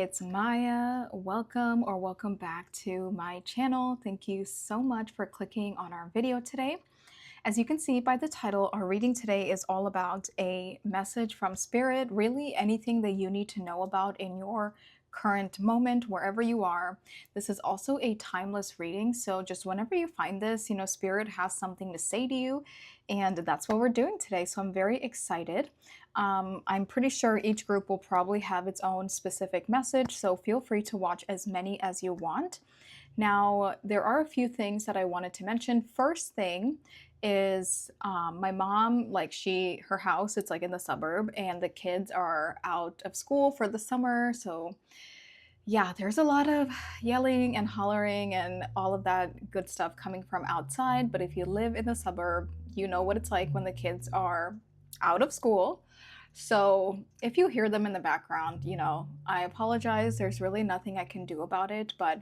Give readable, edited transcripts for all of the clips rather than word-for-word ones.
it's Maya. Welcome back to my channel. Thank you so much for clicking on our video today. As you can see by the title, our reading today is all about a message from Spirit, really anything that you need to know about in your current moment, wherever you are. This is also a timeless reading, so just whenever you find this, Spirit has something to say to you, and that's what we're doing today, so I'm very excited. I'm pretty sure each group will probably have its own specific message, so feel free to watch as many as you want. Now, there are a few things that I wanted to mention. First thing is my mom, her house, it's like in the suburb, and the kids are out of school for the summer. So yeah, there's a lot of yelling and hollering and all of that good stuff coming from outside. But if you live in the suburb, you know what it's like when the kids are out of school. So if you hear them in the background, I apologize. There's really nothing I can do about it, but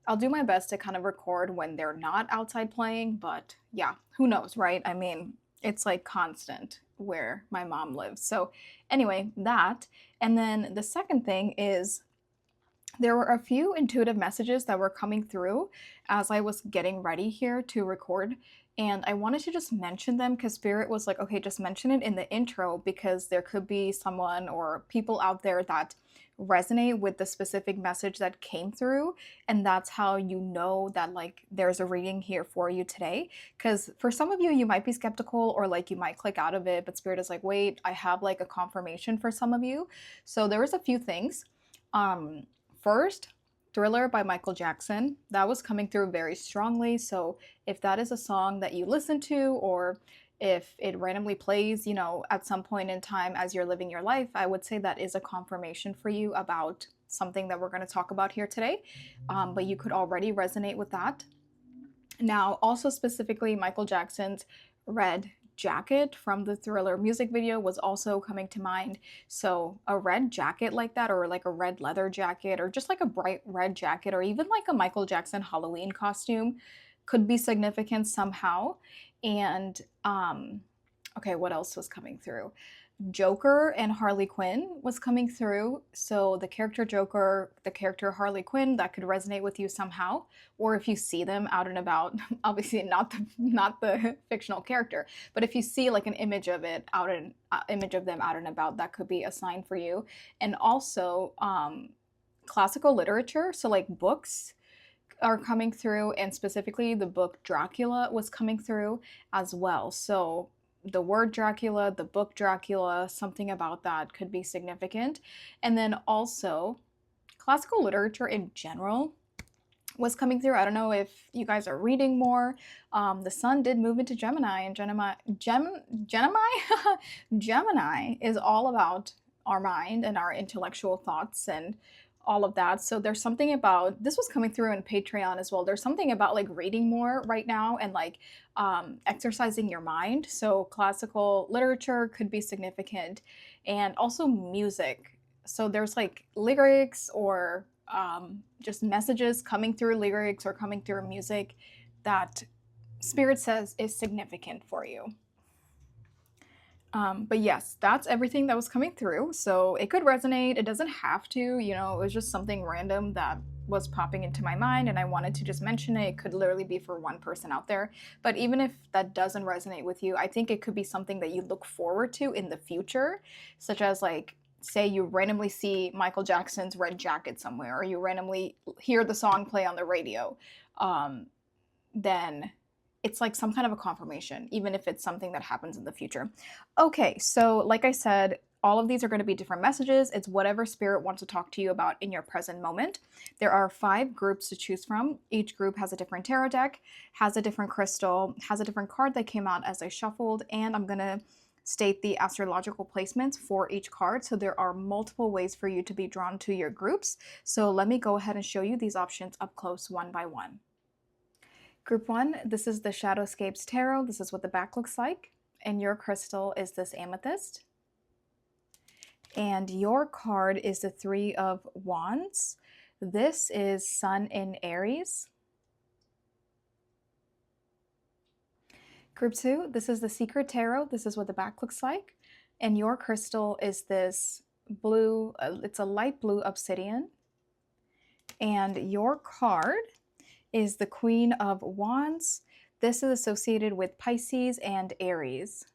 I'll do my best to kind of record when they're not outside playing, but yeah, who knows, right? I mean, it's like constant where my mom lives. So anyway, that. And then the second thing is there were a few intuitive messages that were coming through as I was getting ready here to record. And I wanted to just mention them because Spirit was like, okay, just mention it in the intro because there could be someone or people out there that resonate with the specific message that came through. And that's how you know that there's a reading here for you today. Because for some of you, you might be skeptical or you might click out of it, but Spirit is like, wait, I have a confirmation for some of you. So there was a few things. First, Thriller by Michael Jackson. That was coming through very strongly. So if that is a song that you listen to, or if it randomly plays, at some point in time as you're living your life, I would say that is a confirmation for you about something that we're going to talk about here today. But you could already resonate with that. Now, also specifically, Michael Jackson's Red Jacket from the Thriller music video was also coming to mind. So a red jacket like that, or a red leather jacket, or just a bright red jacket, or even a Michael Jackson Halloween costume could be significant somehow. And okay, what else was coming through? Joker and Harley Quinn was coming through. So the character Joker, the character Harley Quinn, that could resonate with you somehow. Or if you see them out and about, obviously not the fictional character, but if you see an image of it out and image of them out and about, that could be a sign for you. And also classical literature, so books are coming through, and specifically the book Dracula was coming through as well. So the word Dracula, the book Dracula, something about that could be significant. And then also classical literature in general was coming through. I don't know if you guys are reading more. The sun did move into Gemini, and Gemini is all about our mind and our intellectual thoughts and all of that. So there's something about, this was coming through in Patreon as well, there's something about reading more right now and exercising your mind. So classical literature could be significant, and also music. So there's lyrics or just messages coming through lyrics or coming through music that Spirit says is significant for you. But yes, that's everything that was coming through. So it could resonate. It doesn't have to, it was just something random that was popping into my mind and I wanted to just mention it. It could literally be for one person out there. But even if that doesn't resonate with you, I think it could be something that you look forward to in the future, such as say you randomly see Michael Jackson's Red Jacket somewhere, or you randomly hear the song play on the radio, then it's some kind of a confirmation, even if it's something that happens in the future. Okay, so like I said, all of these are going to be different messages. It's whatever Spirit wants to talk to you about in your present moment. There are 5 groups to choose from. Each group has a different tarot deck, has a different crystal, has a different card that came out as I shuffled, and I'm going to state the astrological placements for each card. So there are multiple ways for you to be drawn to your groups. So let me go ahead and show you these options up close one by one. Group 1, this is the Shadowscapes Tarot. This is what the back looks like. And your crystal is this amethyst. And your card is the 3 of Wands. This is Sun in Aries. Group 2, this is the Secret Tarot. This is what the back looks like. And your crystal is this blue, it's a light blue obsidian. And your card is the Queen of Wands. This is associated with Pisces and Aries.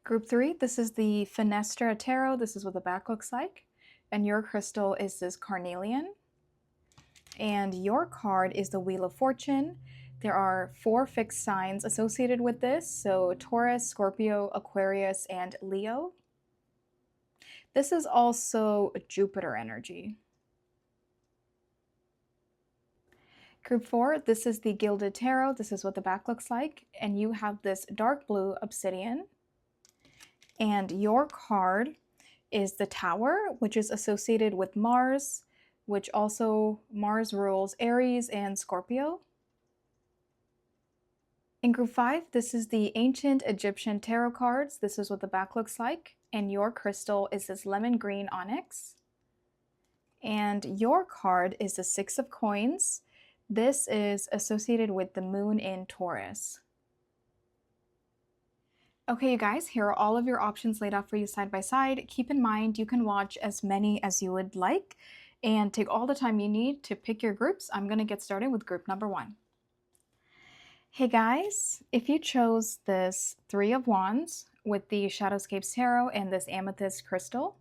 Group 3, this is the Fenestra Tarot. This is what the back looks like. And your crystal is this carnelian. And your card is the Wheel of Fortune. There are 4 fixed signs associated with this, so Taurus, Scorpio, Aquarius, and Leo. This is also Jupiter energy. Group 4, this is the Gilded Tarot. This is what the back looks like. And you have this dark blue obsidian. And your card is the Tower, which is associated with Mars, which also Mars rules Aries and Scorpio. In group 5, this is the Ancient Egyptian Tarot cards. This is what the back looks like. And your crystal is this lemon green onyx. And your card is the Six of Coins. This is associated with the moon in Taurus. Okay, you guys, here are all of your options laid out for you side by side. Keep in mind, you can watch as many as you would like and take all the time you need to pick your groups. I'm going to get started with group number 1. Hey guys, if you chose this Three of Wands with the Shadowscapes Tarot and this amethyst crystal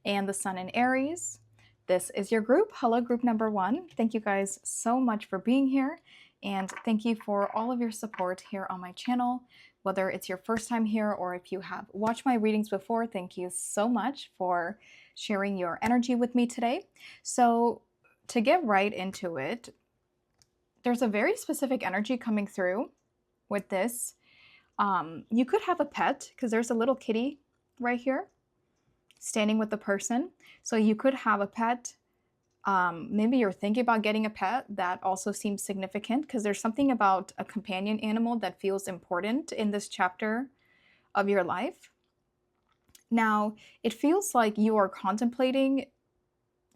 and the Sun in Aries, this is your group. Hello, group number 1. Thank you guys so much for being here, and thank you for all of your support here on my channel. Whether it's your first time here or if you have watched my readings before, thank you so much for sharing your energy with me today. So to get right into it, there's a very specific energy coming through with this. You could have a pet because there's a little kitty right here standing with the person. So you could have a pet. Maybe you're thinking about getting a pet. That also seems significant because there's something about a companion animal that feels important in this chapter of your life. Now, it feels like you are contemplating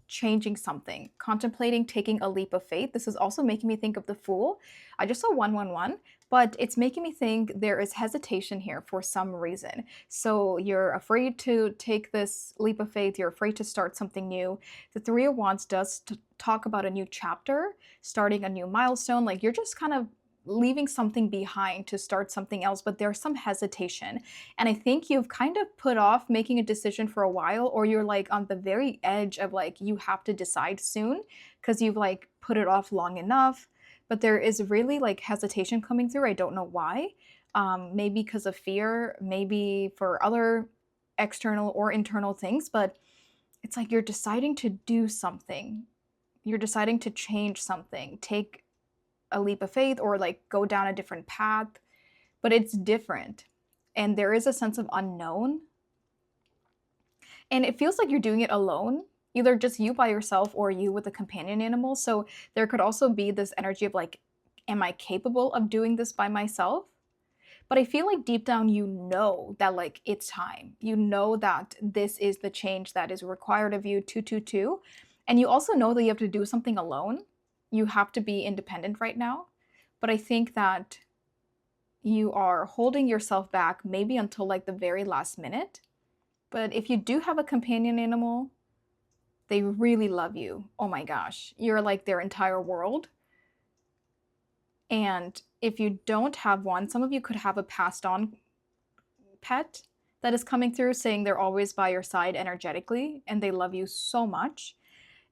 changing something, contemplating taking a leap of faith. This is also making me think of the Fool. I just saw 111, but it's making me think there is hesitation here for some reason. So you're afraid to take this leap of faith. You're afraid to start something new. The Three of Wands does talk about a new chapter, starting a new milestone. Like you're just kind of leaving something behind to start something else, but there's some hesitation. And I think you've kind of put off making a decision for a while, or you're like on the very edge of like, you have to decide soon because you've like put it off long enough. But there is really like hesitation coming through. I don't know why. Maybe because of fear, maybe for other external or internal things, but it's like you're deciding to do something. You're deciding to change something, take a leap of faith or like go down a different path, but it's different. And there is a sense of unknown. And it feels like you're doing it alone, either just you by yourself or you with a companion animal. So there could also be this energy of like, am I capable of doing this by myself? But I feel like deep down, you know that like it's time. You know that this is the change that is required of you, 222. And you also know that you have to do something alone. You have to be independent right now. But I think that you are holding yourself back maybe until like the very last minute. But if you do have a companion animal, they really love you. Oh my gosh, you're like their entire world. And if you don't have one, some of you could have a passed on pet that is coming through saying they're always by your side energetically and they love you so much.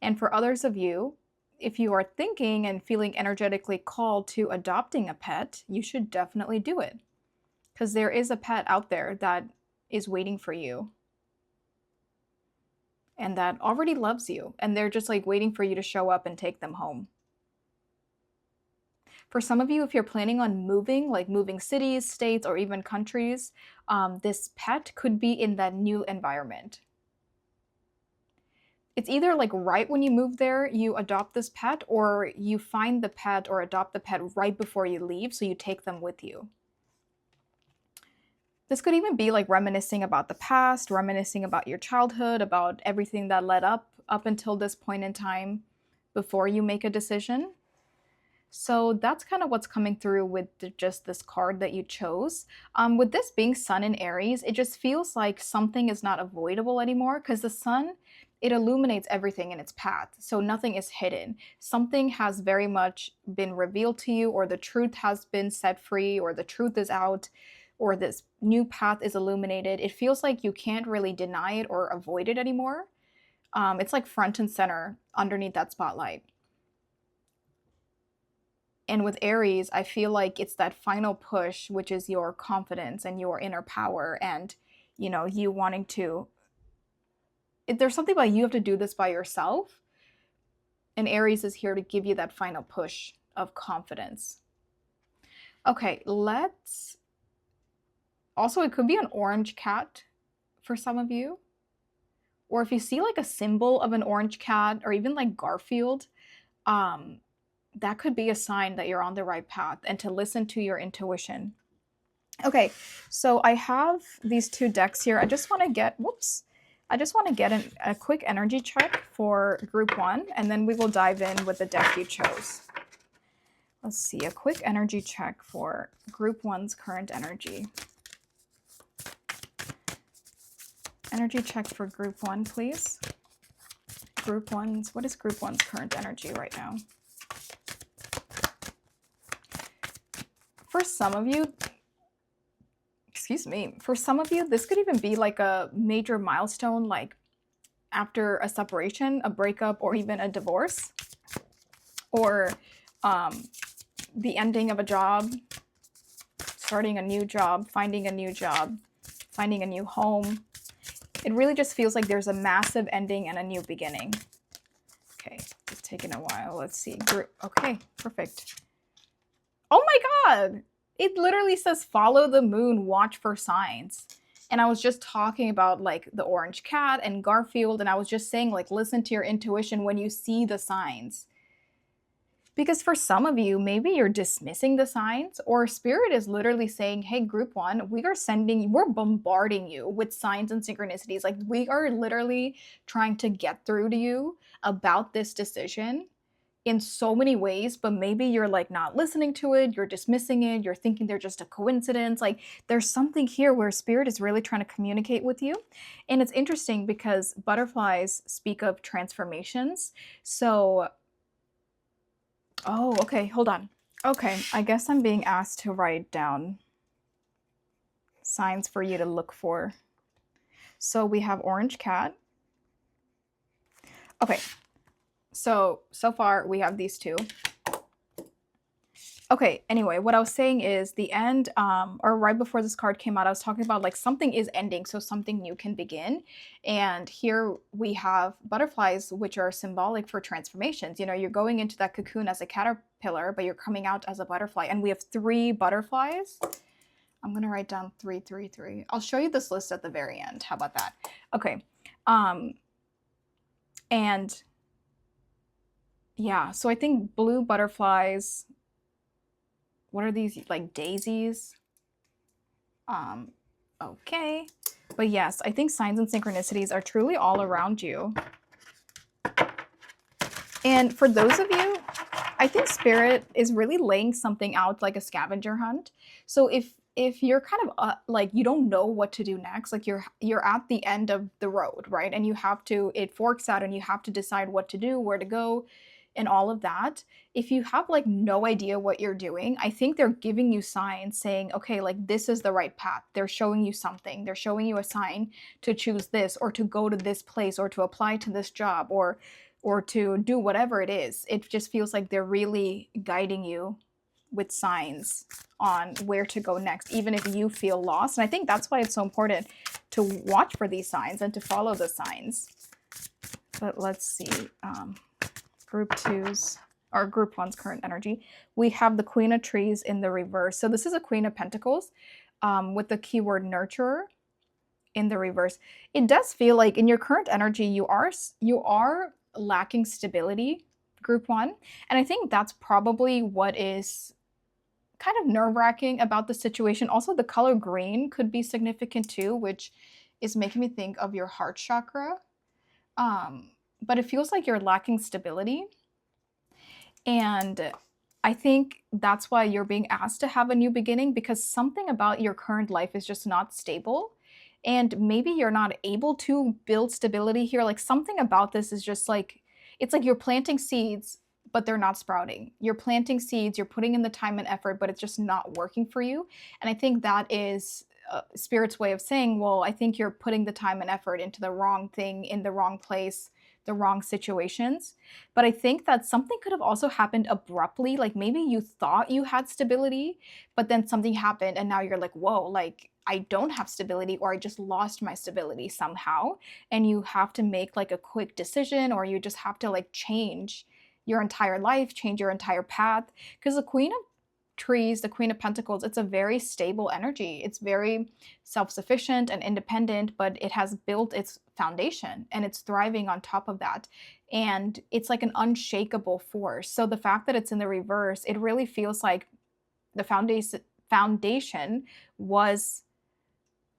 And for others of you, if you are thinking and feeling energetically called to adopting a pet, you should definitely do it. Because there is a pet out there that is waiting for you. And that already loves you. And they're just like waiting for you to show up and take them home. For some of you, if you're planning on moving, like moving cities, states, or even countries, this pet could be in that new environment. It's either like right when you move there, you adopt this pet, or you find the pet or adopt the pet right before you leave, so you take them with you. This could even be like reminiscing about the past, reminiscing about your childhood, about everything that led up until this point in time before you make a decision. So that's kind of what's coming through with just this card that you chose. With this being Sun in Aries, it just feels like something is not avoidable anymore because the Sun, it illuminates everything in its path. So nothing is hidden. Something has very much been revealed to you, or the truth has been set free, or the truth is out, or this new path is illuminated. It feels like you can't really deny it or avoid it anymore. It's like front and center underneath that spotlight. And with Aries, I feel like it's that final push, which is your confidence and your inner power, and you wanting to. There's something about you have to do this by yourself, and Aries is here to give you that final push of confidence. Okay, let's. Also, it could be an orange cat for some of you, or if you see like a symbol of an orange cat, or even like Garfield, that could be a sign that you're on the right path and to listen to your intuition. Okay, so I have these two decks here. I just want to get, a quick energy check for group one, and then we will dive in with the deck you chose. Let's see, a quick energy check for group one's current energy. Energy check for group one, please. What is group one's current energy right now? For some of you, this could even be like a major milestone, like after a separation, a breakup, or even a divorce, or the ending of a job, starting a new job, finding a new job, finding a new home. It really just feels like there's a massive ending and a new beginning. Okay, it's taking a while. Let's see. Okay, perfect. Oh my God! It literally says follow the moon, watch for signs. And I was just talking about like the orange cat and Garfield, and I was just saying like listen to your intuition when you see the signs. Because for some of you, maybe you're dismissing the signs, or Spirit is literally saying, hey, group one, we're bombarding you with signs and synchronicities. Like we are literally trying to get through to you about this decision in so many ways, but maybe you're like not listening to it, you're dismissing it, you're thinking they're just a coincidence. Like there's something here where Spirit is really trying to communicate with you. And it's interesting because butterflies speak of transformations. So oh, okay, hold on. Okay, I guess I'm being asked to write down signs for you to look for. So we have orange cat. Okay, so far we have these two. Okay, anyway, what I was saying is the end, or right before this card came out, I was talking about like something is ending, so something new can begin. And here we have butterflies, which are symbolic for transformations. You're going into that cocoon as a caterpillar, but you're coming out as a butterfly. And we have 3 butterflies. I'm gonna write down 3, 3, 3. I'll show you this list at the very end. How about that? Okay. And yeah, so I think blue butterflies. What are these, like daisies? Okay. But yes, I think signs and synchronicities are truly all around you. And for those of you, I think Spirit is really laying something out like a scavenger hunt. So if you're kind of like you don't know what to do next, like you're at the end of the road, right? And it forks out and you have to decide what to do, where to go, and all of that. If you have like no idea what you're doing, I think they're giving you signs saying, okay, like this is the right path. They're showing you something. They're showing you a sign to choose this, or to go to this place, or to apply to this job, or to do whatever it is. It just feels like they're really guiding you with signs on where to go next, even if you feel lost. And I think that's why it's so important to watch for these signs and to follow the signs. But let's see. Group two's or group one's current energy. We have the Queen of Trees in the reverse. So this is a Queen of Pentacles with the keyword nurturer in the reverse. It does feel like in your current energy, you are lacking stability, group one. And I think that's probably what is kind of nerve-wracking about the situation. Also, the color green could be significant too, which is making me think of your heart chakra. But it feels like you're lacking stability. And I think that's why you're being asked to have a new beginning, because something about your current life is just not stable. And maybe you're not able to build stability here. Like something about this is just like, it's like you're planting seeds, but they're not sprouting. You're planting seeds, you're putting in the time and effort, but it's just not working for you. And I think that is Spirit's way of saying, well, I think you're putting the time and effort into the wrong thing, in the wrong place, the wrong situations. But I think that something could have also happened abruptly. Like maybe you thought you had stability, but then something happened and now you're like, whoa, like I don't have stability, or I just lost my stability somehow. And you have to make like a quick decision, or you just have to like change your entire life, change your entire path. Because the Queen of Trees, the Queen of Pentacles, it's a very stable energy. It's very self-sufficient and independent, but it has built its foundation and it's thriving on top of that. And it's like an unshakable force. So the fact that it's in the reverse, it really feels like the foundation was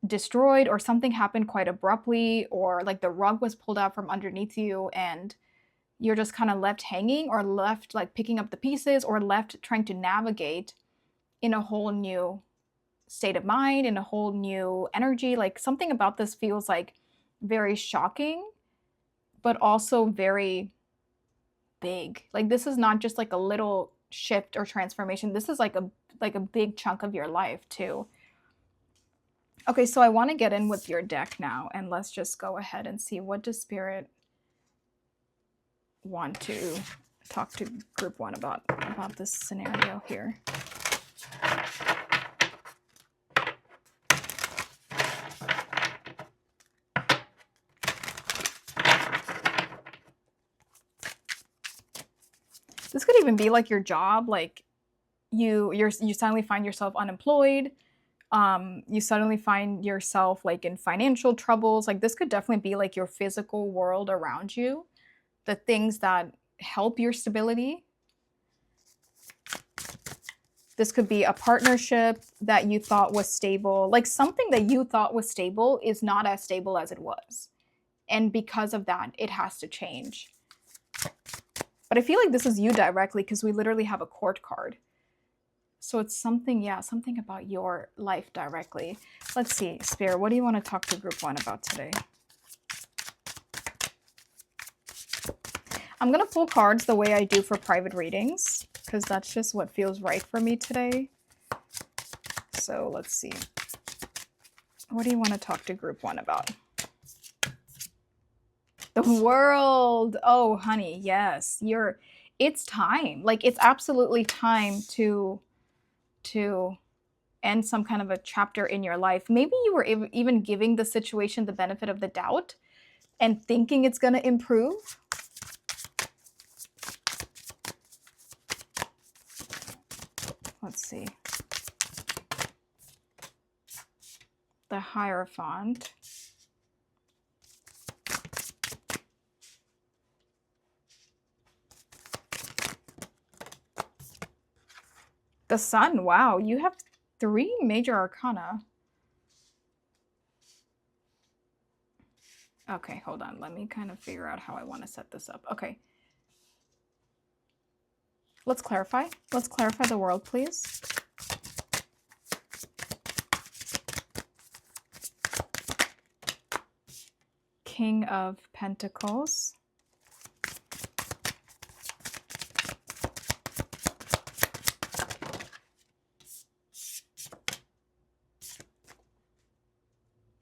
destroyed, or something happened quite abruptly, or like the rug was pulled out from underneath you and you're just kind of left hanging, or left like picking up the pieces, or left trying to navigate in a whole new state of mind, in a whole new energy. Like something about this feels like very shocking, but also very big. Like this is not just like a little shift or transformation. This is like a big chunk of your life too. Okay, so I want to get in with your deck now, and let's just go ahead and see, what does Spirit want to talk to group one about this scenario here. This could even be like your job, like you suddenly find yourself unemployed. You suddenly find yourself like in financial troubles. Like this could definitely be like your physical world around you, the things that help your stability. This could be a partnership that you thought was stable. Like something that you thought was stable is not as stable as it was. And because of that, it has to change. But I feel like this is you directly, because we literally have a court card. So it's something, yeah, something about your life directly. Let's see, Spirit, what do you want to talk to group one about today? I'm going to pull cards the way I do for private readings, because that's just what feels right for me today. So let's see. What do you want to talk to group one about? The World. Oh, honey, yes. It's time. Like it's absolutely time to end some kind of a chapter in your life. Maybe you were even giving the situation the benefit of the doubt and thinking it's going to improve. Let's see. The Hierophant. The Sun. Wow, you have 3 major arcana. Okay, hold on. Let me kind of figure out how I want to set this up. Okay. Let's clarify. Let's clarify the World, please. King of Pentacles.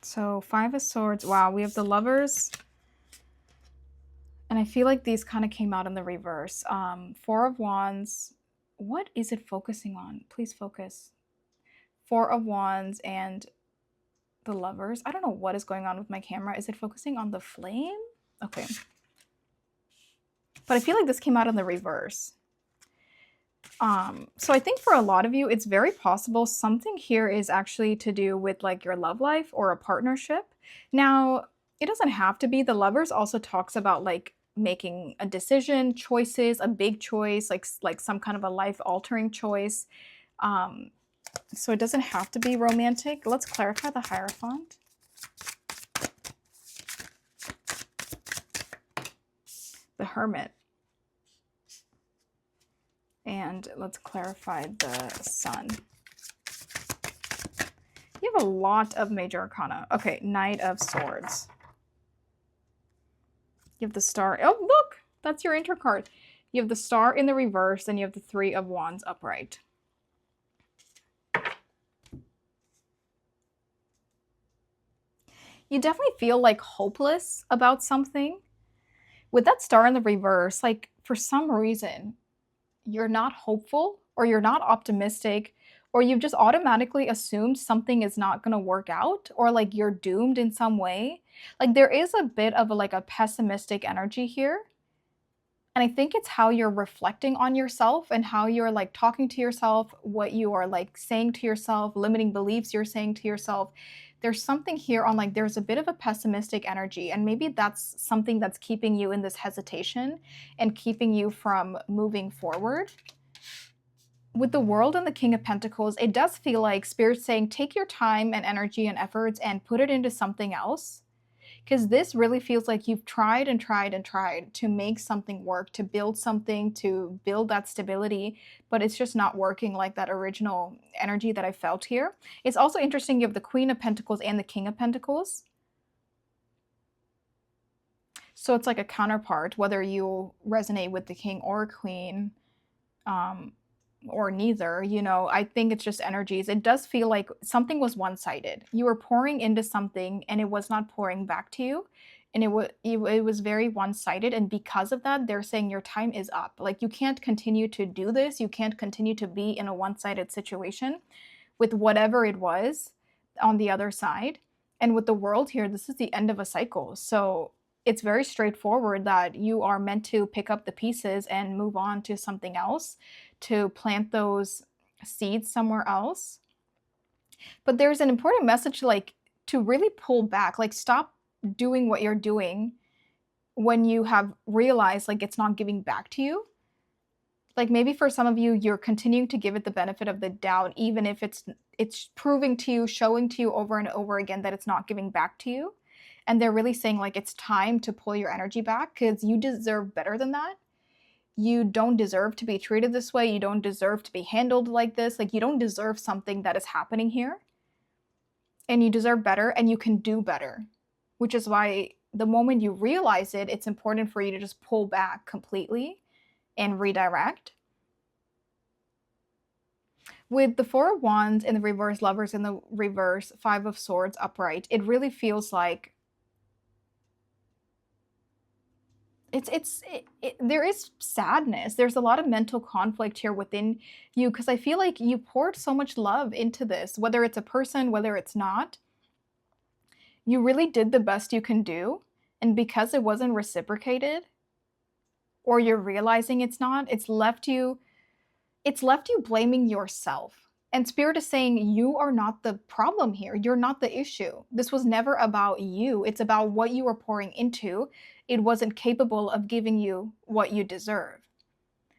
So 5 of Swords. Wow, we have the Lovers. And I feel like these kind of came out in the reverse. 4 of Wands. What is it focusing on? Please focus. 4 of Wands and the Lovers. I don't know what is going on with my camera. Is it focusing on the flame? Okay. But I feel like this came out in the reverse. So I think for a lot of you, it's very possible something here is actually to do with like your love life or a partnership. Now, it doesn't have to be. The Lovers also talks about like making a decision, choices, a big choice, like some kind of a life-altering choice. So it doesn't have to be romantic. Let's clarify the Hierophant. The Hermit. And let's clarify the Sun. You have a lot of major arcana. Okay, Knight of Swords. You have the Star. Oh, look! That's your intro card. You have the Star in the reverse, and you have the Three of Wands upright. You definitely feel like hopeless about something. With that Star in the reverse, like for some reason, you're not hopeful or you're not optimistic or you've just automatically assumed something is not going to work out or like you're doomed in some way. Like there is a bit of like a pessimistic energy here. And I think it's how you're reflecting on yourself and how you're like talking to yourself, what you are like saying to yourself, limiting beliefs you're saying to yourself. There's something here on like there's a bit of a pessimistic energy, and maybe that's something that's keeping you in this hesitation and keeping you from moving forward. With the World and the King of Pentacles, it does feel like Spirit's saying take your time and energy and efforts and put it into something else. Because this really feels like you've tried and tried and tried to make something work, to build something, to build that stability, but it's just not working like that original energy that I felt here. It's also interesting you have the Queen of Pentacles and the King of Pentacles. So it's like a counterpart, whether you resonate with the King or Queen, or neither, you know, I think it's just energies. It does feel like something was one-sided. You were pouring into something and it was not pouring back to you. And it was very one-sided. And because of that, they're saying your time is up. Like you can't continue to do this. You can't continue to be in a one-sided situation with whatever it was on the other side. And with the World here, this is the end of a cycle. So it's very straightforward that you are meant to pick up the pieces and move on to something else, to plant those seeds somewhere else. But there's an important message like to really pull back, like stop doing what you're doing when you have realized like it's not giving back to you. Like maybe for some of you, you're continuing to give it the benefit of the doubt, even if it's proving to you, showing to you over and over again that it's not giving back to you. And they're really saying like it's time to pull your energy back because you deserve better than that. You don't deserve to be treated this way. You don't deserve to be handled like this. Like you don't deserve something that is happening here. And you deserve better and you can do better. Which is why the moment you realize it, it's important for you to just pull back completely and redirect. With the Four of Wands in the reverse, Lovers in the reverse, Five of Swords upright, it really feels like there is sadness. There's a lot of mental conflict here within you because I feel like you poured so much love into this, whether it's a person, whether it's not. You really did the best you can do, and because it wasn't reciprocated, or you're realizing it's not, it's left you blaming yourself. And Spirit is saying you are not the problem here. You're not the issue. This was never about you. It's about what you were pouring into. It wasn't capable of giving you what you deserve.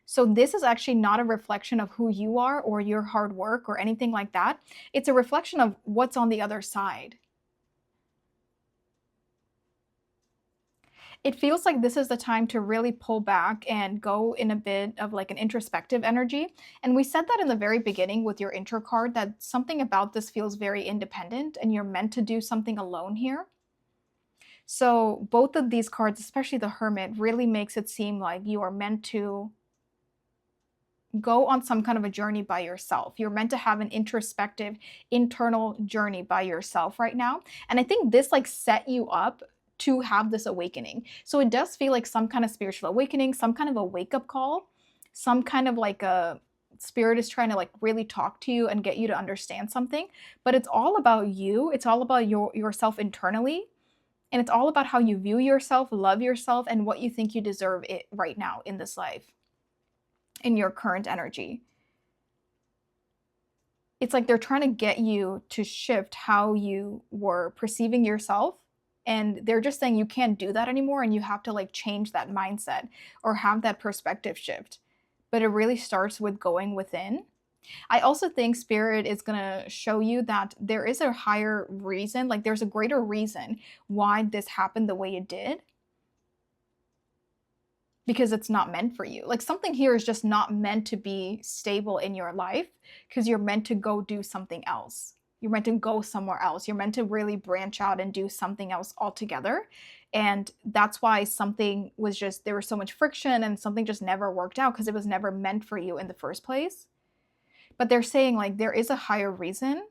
So this is actually not a reflection of who you are or your hard work or anything like that. It's a reflection of what's on the other side. It feels like this is the time to really pull back and go in a bit of like an introspective energy. And we said that in the very beginning with your intro card, that something about this feels very independent and you're meant to do something alone here. So both of these cards, especially the Hermit, really makes it seem like you are meant to go on some kind of a journey by yourself. You're meant to have an introspective, internal journey by yourself right now. And I think this like set you up to have this awakening. So it does feel like some kind of spiritual awakening, some kind of a wake-up call, some kind of like a Spirit is trying to like really talk to you and get you to understand something. But it's all about you. It's all about yourself internally. And it's all about how you view yourself, love yourself, and what you think you deserve it right now in this life, in your current energy. It's like they're trying to get you to shift how you were perceiving yourself. And they're just saying you can't do that anymore and you have to like change that mindset or have that perspective shift. But it really starts with going within. I also think Spirit is going to show you that there is a higher reason, like there's a greater reason why this happened the way it did. because it's not meant for you. Like something here is just not meant to be stable in your life because you're meant to go do something else. You're meant to go somewhere else. You're meant to really branch out and do something else altogether. And that's why something was just, there was so much friction and something just never worked out because it was never meant for you in the first place. But they're saying like there is a higher reason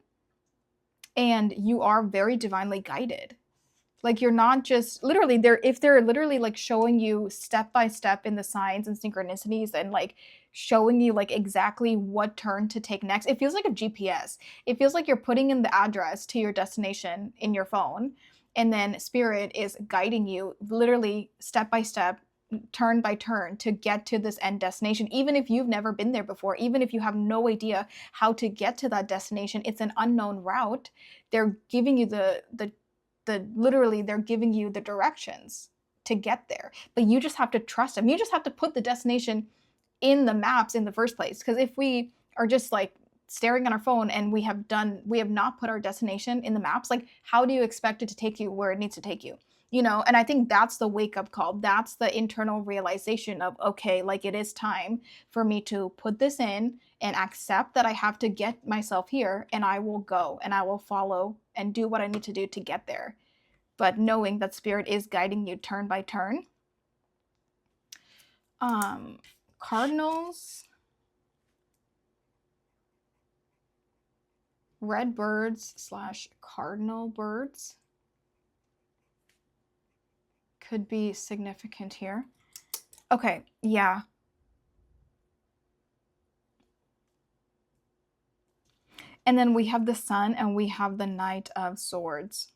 and you are very divinely guided. Like you're not just literally there, if they're literally like showing you step by step in the signs and synchronicities and like showing you like exactly what turn to take next. It feels like a GPS. It feels like you're putting in the address to your destination in your phone, and then spirit is guiding you literally step by step, turn by turn to get to this end destination. Even if you've never been there before, even if you have no idea how to get to that destination, it's an unknown route. They're giving you the literally they're giving you the directions to get there, but you just have to trust them. You just have to put the destination in the maps in the first place, because if we are just like staring at our phone and we have not put our destination in the maps, like how do you expect it to take you where it needs to take you, you know? And I think that's the wake up call. That's the internal realization of, okay, like it is time for me to put this in and accept that I have to get myself here, and I will go and I will follow and do what I need to do to get there. But knowing that spirit is guiding you turn by turn. Cardinals, red birds / cardinal birds could be significant here. Okay, yeah. And then we have the sun and we have the Knight of Swords.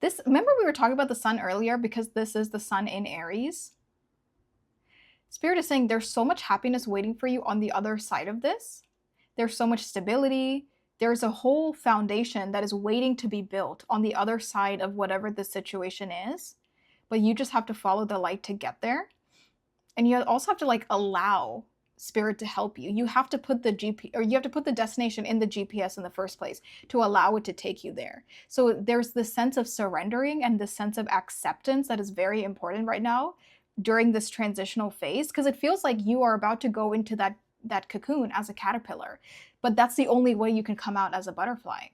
This, remember we were talking about the sun earlier because this is the sun in Aries? Spirit is saying there's so much happiness waiting for you on the other side of this. There's so much stability. There's a whole foundation that is waiting to be built on the other side of whatever the situation is. But you just have to follow the light to get there. And you also have to like allow spirit to help you. You have to put the you have to put the destination in the GPS in the first place to allow it to take you there. So there's this sense of surrendering and this sense of acceptance that is very important right now during this transitional phase, because it feels like you are about to go into that cocoon as a caterpillar, but that's the only way you can come out as a butterfly.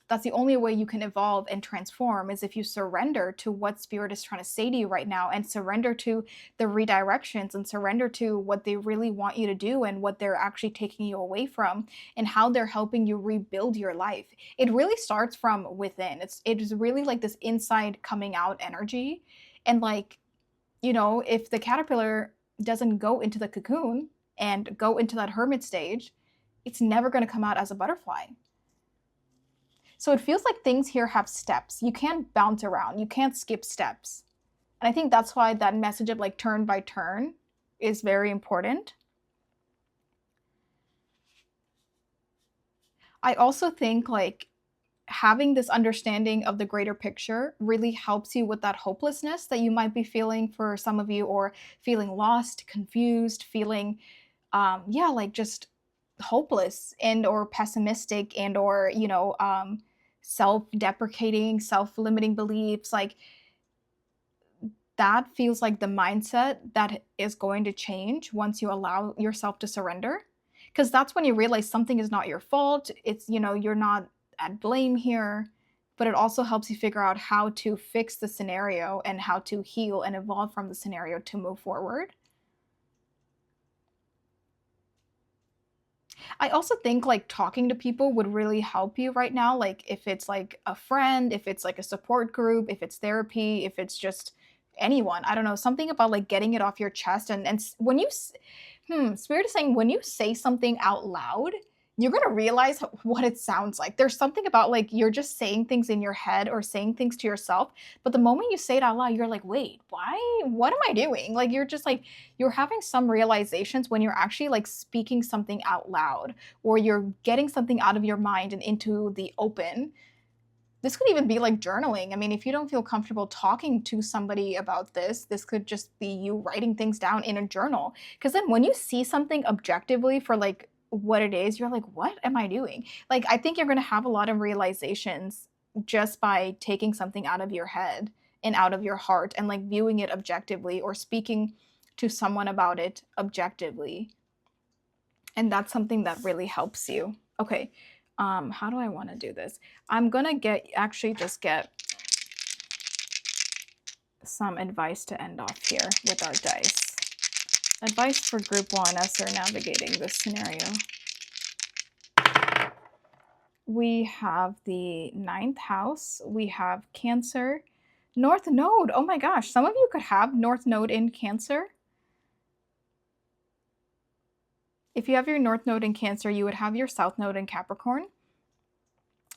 That's the only way you can evolve and transform, is if you surrender to what spirit is trying to say to you right now, and surrender to the redirections and surrender to what they really want you to do and what they're actually taking you away from and how they're helping you rebuild your life. It really starts from within. It is really like this inside coming out energy. And like, you know, if the caterpillar doesn't go into the cocoon and go into that hermit stage, it's never going to come out as a butterfly. So it feels like things here have steps. You can't bounce around. You can't skip steps. And I think that's why that message of like turn by turn is very important. I also think like having this understanding of the greater picture really helps you with that hopelessness that you might be feeling for some of you, or feeling lost, confused, feeling, like just hopeless and or pessimistic and or, you know, self-deprecating, self-limiting beliefs. Like that feels like the mindset that is going to change once you allow yourself to surrender, because that's when you realize something is not your fault. It's, you know, you're not at blame here, but it also helps you figure out how to fix the scenario and how to heal and evolve from the scenario to move forward. I also think like talking to people would really help you right now. Like if it's like a friend, if it's like a support group, if it's therapy, if it's just anyone, I don't know, something about like getting it off your chest. And when you, Spirit is saying when you say something out loud, you're going to realize what it sounds like. There's something about like you're just saying things in your head or saying things to yourself, but the moment you say it out loud, you're like, wait, why? What am I doing? Like you're just like, you're having some realizations when you're actually like speaking something out loud, or you're getting something out of your mind and into the open. This could even be like journaling. I mean, if you don't feel comfortable talking to somebody about this could just be you writing things down in a journal. Because then when you see something objectively for like what it is, you're like, what am I doing? Like, I think you're going to have a lot of realizations just by taking something out of your head and out of your heart and like viewing it objectively or speaking to someone about it objectively. And that's something that really helps you. Okay, how do I want to do this? I'm gonna just get some advice to end off here with our dice. Advice for group 1 as they're navigating this scenario. We have the 9th house. We have Cancer. North Node. Oh my gosh, some of you could have North Node in Cancer. If you have your North Node in Cancer, you would have your South Node in Capricorn.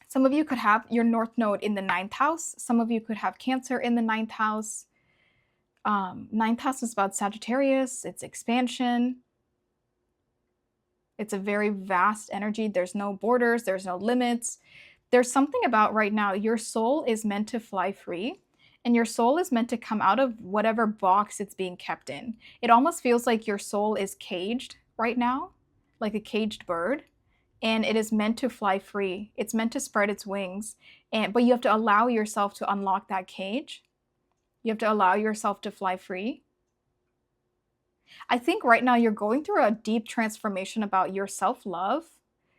Some of you could have your North Node in the 9th house. Some of you could have Cancer in the 9th house. 9th house is about Sagittarius. It's expansion. It's a very vast energy. There's no borders. There's no limits. There's something about right now, your soul is meant to fly free. And your soul is meant to come out of whatever box it's being kept in. It almost feels like your soul is caged right now, like a caged bird, and it is meant to fly free. It's meant to spread its wings, but you have to allow yourself to unlock that cage. You have to allow yourself to fly free. I think right now you're going through a deep transformation about your self-love,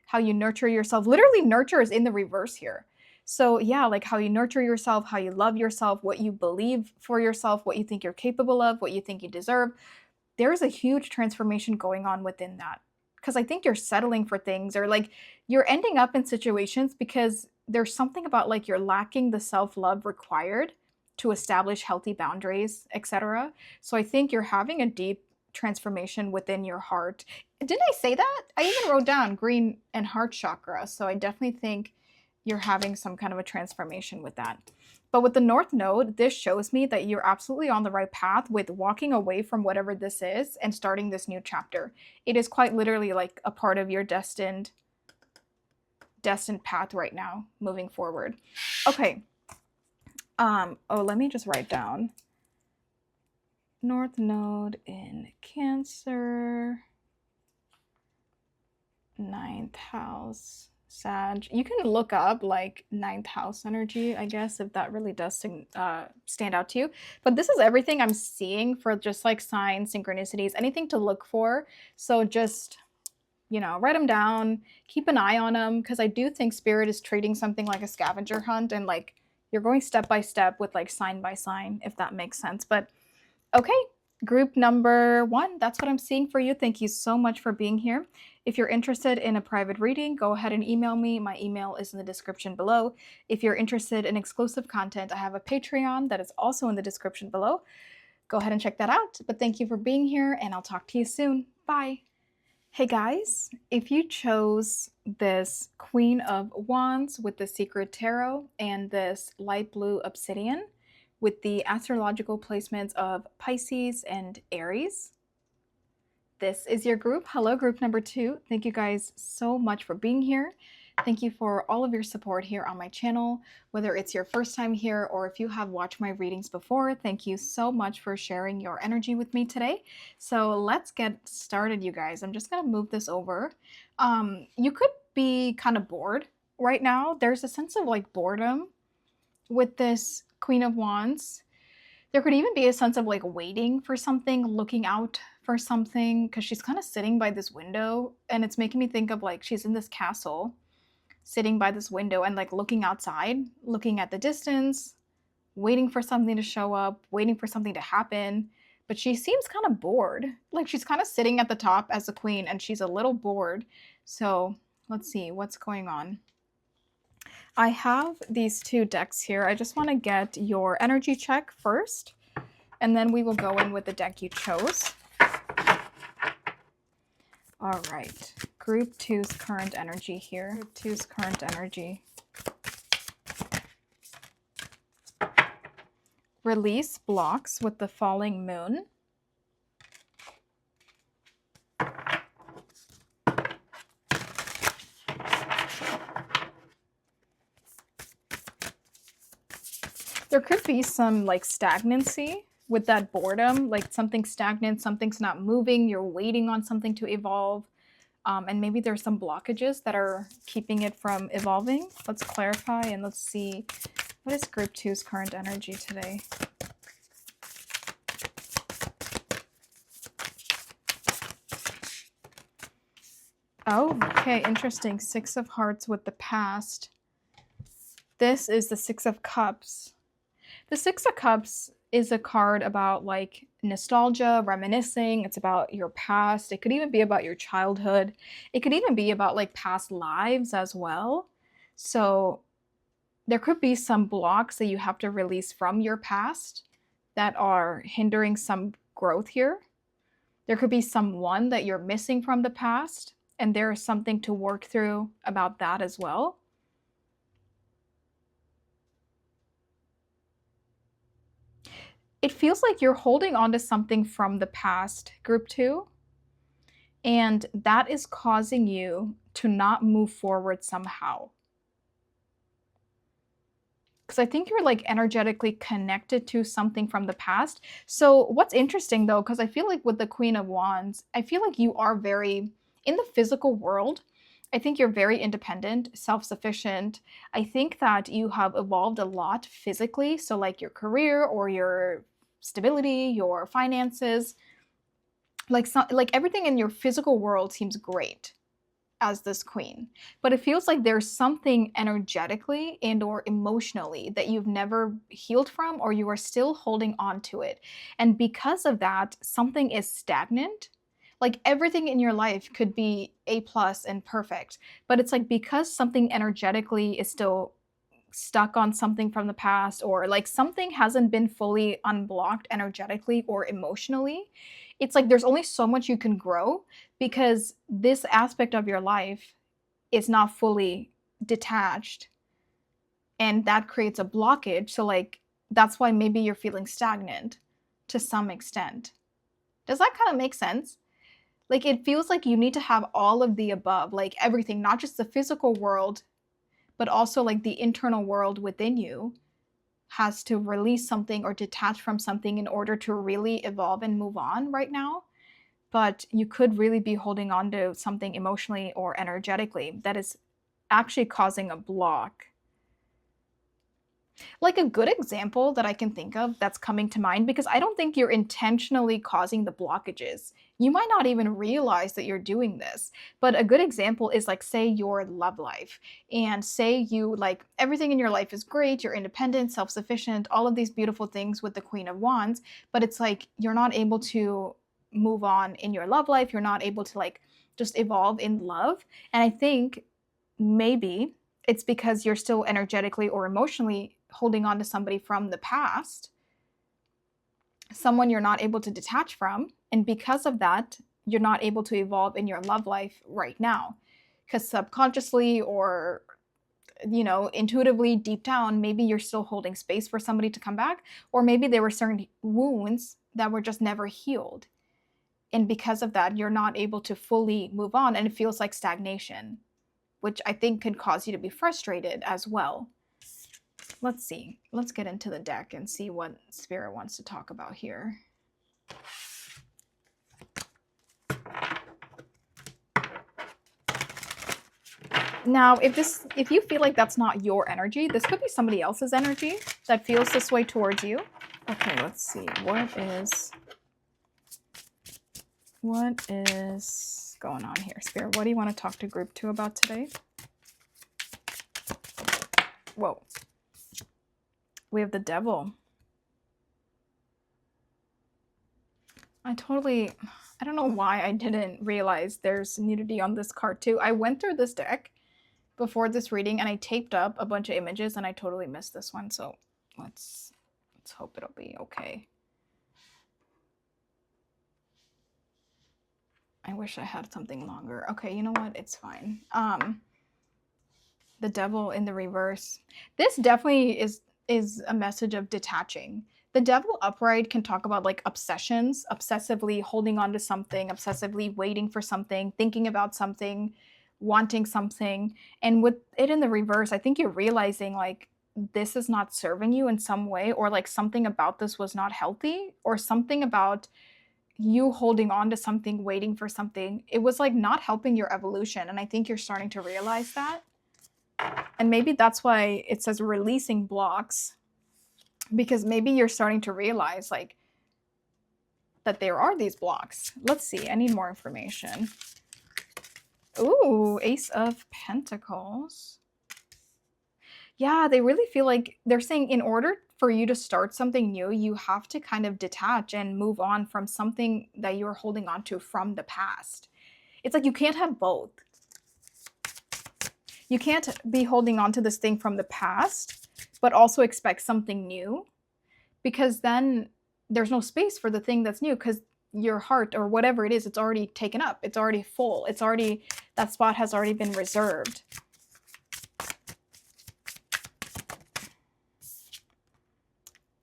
how you nurture yourself. Literally, nurture is in the reverse here. So yeah, like how you nurture yourself, how you love yourself, what you believe for yourself, what you think you're capable of, what you think you deserve. There's a huge transformation going on within that. Because I think you're settling for things, or like you're ending up in situations because there's something about like you're lacking the self-love required to establish healthy boundaries, etc. So I think you're having a deep transformation within your heart. Didn't I say that? I even wrote down green and heart chakra. So I definitely think you're having some kind of a transformation with that. But with the North Node, this shows me that you're absolutely on the right path with walking away from whatever this is and starting this new chapter. It is quite literally like a part of your destined path right now, moving forward. Okay. Oh, let me just write down. North Node in Cancer. 9th house. Sag. You can look up like 9th house energy, I guess, if that really does stand out to you. But this is everything I'm seeing for just like signs, synchronicities, anything to look for. So just, you know, write them down, keep an eye on them, because I do think Spirit is treating something like a scavenger hunt, and like you're going step by step with like sign by sign, if that makes sense. But okay, group number 1, that's what I'm seeing for you. Thank you so much for being here. If you're interested in a private reading, go ahead and email me. My email is in the description below. If you're interested in exclusive content, I have a Patreon that is also in the description below. Go ahead and check that out. But thank you for being here, and I'll talk to you soon. Bye. Hey guys, if you chose this Queen of Wands with the Secret Tarot and this light blue obsidian with the astrological placements of Pisces and Aries, this is your group. Hello, group number 2. Thank you guys so much for being here. Thank you for all of your support here on my channel, whether it's your first time here or if you have watched my readings before. Thank you so much for sharing your energy with me today. So let's get started, you guys. I'm just gonna move this over. You could be kind of bored right now. There's a sense of like boredom with this Queen of Wands. There could even be a sense of like waiting for something, looking out for something, because she's kind of sitting by this window, and it's making me think of like she's in this castle sitting by this window and like looking outside, looking at the distance, waiting for something to show up, waiting for something to happen. But she seems kind of bored. Like she's kind of sitting at the top as a queen and she's a little bored. So let's see what's going on. I have these 2 decks here. I just want to get your energy check first, and then we will go in with the deck you chose. All right, group 2's current energy here. Group 2's current energy. Release blocks with the falling moon. There could be some like stagnancy with that boredom, like something stagnant, something's not moving, you're waiting on something to evolve. And maybe there's some blockages that are keeping it from evolving. Let's clarify and let's see What is group 2's current energy today? Oh, okay, interesting. 6 of Hearts with the past. This is the 6 of Cups. The 6 of Cups is a card about like nostalgia, reminiscing. It's about your past. It could even be about your childhood. It could even be about like past lives as well. So there could be some blocks that you have to release from your past that are hindering some growth here. There could be someone that you're missing from the past, and there is something to work through about that as well. It feels like you're holding on to something from the past, group 2, and that is causing you to not move forward somehow. Because I think you're like energetically connected to something from the past. So what's interesting though, because I feel like with the Queen of Wands, I feel like you are very, in the physical world, I think you're very independent, self-sufficient. I think that you have evolved a lot physically. So like your career or your stability, your finances, like everything in your physical world seems great as this queen, but it feels like there's something energetically and or emotionally that you've never healed from, or you are still holding on to it. And because of that, something is stagnant. Like everything in your life could be A plus and perfect, but it's like because something energetically is still stuck on something from the past, or like something hasn't been fully unblocked energetically or emotionally, it's like there's only so much you can grow because this aspect of your life is not fully detached, and that creates a blockage. So like that's why maybe you're feeling stagnant to some extent. Does that kind of make sense? Like it feels like you need to have all of the above, like everything, not just the physical world, but also like the internal world within you has to release something or detach from something in order to really evolve and move on right now. But you could really be holding on to something emotionally or energetically that is actually causing a block. Like a good example that I can think of that's coming to mind, because I don't think you're intentionally causing the blockages. You might not even realize that you're doing this. But a good example is like, say your love life, and say you like everything in your life is great, you're independent, self-sufficient, all of these beautiful things with the Queen of Wands, but it's like you're not able to move on in your love life. You're not able to like just evolve in love. And I think maybe it's because you're still energetically or emotionally holding on to somebody from the past, someone you're not able to detach from. And because of that, you're not able to evolve in your love life right now. Because subconsciously or, you know, intuitively deep down, maybe you're still holding space for somebody to come back. Or maybe there were certain wounds that were just never healed. And because of that, you're not able to fully move on. And it feels like stagnation, which I think could cause you to be frustrated as well. Let's see. Let's get into the deck and see what Spirit wants to talk about here. Now, if you feel like that's not your energy, this could be somebody else's energy that feels this way towards you. Okay, let's see. What is going on here? Spirit, what do you want to talk to group 2 about today? Whoa. We have the Devil. I don't know why I didn't realize there's nudity on this card too. I went through this deck before this reading and I taped up a bunch of images and I totally missed this one. So let's hope it'll be okay. I wish I had something longer. Okay, you know what? It's fine. The Devil in the reverse. This definitely is a message of detaching. The Devil upright can talk about like obsessions, obsessively holding on to something, obsessively waiting for something, thinking about something, wanting something. And with it in the reverse, I think you're realizing like this is not serving you in some way, or like something about this was not healthy, or something about you holding on to something, waiting for something. It was like not helping your evolution. And I think you're starting to realize that. And maybe that's why it says releasing blocks, because maybe you're starting to realize like that there are these blocks. Let's see, I need more information. Ooh, Ace of Pentacles. Yeah, they really feel like they're saying in order for you to start something new, you have to kind of detach and move on from something that you're holding on to from the past. It's like you can't have both. You can't be holding on to this thing from the past, but also expect something new, because then there's no space for the thing that's new, because your heart or whatever it is, it's already taken up. It's already full. It's already, that spot has already been reserved.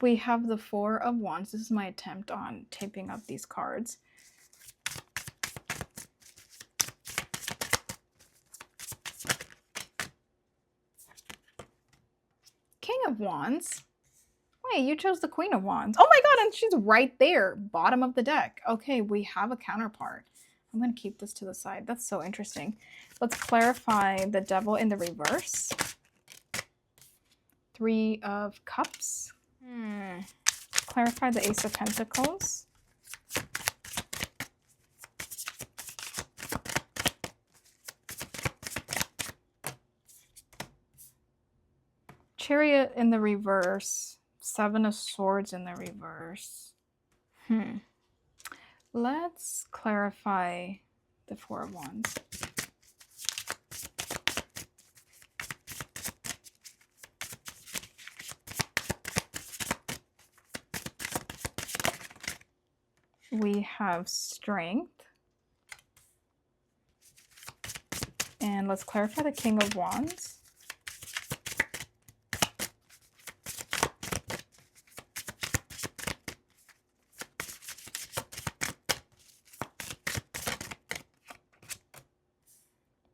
We have the Four of Wands. This is my attempt on taping up these cards. King of Wands. Wait, you chose the Queen of Wands. Oh my god, and she's right there, bottom of the deck. Okay, we have a counterpart. I'm going to keep this to the side. That's so interesting. Let's clarify the Devil in the reverse. Three of Cups. Clarify the Ace of Pentacles. Chariot in the reverse. Seven of Swords in the reverse. Let's clarify the Four of Wands. We have Strength. And let's clarify the King of Wands.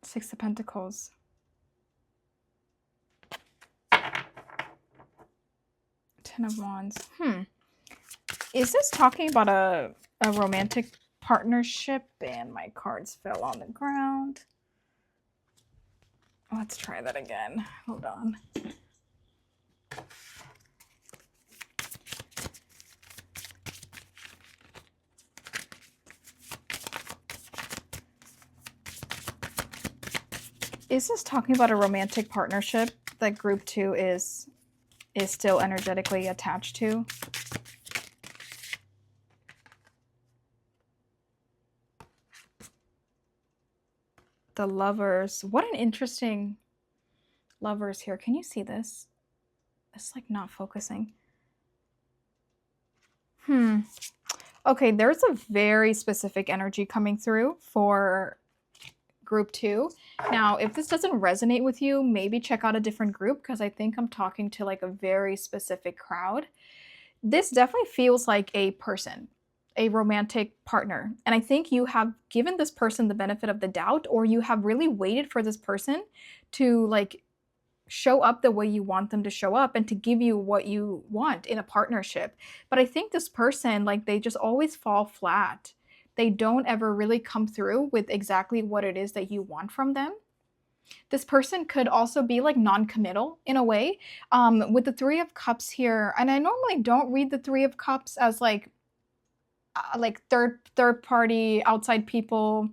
Six of Pentacles. Ten of Wands. Is this talking about a romantic partnership? And my cards fell on the ground. Let's try that again. Hold on. Is this talking about a romantic partnership that group 2 is still energetically attached to? The Lovers. What an interesting Lovers here. Can you see this? It's like not focusing. Okay, there's a very specific energy coming through for group 2. Now, if this doesn't resonate with you, maybe check out a different group, because I think I'm talking to like a very specific crowd. This definitely feels like a person, a romantic partner. And I think you have given this person the benefit of the doubt, or you have really waited for this person to like show up the way you want them to show up and to give you what you want in a partnership. But I think this person, like, they just always fall flat. They don't ever really come through with exactly what it is that you want from them. This person could also be like non-committal in a way. With the Three of Cups here, and I normally don't read the Three of Cups as like third party, outside people,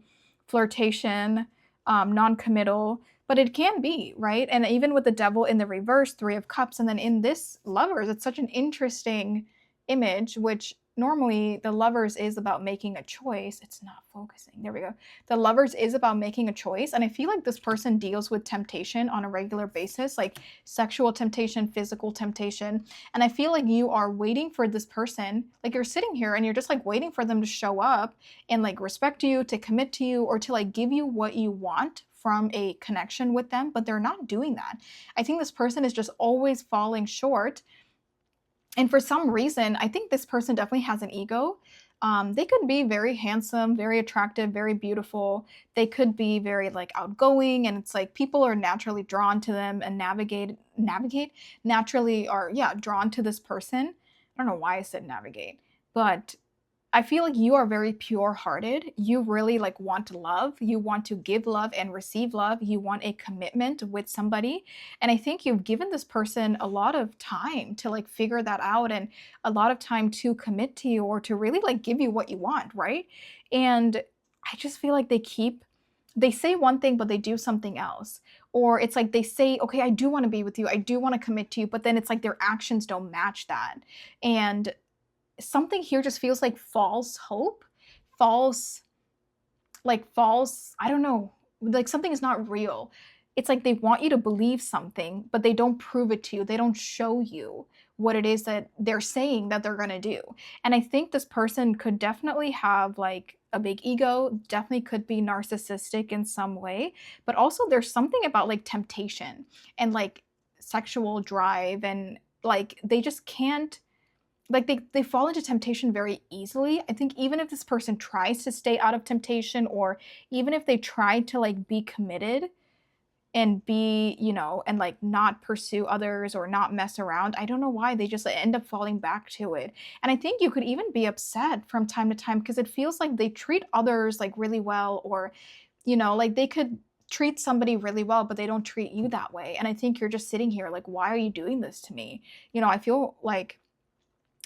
flirtation, non-committal, but it can be, right? And even with the Devil in the reverse, Three of Cups, and then in this Lovers, it's such an interesting image, which normally the Lovers is about making a choice. It's not focusing. There we go. The Lovers is about making a choice. And I feel like this person deals with temptation on a regular basis, like sexual temptation, physical temptation. And I feel like you are waiting for this person, like you're sitting here and you're just like waiting for them to show up and like respect you, to commit to you, or to like give you what you want from a connection with them, but they're not doing that. I think this person is just always falling short. And for some reason, I think this person definitely has an ego. They could be very handsome, very attractive, very beautiful. They could be very like outgoing, and it's like people are naturally drawn to them and naturally are, yeah, drawn to this person. I don't know why I said navigate, but I feel like you are very pure-hearted. You really like want love. You want to give love and receive love. You want a commitment with somebody. And I think you've given this person a lot of time to like figure that out, and a lot of time to commit to you or to really like give you what you want, right? And I just feel like they say one thing but they do something else. Or it's like they say, "Okay, I do want to be with you. I do want to commit to you," but then it's like their actions don't match that. And something here just feels like false hope, false, false, I don't know, like something is not real. It's like they want you to believe something, but they don't prove it to you. They don't show you what it is that they're saying that they're going to do. And I think this person could definitely have like a big ego, definitely could be narcissistic in some way, but also there's something about like temptation and like sexual drive, and like they just can't, like they fall into temptation very easily. I think even if this person tries to stay out of temptation, or even if they try to like be committed and be, and like not pursue others or not mess around, I don't know why they just end up falling back to it. And I think you could even be upset from time to time because it feels like they treat others like really well, or like they could treat somebody really well but they don't treat you that way. And I think you're just sitting here like, why are you doing this to me? I feel like,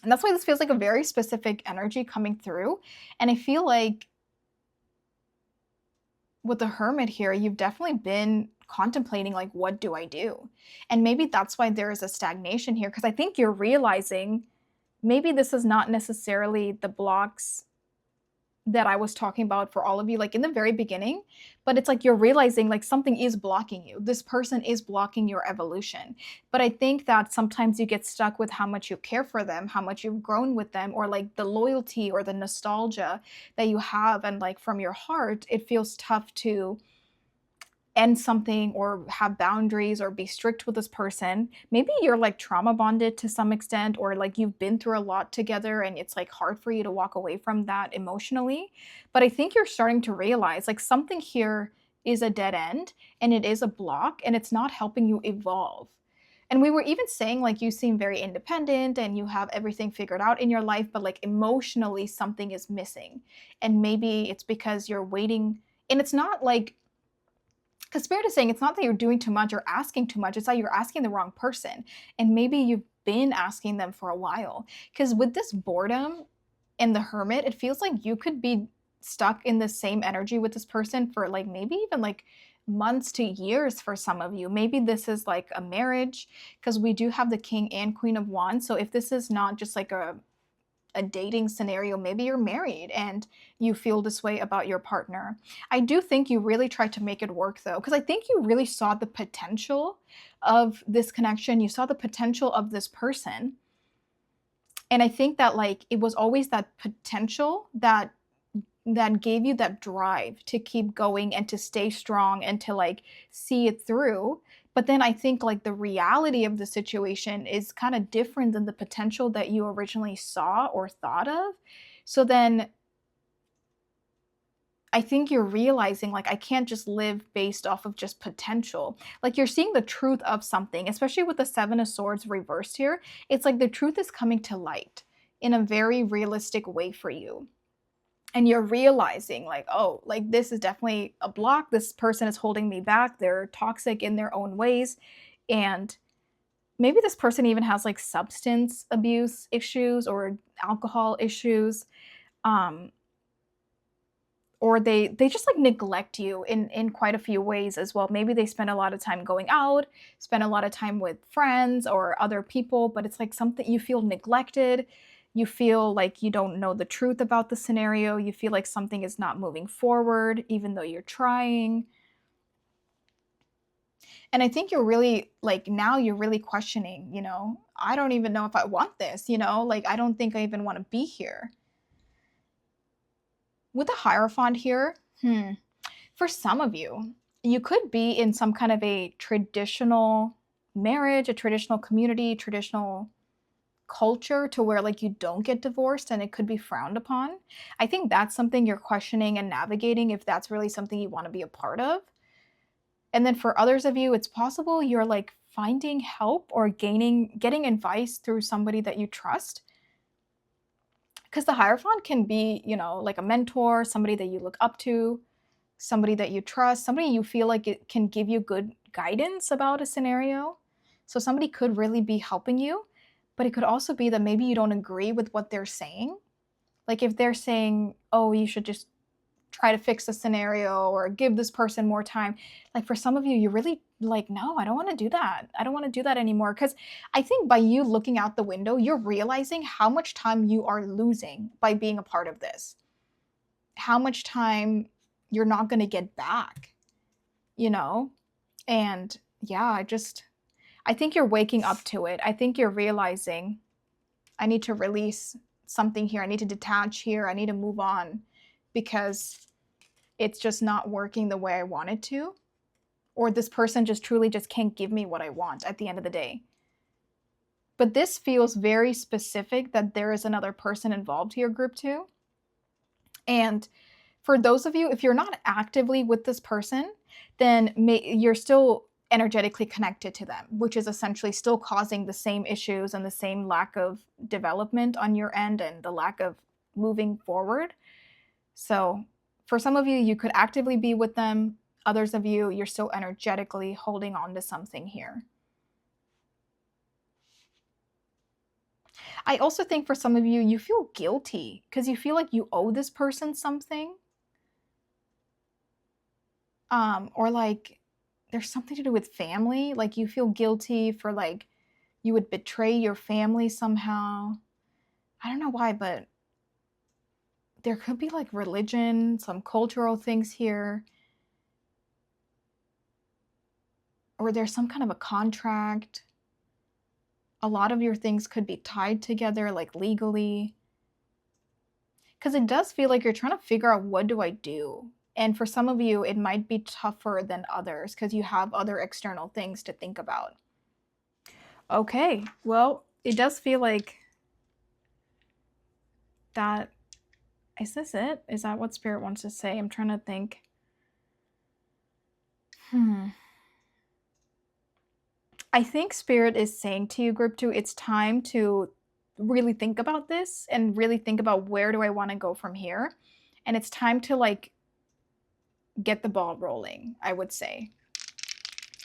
and that's why this feels like a very specific energy coming through. And I feel like with the Hermit here, you've definitely been contemplating, like, what do I do? And maybe that's why there is a stagnation here, because I think you're realizing maybe this is not necessarily the blocks that I was talking about for all of you, like in the very beginning, but it's like you're realizing like something is blocking you. This person is blocking your evolution. But I think that sometimes you get stuck with how much you care for them, how much you've grown with them, or like the loyalty or the nostalgia that you have. And like from your heart, it feels tough to end something or have boundaries or be strict with this person. Maybe you're like trauma bonded to some extent, or like you've been through a lot together and it's like hard for you to walk away from that emotionally. But I think you're starting to realize like something here is a dead end, and it is a block, and it's not helping you evolve. And we were even saying like you seem very independent and you have everything figured out in your life, but like emotionally something is missing. And maybe it's because you're waiting, and it's not like, because Spirit is saying it's not that you're doing too much or asking too much, it's that you're asking the wrong person. And maybe you've been asking them for a while. Because with this boredom and the Hermit, it feels like you could be stuck in the same energy with this person for like maybe even like months to years for some of you. Maybe this is like a marriage, because we do have the King and Queen of Wands. So if this is not just like a dating scenario, maybe you're married and you feel this way about your partner. I do think you really tried to make it work though, because I think you really saw the potential of this connection. You saw the potential of this person. And I think that like it was always that potential that gave you that drive to keep going and to stay strong and to like see it through. But then I think like the reality of the situation is kind of different than the potential that you originally saw or thought of. So then I think you're realizing like I can't just live based off of just potential. Like you're seeing the truth of something, especially with the Seven of Swords reversed here. It's like the truth is coming to light in a very realistic way for you. And you're realizing like, oh, like this is definitely a block. This person is holding me back. They're toxic in their own ways. And maybe this person even has like substance abuse issues or alcohol issues. Um, or they just like neglect you in quite a few ways as well. Maybe they spend a lot of time going out, spend a lot of time with friends or other people, but it's like something you feel neglected. You feel like you don't know the truth about the scenario. You feel like something is not moving forward even though you're trying. And I think you're really like, now you're really questioning, I don't even know if I want this, like I don't think I even want to be here. With the Hierophant here, for some of you, you could be in some kind of a traditional marriage, a traditional community, traditional culture to where like you don't get divorced and it could be frowned upon. I think that's something you're questioning and navigating, if that's really something you want to be a part of. And then for others of you, it's possible you're like finding help or getting advice through somebody that you trust. Because the Hierophant can be, you know, like a mentor, somebody that you look up to, somebody that you trust, somebody you feel like it can give you good guidance about a scenario. So somebody could really be helping you, but it could also be that maybe you don't agree with what they're saying. Like if they're saying, oh, you should just try to fix the scenario or give this person more time. Like for some of you, you're really like, no, I don't want to do that. I don't want to do that anymore. Because I think by you looking out the window, you're realizing how much time you are losing by being a part of this. How much time you're not going to get back, you know? And yeah, I think you're waking up to it. I think you're realizing I need to release something here. I need to detach here. I need to move on because it's just not working the way I want it to. Or this person just truly just can't give me what I want at the end of the day. But this feels very specific that there is another person involved here, group 2. And for those of you, if you're not actively with this person, then you're still energetically connected to them, which is essentially still causing the same issues and the same lack of development on your end and the lack of moving forward. So for some of you, you could actively be with them. Others of you, you're still energetically holding on to something here. I also think for some of you, you feel guilty because you feel like you owe this person something. Or like there's something to do with family. Like you feel guilty for like you would betray your family somehow. I don't know why, but there could be like religion, some cultural things here. Or there's some kind of a contract. A lot of your things could be tied together, like legally. Because it does feel like you're trying to figure out what do I do? And for some of you, it might be tougher than others because you have other external things to think about. Okay, well, it does feel like that. Is this it? Is that what Spirit wants to say? I'm trying to think. I think Spirit is saying to you, group 2, it's time to really think about this and really think about where do I want to go from here. And it's time to like get the ball rolling, I would say,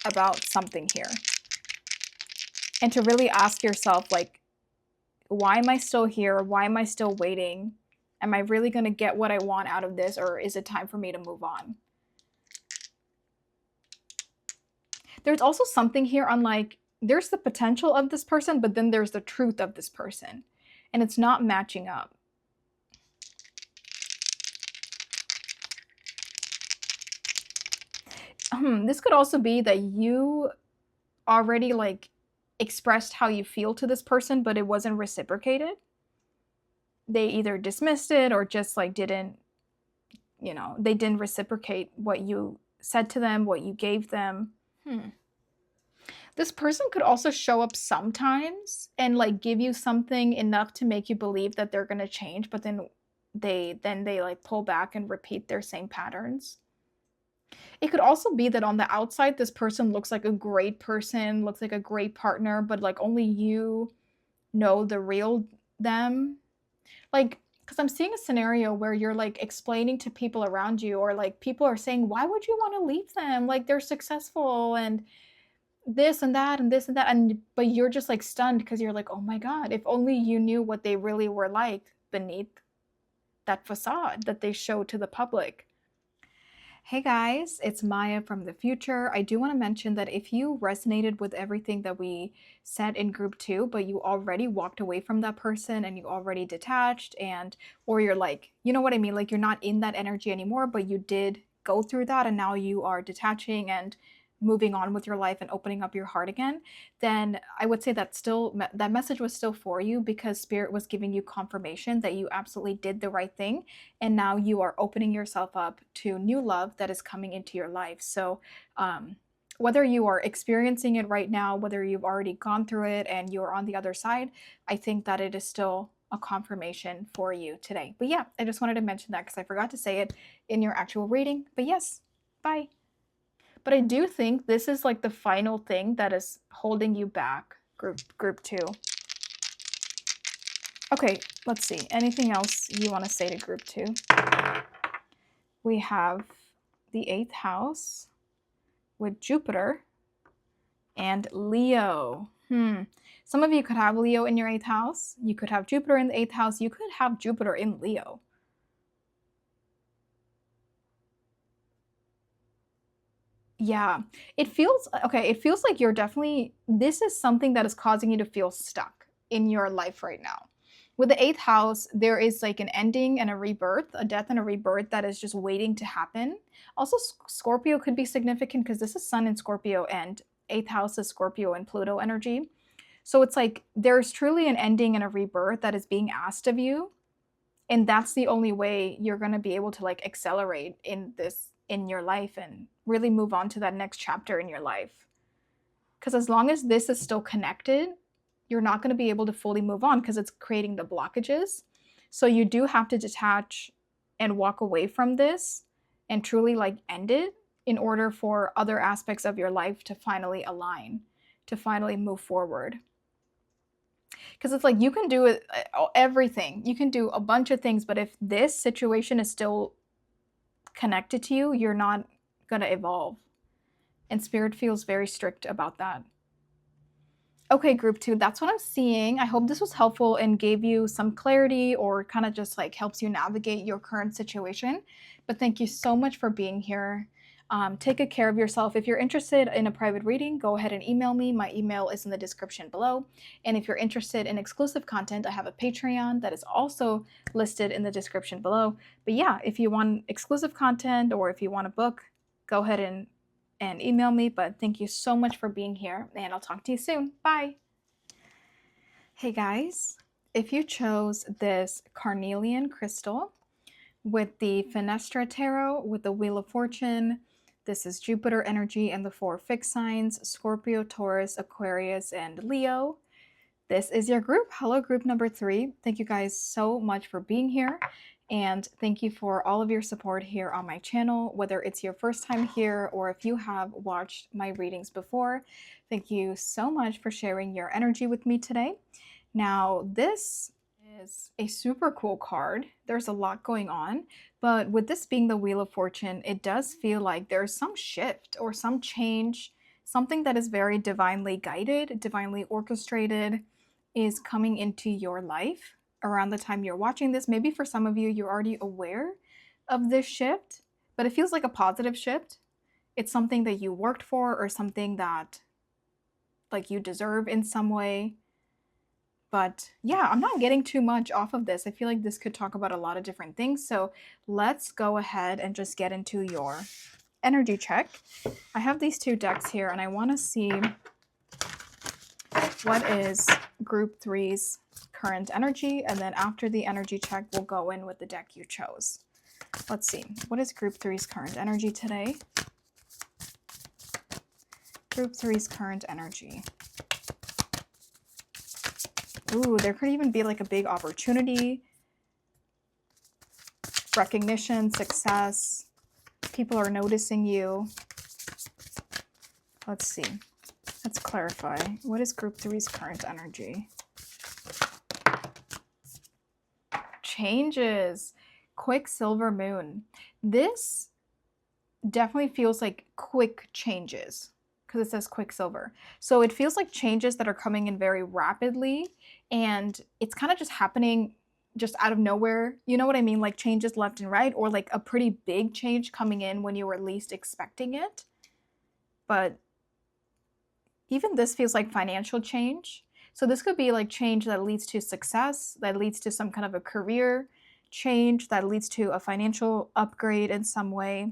about something here. And to really ask yourself, like, why am I still here? Why am I still waiting? Am I really going to get what I want out of this, or is it time for me to move on? There's also something here on like, there's the potential of this person, but then there's the truth of this person. And it's not matching up. This could also be that you already like expressed how you feel to this person, but it wasn't reciprocated. They either dismissed it or just like didn't, you know, they didn't reciprocate what you said to them, what you gave them. This person could also show up sometimes and like give you something enough to make you believe that they're going to change, but then they like pull back and repeat their same patterns. It could also be that on the outside this person looks like a great person, looks like a great partner, but like only you know the real them. Like, because I'm seeing a scenario where you're like explaining to people around you, or like people are saying, why would you want to leave them? Like they're successful and this and that and this and that. And but you're just like stunned because you're like, oh my God, if only you knew what they really were like beneath that facade that they show to the public. Hey guys, it's Maya from the future. I do want to mention that if you resonated with everything that we said in group 2, but you already walked away from that person and you already detached, and or you're like, you know what I mean, like you're not in that energy anymore, but you did go through that and now you are detaching and moving on with your life and opening up your heart again, then I would say that still that message was still for you because Spirit was giving you confirmation that you absolutely did the right thing, and now you are opening yourself up to new love that is coming into your life. So whether you are experiencing it right now, whether you've already gone through it and you're on the other side, I think that it is still a confirmation for you today. But yeah, I just wanted to mention that because I forgot to say it in your actual reading. But yes, bye. But I do think this is like the final thing that is holding you back, group 2. Okay, let's see. Anything else you want to say to group 2? We have the 8th house with Jupiter and Leo. Some of you could have Leo in your 8th house. You could have Jupiter in the 8th house. You could have Jupiter in Leo. Yeah, it feels okay. It feels like you're definitely, this is something that is causing you to feel stuck in your life right now. With the 8th house, there is like an ending and a rebirth, a death and a rebirth that is just waiting to happen. Also, Scorpio could be significant because this is Sun in Scorpio and 8th house is Scorpio and Pluto energy. So it's like there's truly an ending and a rebirth that is being asked of you. And that's the only way you're going to be able to like accelerate in this, in your life, and really move on to that next chapter in your life. Because as long as this is still connected, you're not going to be able to fully move on because it's creating the blockages. So you do have to detach and walk away from this and truly like end it in order for other aspects of your life to finally align, to finally move forward. Because it's like you can do everything, you can do a bunch of things, but if this situation is still connected to you, you're not going to evolve. And Spirit feels very strict about that. Okay, group 2, that's what I'm seeing. I hope this was helpful and gave you some clarity or kind of just like helps you navigate your current situation. But thank you so much for being here. Take good care of yourself. If you're interested in a private reading, go ahead and email me. My email is in the description below. And if you're interested in exclusive content, I have a Patreon that is also listed in the description below. But yeah, if you want exclusive content or if you want a book, go ahead and email me. But thank you so much for being here, and I'll talk to you soon. Bye. Hey guys, if you chose this carnelian crystal with the Fenestra Tarot, with the Wheel of Fortune, this is Jupiter energy and the 4 fixed signs, Scorpio, Taurus, Aquarius, and Leo. This is your group. Hello, group number 3. Thank you guys so much for being here. And thank you for all of your support here on my channel, whether it's your first time here or if you have watched my readings before. Thank you so much for sharing your energy with me today. Now, this is a super cool card. There's a lot going on, but with this being the Wheel of Fortune, it does feel like there's some shift or some change, something that is very divinely guided, divinely orchestrated, is coming into your life around the time you're watching this. Maybe for some of you, you're already aware of this shift, but it feels like a positive shift. It's something that you worked for or something that like you deserve in some way. But yeah, I'm not getting too much off of this. I feel like this could talk about a lot of different things. So let's go ahead and just get into your energy check. I have these 2 decks here and I want to see what is group 3's current energy. And then after the energy check, we'll go in with the deck you chose. Let's see. What is group 3's current energy today? Group 3's current energy. Ooh, there could even be like a big opportunity, recognition, success. People are noticing you. Let's see. Let's clarify. What is group 3's current energy? Changes. Quicksilver moon. This definitely feels like quick changes, because it says Quicksilver. So it feels like changes that are coming in very rapidly, and it's kind of just happening just out of nowhere. You know what I mean? Like changes left and right, or like a pretty big change coming in when you were least expecting it. But even this feels like financial change. So this could be like change that leads to success, that leads to some kind of a career change, that leads to a financial upgrade in some way.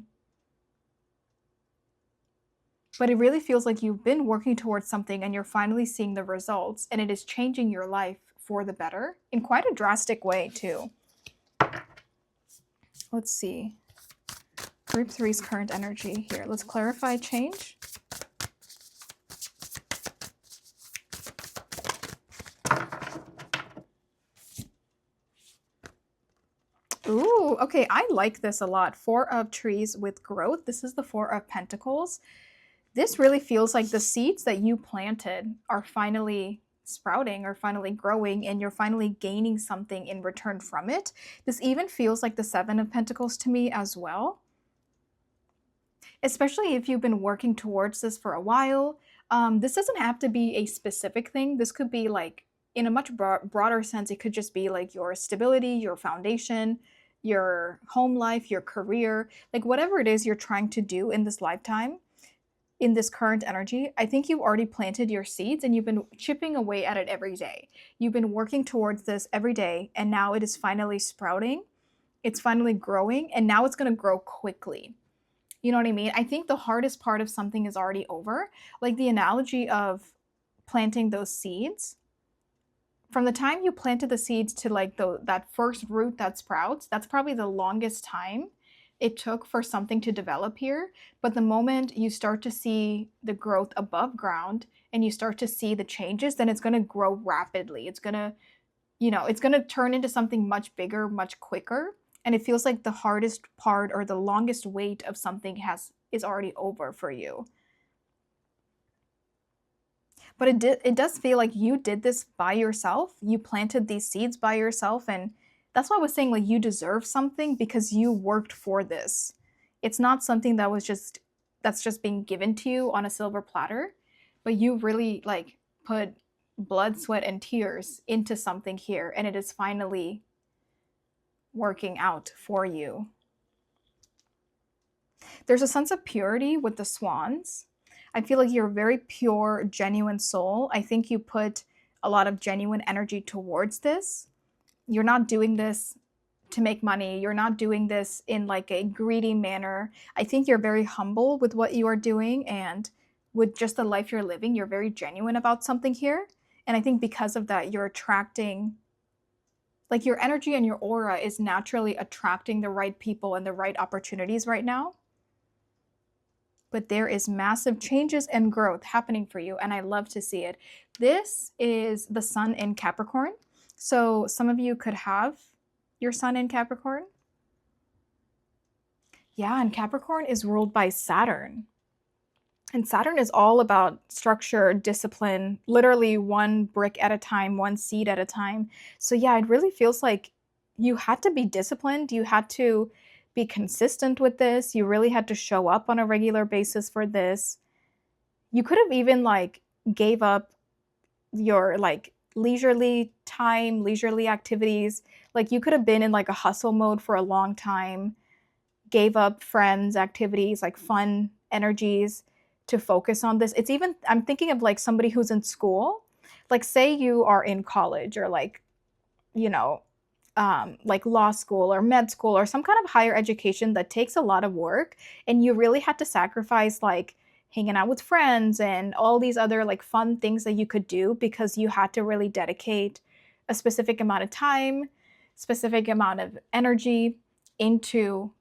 But it really feels like you've been working towards something and you're finally seeing the results, and it is changing your life for the better in quite a drastic way too. Let's see. Group 3's current energy here. Let's clarify change. Ooh, okay, I like this a lot. 4 of Trees with growth. This is the 4 of Pentacles. This really feels like the seeds that you planted are finally sprouting or finally growing, and you're finally gaining something in return from it. This even feels like the Seven of Pentacles to me as well, especially if you've been working towards this for a while. This doesn't have to be a specific thing. This could be like, in a much broader sense, it could just be like your stability, your foundation, your home life, your career, like whatever it is you're trying to do in this lifetime, in this current energy. I think you've already planted your seeds and you've been chipping away at it every day. You've been working towards this every day, and now it is finally sprouting. It's finally growing, and now it's going to grow quickly. You know what I mean? I think the hardest part of something is already over. Like the analogy of planting those seeds, from the time you planted the seeds to like that first root that sprouts, that's probably the longest time it took for something to develop here. But the moment you start to see the growth above ground and you start to see the changes, then it's going to grow rapidly. It's going to, it's going to turn into something much bigger, much quicker. And it feels like the hardest part or the longest wait of something is already over for you. But it does feel like you did this by yourself. You planted these seeds by yourself, and that's why I was saying like you deserve something because you worked for this. It's not something that's just being given to you on a silver platter, but you really like put blood, sweat, and tears into something here, and it is finally working out for you. There's a sense of purity with the swans. I feel like you're a very pure, genuine soul. I think you put a lot of genuine energy towards this. You're not doing this to make money. You're not doing this in like a greedy manner. I think you're very humble with what you are doing, and with just the life you're living, you're very genuine about something here. And I think because of that, you're attracting, like your energy and your aura is naturally attracting the right people and the right opportunities right now. But there is massive changes and growth happening for you, and I love to see it. This is the sun in Capricorn. So some of you could have your sun in Capricorn. Yeah, and Capricorn is ruled by Saturn. And Saturn is all about structure, discipline, literally one brick at a time, one seed at a time. So yeah, it really feels like you had to be disciplined. You had to be consistent with this. You really had to show up on a regular basis for this. You could have even like gave up your like leisurely time, leisurely activities. Like you could have been in like a hustle mode for a long time, gave up friends, activities, like fun energies to focus on this. It's even, I'm thinking of like somebody who's in school. Like say you are in college or like, like law school or med school or some kind of higher education that takes a lot of work, and you really had to sacrifice like hanging out with friends and all these other like fun things that you could do because you had to really dedicate a specific amount of time, specific amount of energy into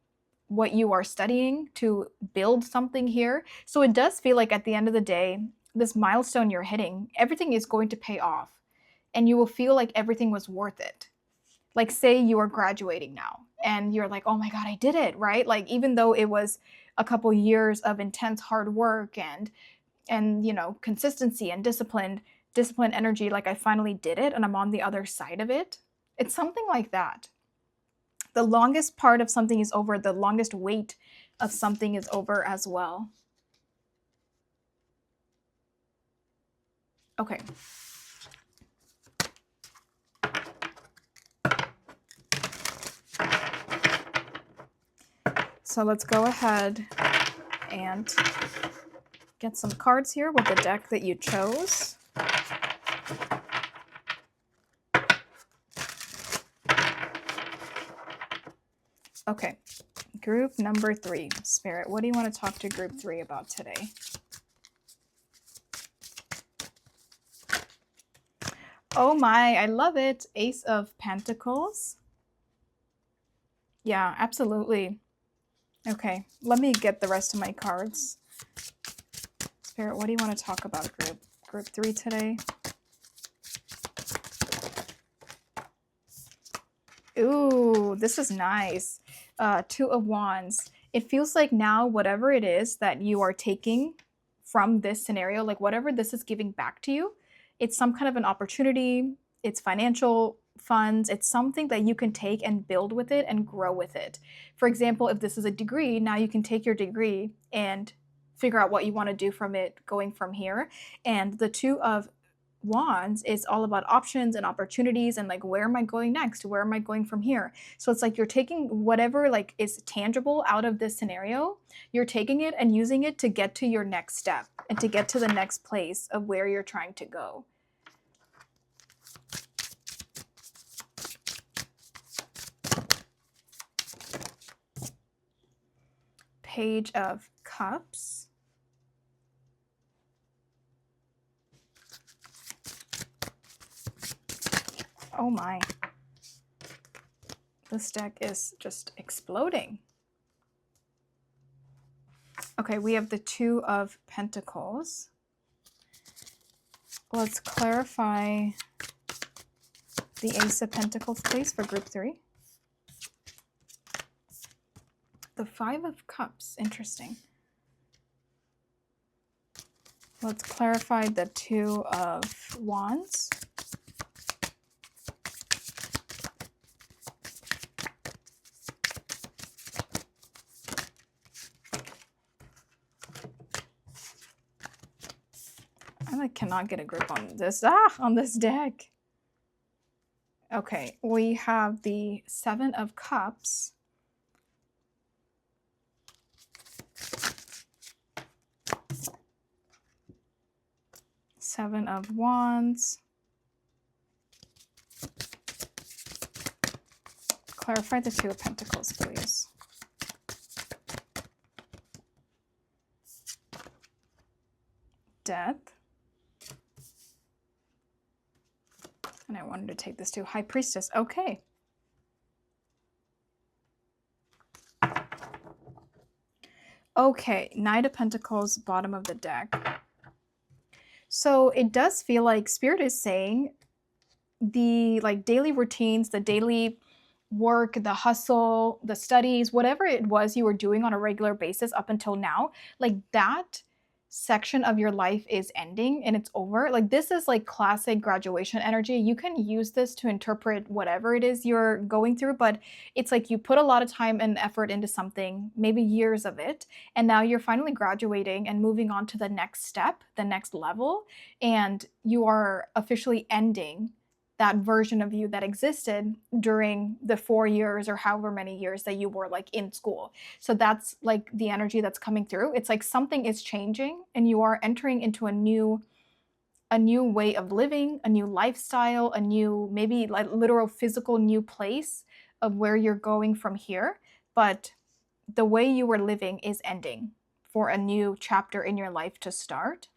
what you are studying to build something here. So it does feel like at the end of the day, this milestone you're hitting, everything is going to pay off, and you will feel like everything was worth it. Like say you are graduating now and you're like, oh my God, I did it, right? Like even though it was a couple years of intense hard work and consistency and discipline energy, like I finally did it and I'm on the other side of it. It's something like that. The longest part of something is over, the longest wait of something is over as well. Okay. So let's go ahead and get some cards here with the deck that you chose. Okay, group number 3. Spirit, what do you want to talk to group 3 about today? Oh my, I love it. Ace of Pentacles. Yeah, absolutely. Okay, let me get the rest of my cards. Spirit, what do you want to talk about group 3 today? Ooh, this is nice. 2 of Wands. It feels like now whatever it is that you are taking from this scenario, like whatever this is giving back to you, It's some kind of an opportunity, it's financial funds, it's something that you can take and build with it and grow with it. For example, if this is a degree, now you can take your degree and figure out what you want to do from it going from here. And the Two of Wands is all about options and opportunities and like, where am I going next? Where am I going from here? So it's like you're taking whatever like is tangible out of this scenario, you're taking it and using it to get to your next step and to get to the next place of where you're trying to go. Page of Cups. Oh my. This deck is just exploding. Okay, we have the Two of Pentacles. Let's clarify the Ace of Pentacles, please, for group 3. The Five of Cups, interesting. Let's clarify the Two of Wands. I like cannot get a grip on this, on this deck. Okay, we have the Seven of Cups. Seven of Wands. Clarify the Two of Pentacles, please. Death. And I wanted to take this to High Priestess. Okay. Okay, Knight of Pentacles, bottom of the deck. So it does feel like Spirit is saying the like daily routines, the daily work, the hustle, the studies, whatever it was you were doing on a regular basis up until now, like that section of your life is ending and it's over. Like this is like classic graduation energy. You can use this to interpret whatever it is you're going through, but it's like you put a lot of time and effort into something, maybe years of it, and now you're finally graduating and moving on to the next step, the next level, and you are officially ending that version of you that existed during the 4 years or however many years that you were like in school. So that's like the energy that's coming through. It's like something is changing and you are entering into a new way of living, a new lifestyle, a new, maybe like literal physical new place of where you're going from here. But the way you were living is ending for a new chapter in your life to start.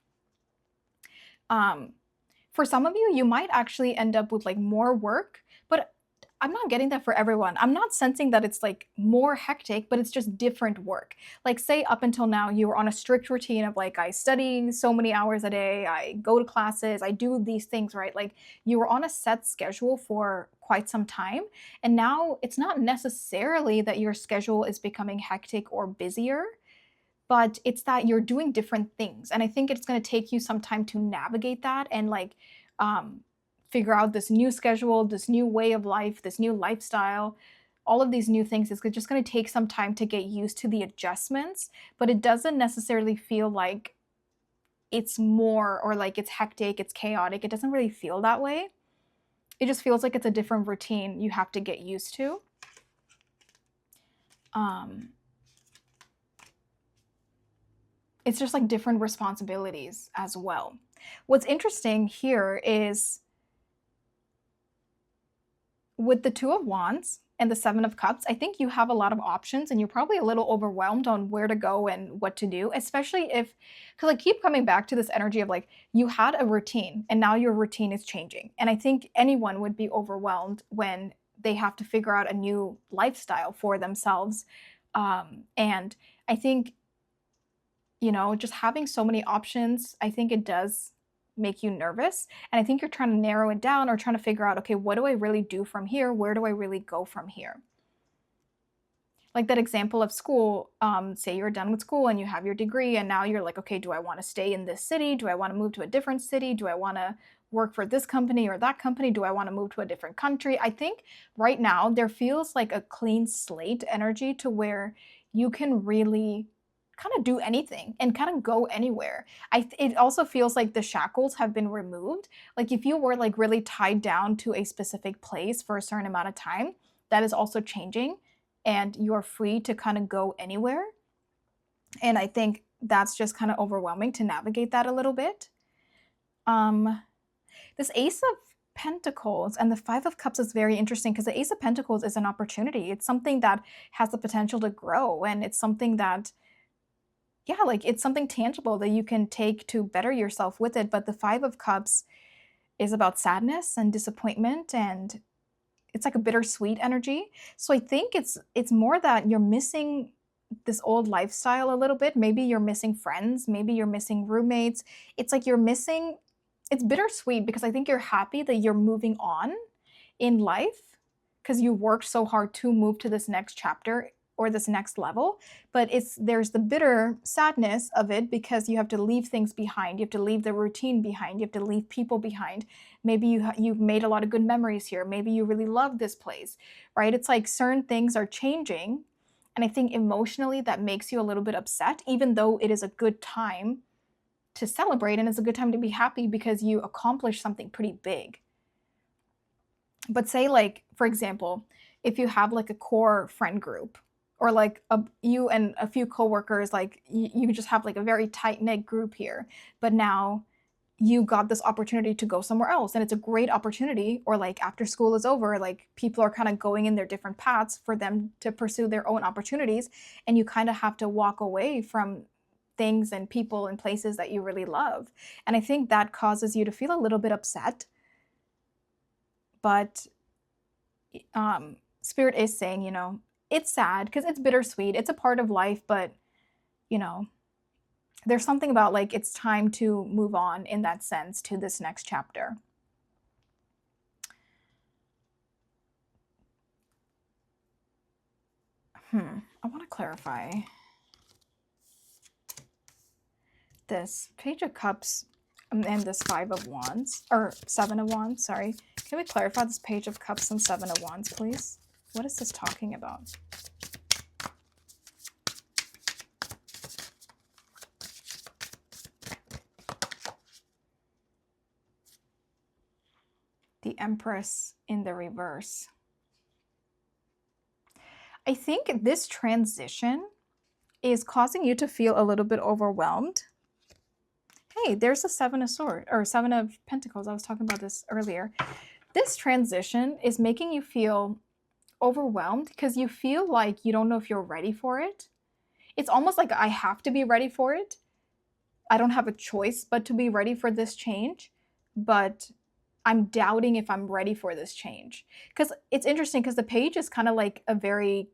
For some of you, you might actually end up with like more work, but I'm not getting that for everyone. I'm not sensing that it's like more hectic, but it's just different work. Like say up until now, you were on a strict routine of like, I study so many hours a day, I go to classes, I do these things, right? Like you were on a set schedule for quite some time. And now it's not necessarily that your schedule is becoming hectic or busier, but it's that you're doing different things. And I think it's going to take you some time to navigate that and like figure out this new schedule, this new way of life, this new lifestyle, all of these new things. It's just going to take some time to get used to the adjustments, but it doesn't necessarily feel like it's more or like it's hectic, it's chaotic. It doesn't really feel that way. It just feels like it's a different routine you have to get used to. It's just like different responsibilities as well. What's interesting here is with the Two of Wands and the Seven of Cups, I think you have a lot of options and you're probably a little overwhelmed on where to go and what to do, especially if, because I keep coming back to this energy of like, you had a routine and now your routine is changing. And I think anyone would be overwhelmed when they have to figure out a new lifestyle for themselves. And I think, you know, just having so many options, I think it does make you nervous. And I think you're trying to narrow it down or trying to figure out, okay, what do I really do from here? Where do I really go from here? Like that example of school, say you're done with school and you have your degree and now you're like, okay, do I want to stay in this city? Do I want to move to a different city? Do I want to work for this company or that company? Do I want to move to a different country? I think right now there feels like a clean slate energy to where you can really kind of do anything and kind of go anywhere. It also feels like the shackles have been removed. Like if you were like really tied down to a specific place for a certain amount of time, that is also changing and you're free to kind of go anywhere. And I think that's just kind of overwhelming to navigate that a little bit. This Ace of Pentacles and the Five of Cups is very interesting because the Ace of Pentacles is an opportunity. It's something that has the potential to grow, and it's something that, yeah, like it's something tangible that you can take to better yourself with it. But the Five of Cups is about sadness and disappointment, and it's like a bittersweet energy. So I think it's more that you're missing this old lifestyle a little bit. Maybe you're missing friends, maybe you're missing roommates. It's like you're missing, it's bittersweet because I think you're happy that you're moving on in life because you worked so hard to move to this next chapter or this next level, but there's the bitter sadness of it because you have to leave things behind. You have to leave the routine behind. You have to leave people behind. Maybe you've made a lot of good memories here. Maybe you really love this place, right? It's like certain things are changing, and I think emotionally that makes you a little bit upset, even though it is a good time to celebrate and it's a good time to be happy because you accomplished something pretty big. But say, like, for example, if you have like a core friend group or like you and a few coworkers, like you just have like a very tight-knit group here, but now you got this opportunity to go somewhere else and it's a great opportunity, or like after school is over, like people are kind of going in their different paths for them to pursue their own opportunities, and you kind of have to walk away from things and people and places that you really love. And I think that causes you to feel a little bit upset. But Spirit is saying, you know, it's sad because it's bittersweet. It's a part of life, but, you know, there's something about like it's time to move on in that sense to this next chapter. I want to clarify this Page of Cups and this Five of Wands, or Seven of Wands, sorry. Can we clarify this Page of Cups and Seven of Wands, please? What is this talking about? The Empress in the reverse. I think this transition is causing you to feel a little bit overwhelmed. Hey, there's a Seven of Swords, or Seven of Pentacles. I was talking about this earlier. This transition is making you feel overwhelmed because you feel like you don't know if you're ready for it. It's almost like I have to be ready for it. I don't have a choice but to be ready for this change, but I'm doubting if I'm ready for this change. Because it's interesting because the page is kind of like a very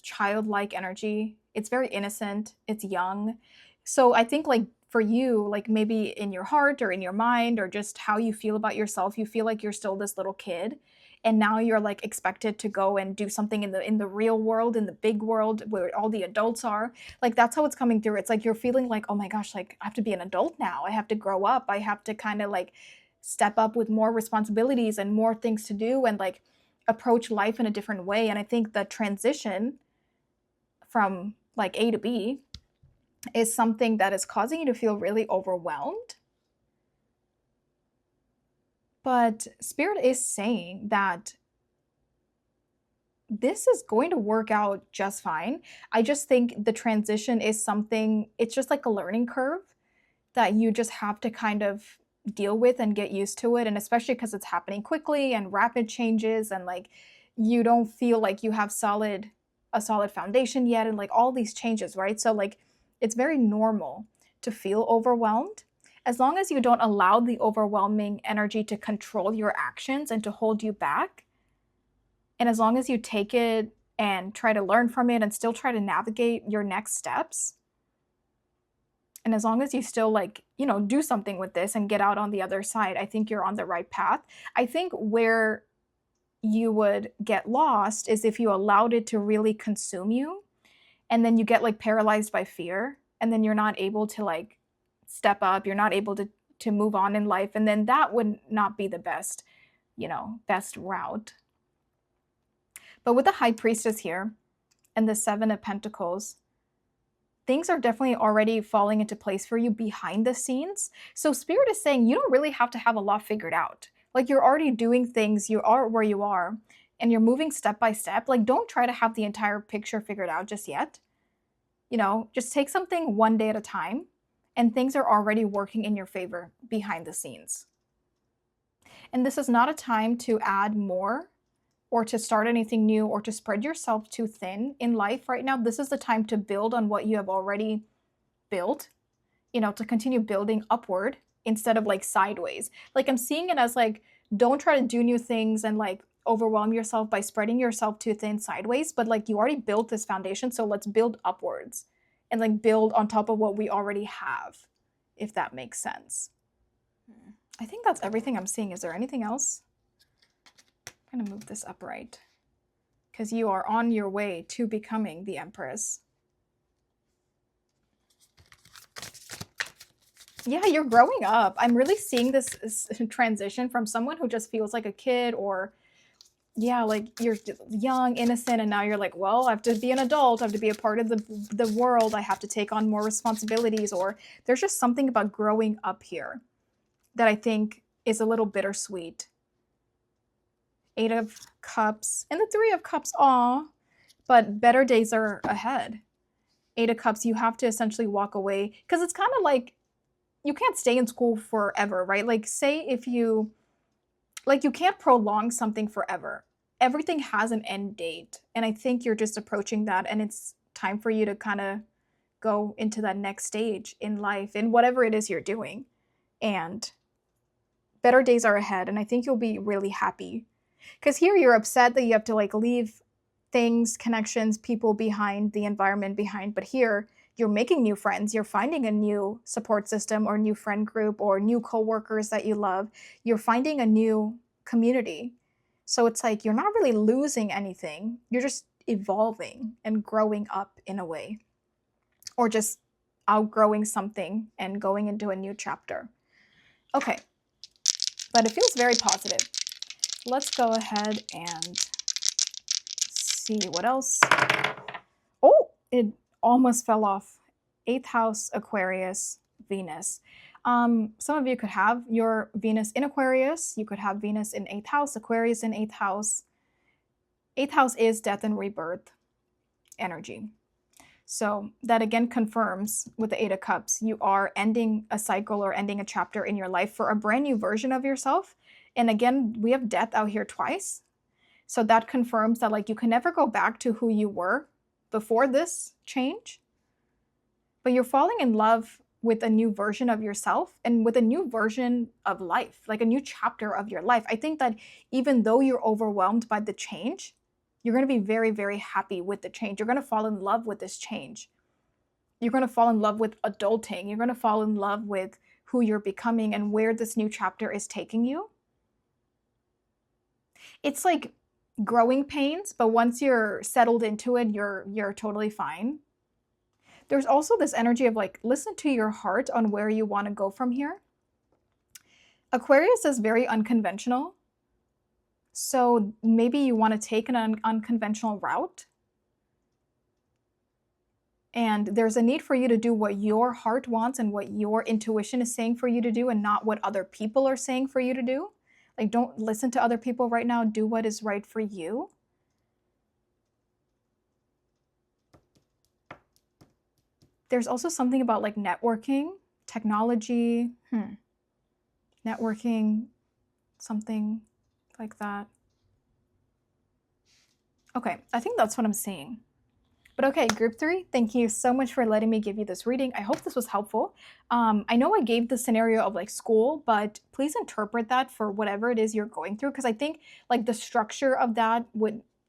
childlike energy. It's very innocent. It's young. So I think like for you, like maybe in your heart or in your mind or just how you feel about yourself, you feel like you're still this little kid. And now you're like expected to go and do something in the real world, in the big world where all the adults are. Like that's how it's coming through. It's like you're feeling like, oh my gosh, like I have to be an adult now. I have to grow up. I have to kind of like step up with more responsibilities and more things to do and like approach life in a different way. And I think the transition from like A to B is something that is causing you to feel really overwhelmed. But Spirit is saying that this is going to work out just fine. I just think the transition is something, it's just like a learning curve that you just have to kind of deal with and get used to it. And especially because it's happening quickly and rapid changes, and like you don't feel like you have a solid foundation yet, and like all these changes, right? So like it's very normal to feel overwhelmed, as long as you don't allow the overwhelming energy to control your actions and to hold you back. And as long as you take it and try to learn from it and still try to navigate your next steps, and as long as you still like, you know, do something with this and get out on the other side, I think you're on the right path. I think where you would get lost is if you allowed it to really consume you, and then you get like paralyzed by fear, and then you're not able to like step up, you're not able to to move on in life, and then that would not be the best, best route. But with the High Priestess here and the Seven of Pentacles, things are definitely already falling into place for you behind the scenes. So Spirit is saying you don't really have to have a lot figured out. Like, you're already doing things, you are where you are, and you're moving step by step. Like, don't try to have the entire picture figured out just yet. Just take something one day at a time, and things are already working in your favor behind the scenes. And this is not a time to add more or to start anything new or to spread yourself too thin in life right now. This is the time to build on what you have already built, to continue building upward instead of like sideways. Like, I'm seeing it as like, don't try to do new things and like overwhelm yourself by spreading yourself too thin sideways, but like, you already built this foundation, so let's build upwards and like build on top of what we already have, if that makes sense. I think that's everything I'm seeing. Is there anything else? I'm gonna move this upright because you are on your way to becoming the Empress. Yeah, you're growing up. I'm really seeing this transition from someone who just feels like a kid, or yeah, like you're young, innocent, and now you're like, well, I have to be an adult, I have to be a part of the world, I have to take on more responsibilities, or there's just something about growing up here that I think is a little bittersweet. Eight of Cups and the Three of Cups, aw, but better days are ahead. Eight of Cups, you have to essentially walk away, because it's kind of like, you can't stay in school forever, right? Like, say if you can't prolong something forever. Everything has an end date. And I think you're just approaching that, and it's time for you to kind of go into that next stage in life, in whatever it is you're doing. And better days are ahead, and I think you'll be really happy. Because here you're upset that you have to like leave things, connections, people behind, the environment behind. But here, you're making new friends, you're finding a new support system or new friend group or new coworkers that you love, you're finding a new community. So it's like, you're not really losing anything, you're just evolving and growing up in a way, or just outgrowing something and going into a new chapter. Okay, but it feels very positive. Let's go ahead and see what else. Oh, it almost fell off. 8th house, Aquarius, Venus. Some of you could have your Venus in Aquarius. You could have Venus in 8th house, Aquarius in 8th house. 8th house is death and rebirth energy. So that again confirms with the 8 of Cups, you are ending a cycle or ending a chapter in your life for a brand new version of yourself. And again, we have death out here twice. So that confirms that like, you can never go back to who you were before this change, but you're falling in love with a new version of yourself and with a new version of life, like a new chapter of your life. I think that even though you're overwhelmed by the change, you're going to be very, very happy with the change. You're going to fall in love with this change. You're going to fall in love with adulting. You're going to fall in love with who you're becoming and where this new chapter is taking you. It's like growing pains, but once you're settled into it, you're totally fine. There's also this energy of like, listen to your heart on where you want to go from here. Aquarius is very unconventional. So maybe you want to take an unconventional route. And there's a need for you to do what your heart wants and what your intuition is saying for you to do, and not what other people are saying for you to do. Like, don't listen to other people right now. Do what is right for you. There's also something about like networking, technology, networking, something like that. Okay, I think that's what I'm seeing. But okay, group 3, thank you so much for letting me give you this reading. I hope this was helpful. I know I gave the scenario of like school, but please interpret that for whatever it is you're going through, because I think like the structure of that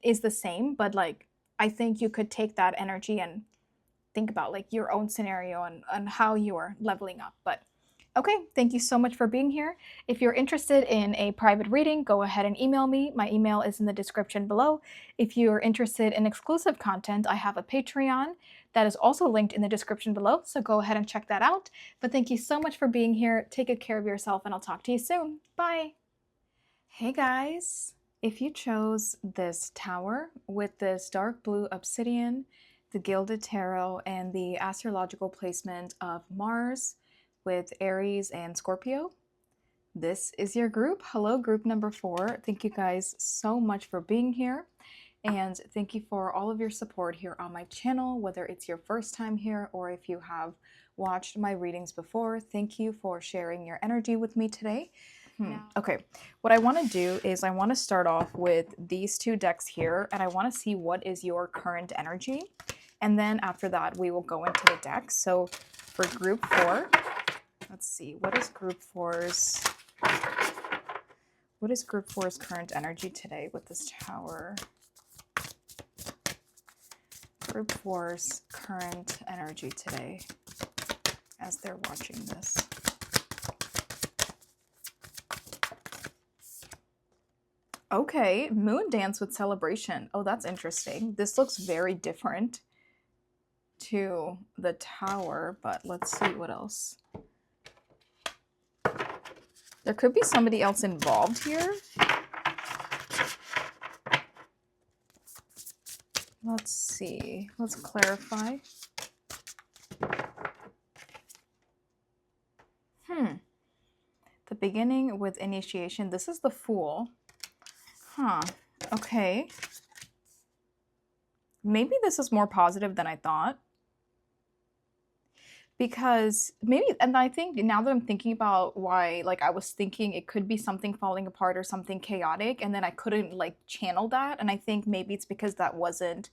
is the same, but like I think you could take that energy and think about like your own scenario and how you're leveling up. But Okay, thank you so much for being here. If you're interested in a private reading, go ahead and email me. My email is in the description below. If you're interested in exclusive content, I have a Patreon that is also linked in the description below, so go ahead and check that out. But thank you so much for being here. Take good care of yourself, and I'll talk to you soon. Bye! Hey guys! If you chose this tower with this dark blue obsidian, the gilded tarot, and the astrological placement of Mars with Aries and Scorpio, this is your group. Hello, group number 4. Thank you guys so much for being here. And thank you for all of your support here on my channel, whether it's your first time here or if you have watched my readings before. Thank you for sharing your energy with me today. Okay, what I want to do is I want to start off with these 2 decks here, and I want to see what is your current energy. And then after that, we will go into the decks. So for group 4, let's see, what is group 4's current energy today with this tower? Group 4's current energy today as they're watching this. Okay, moon dance with celebration. Oh, that's interesting. This looks very different to the tower, but let's see what else. There could be somebody else involved here. Let's see. Let's clarify. The beginning with initiation. This is the Fool. Okay. Maybe this is more positive than I thought. Because maybe, and I think now that I'm thinking about why, like I was thinking it could be something falling apart or something chaotic, and then I couldn't like channel that. And I think maybe it's because that wasn't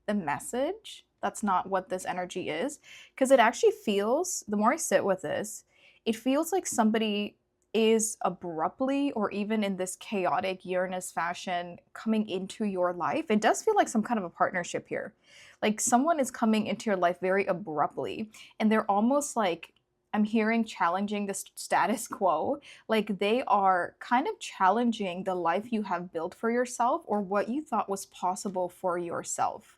the message. That's not what this energy is. Because it actually feels, the more I sit with this, it feels like somebody is abruptly or even in this chaotic Uranus fashion coming into your life. It does feel like some kind of a partnership here. Like someone is coming into your life very abruptly, and they're almost like, I'm hearing challenging the status quo. Like they are kind of challenging the life you have built for yourself or what you thought was possible for yourself.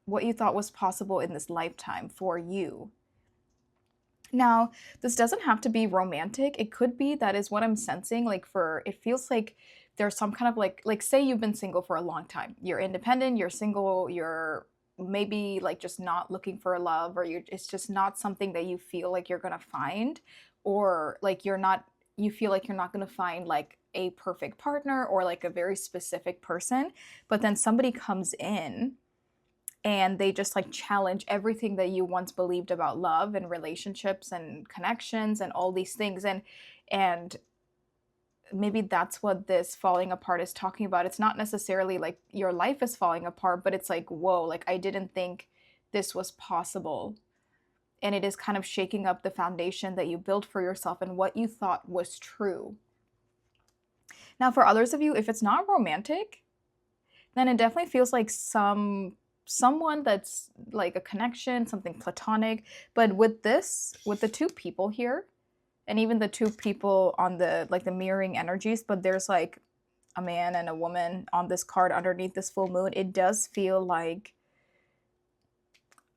What you thought was possible in this lifetime for you. Now, this doesn't have to be romantic. It could be, that is what I'm sensing. Like it feels like there's some kind of like say you've been single for a long time. You're independent, you're single, you're maybe like just not looking for a love, or it's just not something that you feel like you're gonna find, or like you feel like you're not gonna find like a perfect partner or like a very specific person, but then somebody comes in and they just like challenge everything that you once believed about love and relationships and connections and all these things. And maybe that's what this falling apart is talking about. It's not necessarily like your life is falling apart, but it's like, whoa, like I didn't think this was possible. And it is kind of shaking up the foundation that you built for yourself and what you thought was true. Now, for others of you, if it's not romantic, then it definitely feels like someone that's like a connection, something platonic. But with the 2 people here, and even the 2 people on the like the mirroring energies, but there's like a man and a woman on this card underneath this full moon, it does feel like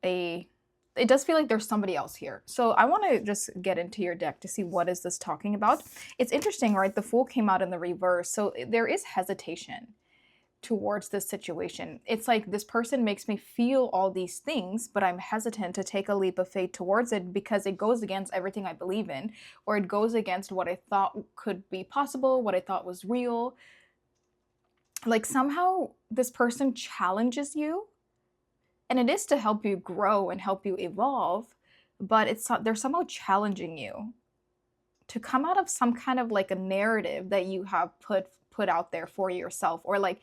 there's somebody else here. So I want to just get into your deck to see what is this talking about. It's interesting, right? The Fool came out in the reverse, so there is hesitation towards this situation. It's like this person makes me feel all these things, but I'm hesitant to take a leap of faith towards it because it goes against everything I believe in, or it goes against what I thought could be possible, what I thought was real. Like somehow this person challenges you, and it is to help you grow and help you evolve, but they're somehow challenging you to come out of some kind of like a narrative that you have put out there for yourself, or like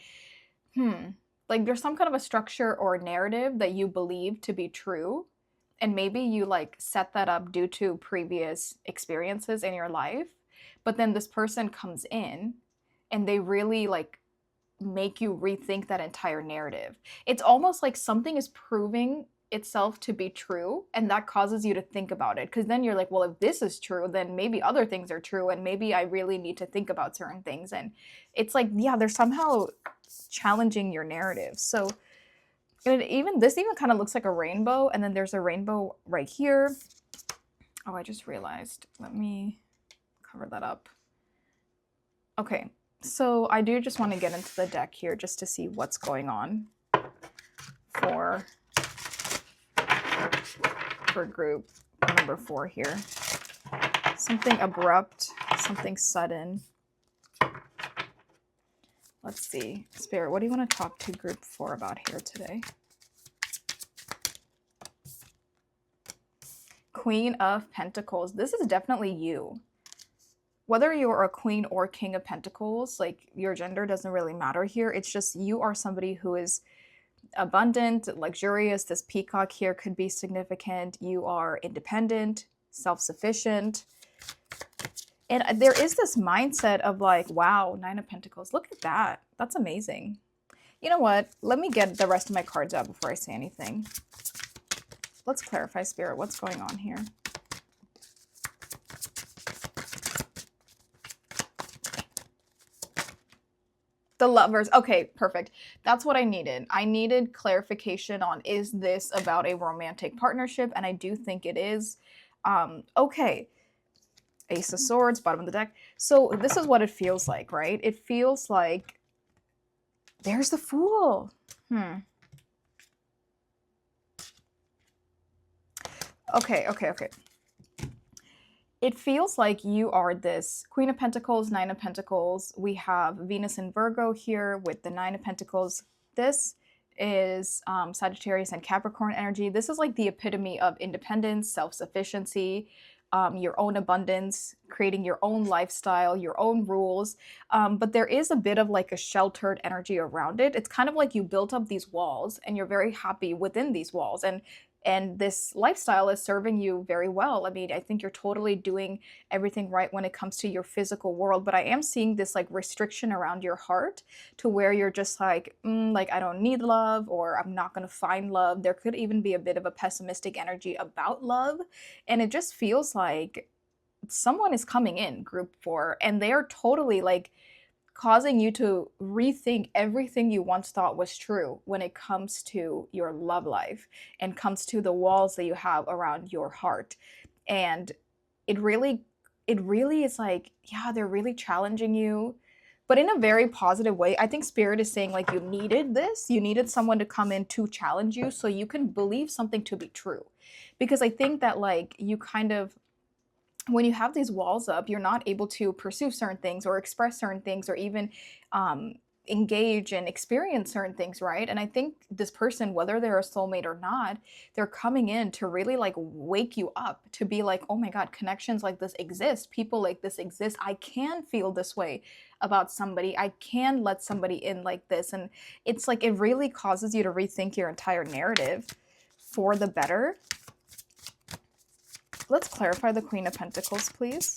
like there's some kind of a structure or narrative that you believe to be true, and maybe you like set that up due to previous experiences in your life, but then this person comes in and they really like make you rethink that entire narrative. It's almost like something is proving itself to be true, and that causes you to think about it, because then you're like, well, if this is true, then maybe other things are true, and maybe I really need to think about certain things. And it's like, yeah, they're somehow challenging your narrative. So this even kind of looks like a rainbow, and then there's a rainbow right here. Oh, I just realized, let me cover that up. Okay, so I do just want to get into the deck here just to see what's going on for group number 4 here. Something abrupt, something sudden. Let's see. Spirit, what do you want to talk to group 4 about here today? Queen of Pentacles. This is definitely you. Whether you're a queen or king of pentacles, like, your gender doesn't really matter here. It's just you are somebody who is abundant, luxurious. This peacock here could be significant. You are independent, self-sufficient. And there is this mindset of like, wow, 9 of Pentacles. Look at that. That's amazing. You know what? Let me get the rest of my cards out before I say anything. Let's clarify, Spirit. What's going on here? The Lovers. Okay, perfect. That's what I needed. I needed clarification on, is this about a romantic partnership? And I do think it is. Okay. Ace of Swords, bottom of the deck. So this is what it feels like, right? It feels like there's the Fool. Okay. It feels like you are this Queen of Pentacles, 9 of Pentacles. We have Venus in Virgo here with the 9 of Pentacles. This is Sagittarius and Capricorn energy. This is like the epitome of independence, self-sufficiency, your own abundance, creating your own lifestyle, your own rules. But there is a bit of like a sheltered energy around it. It's kind of like you built up these walls and you're very happy within these walls. And this lifestyle is serving you very well. I mean, I think you're totally doing everything right when it comes to your physical world, but I am seeing this like restriction around your heart to where you're just like, like, I don't need love, or I'm not going to find love. There could even be a bit of a pessimistic energy about love. And it just feels like someone is coming in, group 4, and they are totally like causing you to rethink everything you once thought was true when it comes to your love life and comes to the walls that you have around your heart. And it really is like, yeah, they're really challenging you, but in a very positive way. I think Spirit is saying like, you needed this, you needed someone to come in to challenge you so you can believe something to be true. Because I think that like, you kind of, when you have these walls up, you're not able to pursue certain things or express certain things or even engage and experience certain things, right? And I think this person, whether they're a soulmate or not, they're coming in to really like wake you up, to be like, oh my God, connections like this exist. People like this exist. I can feel this way about somebody. I can let somebody in like this. And it's like, it really causes you to rethink your entire narrative for the better. Let's clarify the Queen of Pentacles, please.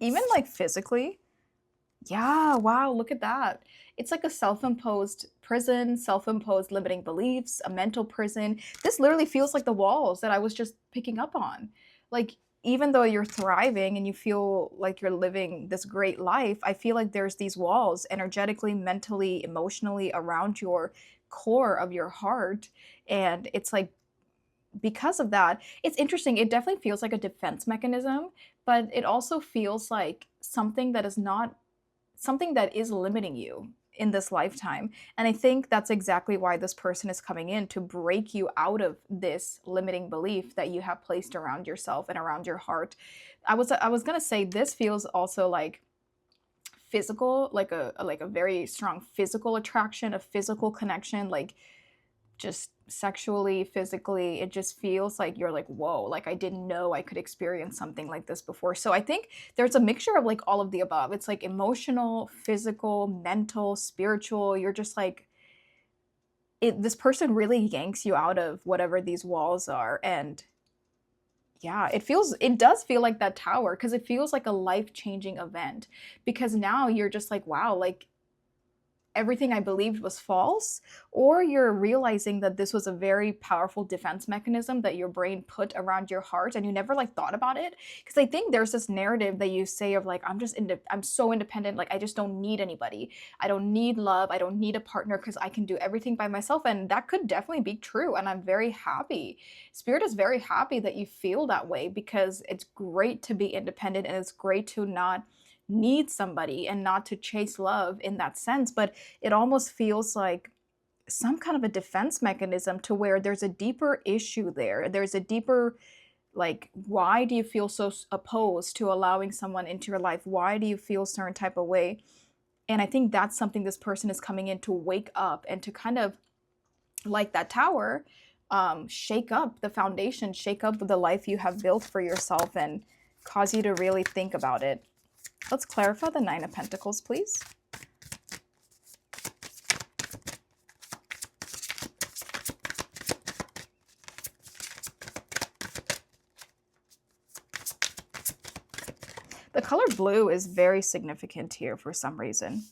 Even like physically. Yeah, wow, look at that. It's like a self-imposed prison, self-imposed limiting beliefs, a mental prison. This literally feels like the walls that I was just picking up on. Like, even though you're thriving and you feel like you're living this great life, I feel like there's these walls energetically, mentally, emotionally around your core of your heart. And it's like, because of that, it's interesting. It definitely feels like a defense mechanism, but it also feels like something that is not something that is limiting you in this lifetime. And I think that's exactly why this person is coming in, to break you out of this limiting belief that you have placed around yourself and around your heart. I was going to say, this feels also like physical, like a very strong physical attraction, a physical connection, like just sexually, physically. It just feels like you're like, whoa, like I didn't know I could experience something like this before. So I think there's a mixture of like all of the above. It's like emotional, physical, mental, spiritual. You're just like, this person really yanks you out of whatever these walls are. And Yeah, it does feel like that tower, because it feels like a life-changing event, because now you're just like, wow, like everything I believed was false, or you're realizing that this was a very powerful defense mechanism that your brain put around your heart and you never like thought about it. Because I think there's this narrative that you say of like, I'm so independent, like I just don't need anybody. I don't need love. I don't need a partner because I can do everything by myself. And that could definitely be true. And I'm very happy. Spirit is very happy that you feel that way, because it's great to be independent and it's great to not need somebody and not to chase love in that sense. But it almost feels like some kind of a defense mechanism, to where there's a deeper issue there. There's a deeper, like, why do you feel so opposed to allowing someone into your life? Why do you feel a certain type of way? And I think that's something this person is coming in to wake up and to kind of, like that tower, shake up the foundation, shake up the life you have built for yourself, and cause you to really think about it. Let's clarify the Nine of Pentacles, please. The color blue is very significant here for some reason.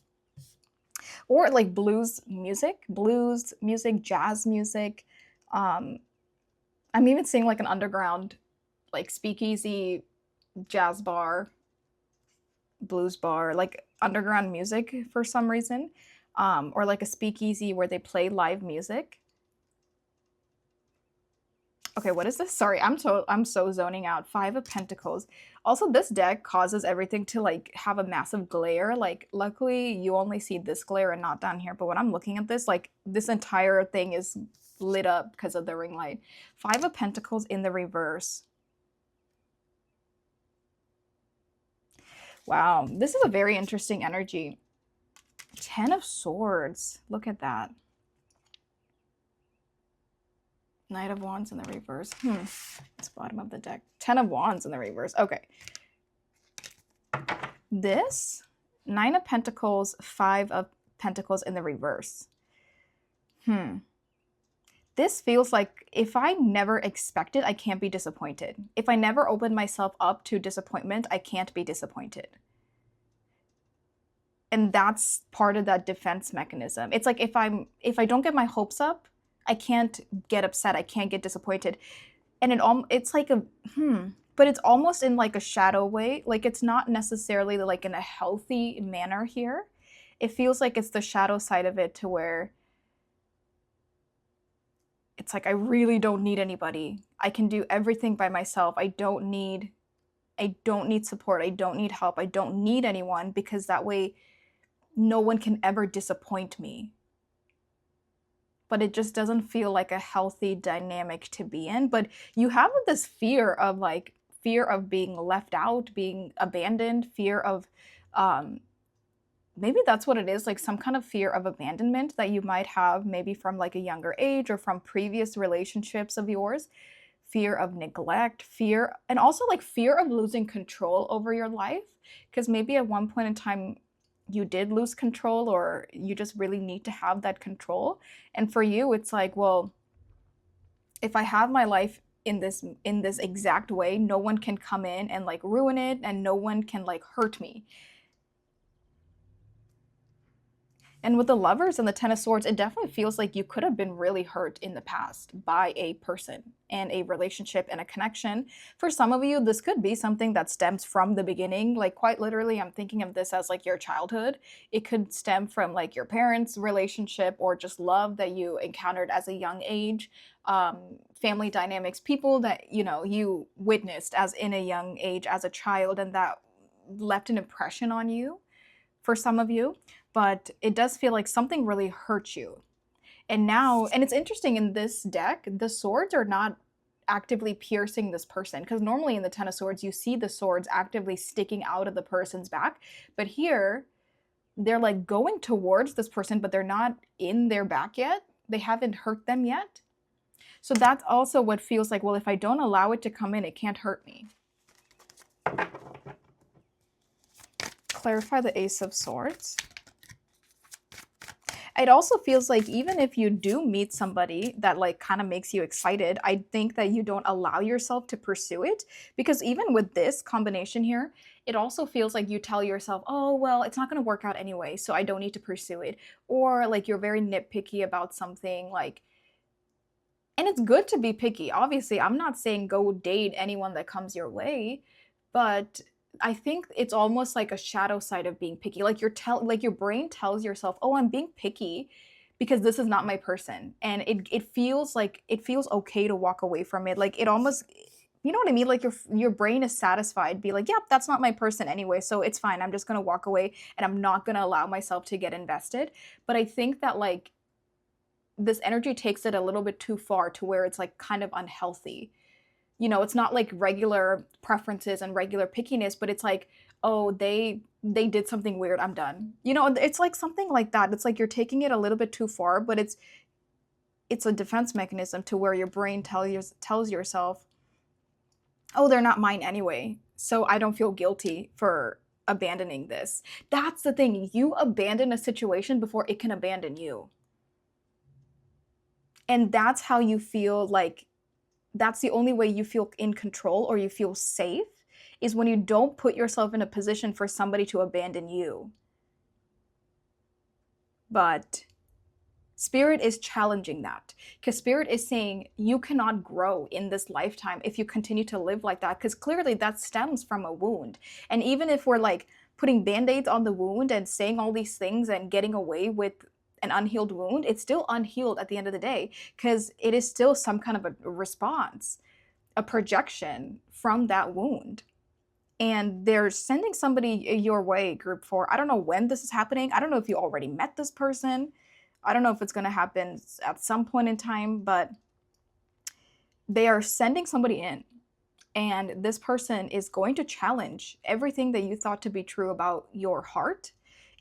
Or like blues music, jazz music. I'm even seeing like an underground, like speakeasy, jazz bar, blues bar, like underground music for some reason, or like a speakeasy where they play live music. Okay, what is this? Sorry, I'm so zoning out. Five of Pentacles. Also, this deck causes everything to like have a massive glare. Like, luckily you only see this glare and not down here. But when I'm looking at this, like this entire thing is lit up because of the ring light. Five of Pentacles in the reverse. Wow, this is a very interesting energy. Ten of Swords. Look at that. Knight of Wands in the reverse. It's bottom of the deck. Ten of Wands in the reverse. Okay. This, Nine of Pentacles, Five of Pentacles in the reverse. This feels like if I never expect it, I can't be disappointed. If I never open myself up to disappointment, I can't be disappointed. And that's part of that defense mechanism. It's like if I don't get my hopes up, I can't get upset. I can't get disappointed. And it's like but it's almost in like a shadow way. Like it's not necessarily like in a healthy manner here. It feels like it's the shadow side of it, to where it's like, I really don't need anybody. I can do everything by myself. I don't need support. I don't need help. I don't need anyone, because that way no one can ever disappoint me. But it just doesn't feel like a healthy dynamic to be in. But you have this fear of being left out, being abandoned, fear of maybe that's what it is, like some kind of fear of abandonment that you might have maybe from like a younger age or from previous relationships of yours. Fear of neglect, and also like fear of losing control over your life, because maybe at one point in time you did lose control, or you just really need to have that control. And for you, it's like, well, if I have my life in this exact way, no one can come in and like ruin it, and no one can like hurt me. And with the Lovers and the Ten of Swords, it definitely feels like you could have been really hurt in the past by a person and a relationship and a connection. For some of you, this could be something that stems from the beginning. Like quite literally, I'm thinking of this as like your childhood. It could stem from like your parents' relationship, or just love that you encountered as a young age. Family dynamics, people that, you witnessed as in a young age as a child, and that left an impression on you for some of you. But it does feel like something really hurt you. And it's interesting, in this deck, the swords are not actively piercing this person, because normally in the Ten of Swords, you see the swords actively sticking out of the person's back. But here, they're like going towards this person, but they're not in their back yet. They haven't hurt them yet. So that's also what feels like, well, if I don't allow it to come in, it can't hurt me. Clarify the Ace of Swords. It also feels like even if you do meet somebody that like kind of makes you excited, I think that you don't allow yourself to pursue it, because even with this combination here, it also feels like you tell yourself, oh, well, it's not going to work out anyway, so I don't need to pursue it. Or like you're very nitpicky about something, like, and it's good to be picky. Obviously, I'm not saying go date anyone that comes your way, but I think it's almost like a shadow side of being picky. Like like your brain tells yourself, "Oh, I'm being picky because this is not my person." And it feels like it feels okay to walk away from it. Like it almost, you know what I mean? Like your brain is satisfied, be like, "Yep, that's not my person anyway, so it's fine. I'm just going to walk away and I'm not going to allow myself to get invested." But I think that like this energy takes it a little bit too far to where it's like kind of unhealthy. You know, it's not like regular preferences and regular pickiness, but it's like, oh, they did something weird, I'm done. You know, it's like something like that. It's like you're taking it a little bit too far, but it's a defense mechanism to where your brain tells yourself, oh, they're not mine anyway, so I don't feel guilty for abandoning this. That's the thing. You abandon a situation before it can abandon you. And that's how you feel like that's the only way you feel in control or you feel safe, is when you don't put yourself in a position for somebody to abandon you. But Spirit is challenging that, because Spirit is saying you cannot grow in this lifetime if you continue to live like that, because clearly that stems from a wound. And even if we're like putting band-aids on the wound and saying all these things and getting away with an unhealed wound, it's still unhealed at the end of the day, because it is still some kind of a response, a projection from that wound. And they're sending somebody your way, group 4. I don't know when this is happening. I don't know if you already met this person. I don't know if it's going to happen at some point in time, but they are sending somebody in. And this person is going to challenge everything that you thought to be true about your heart.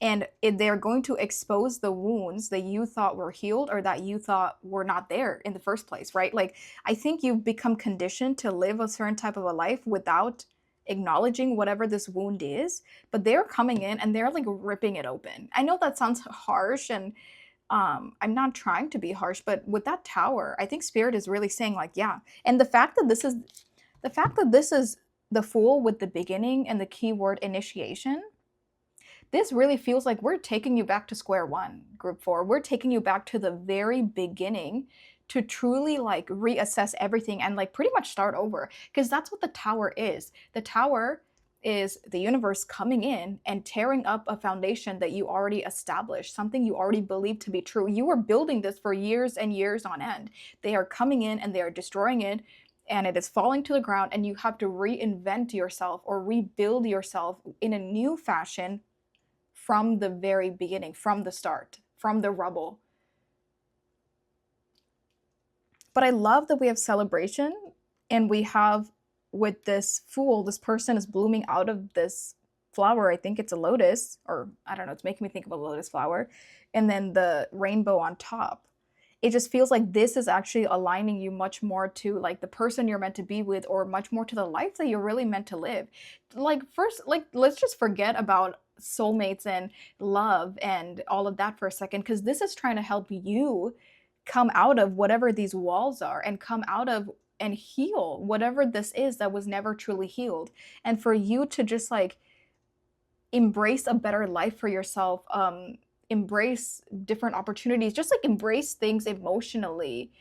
And they're going to expose the wounds that you thought were healed or that you thought were not there in the first place, right? Like, I think you've become conditioned to live a certain type of a life without acknowledging whatever this wound is, but they're coming in and they're like ripping it open. I know that sounds harsh, and I'm not trying to be harsh, but with that tower, I think Spirit is really saying like, yeah. And the fact that this is the Fool with the beginning and the keyword initiation, this really feels like we're taking you back to square one, group 4. We're taking you back to the very beginning to truly like reassess everything and like pretty much start over, because that's what the tower is. The tower is the universe coming in and tearing up a foundation that you already established, something you already believed to be true. You were building this for years and years on end. They are coming in and they are destroying it, and it is falling to the ground, and you have to reinvent yourself or rebuild yourself in a new fashion from the very beginning, from the start, from the rubble. But I love that we have celebration, and we have, with this Fool, this person is blooming out of this flower. I think it's a lotus, or I don't know, it's making me think of a lotus flower. And then the rainbow on top. It just feels like this is actually aligning you much more to like the person you're meant to be with, or much more to the life that you're really meant to live. Like, first, like, let's just forget about soulmates and love and all of that for a second, because this is trying to help you come out of whatever these walls are and come out of and heal whatever this is that was never truly healed, and for you to just like embrace a better life for yourself, embrace different opportunities, just like embrace things emotionally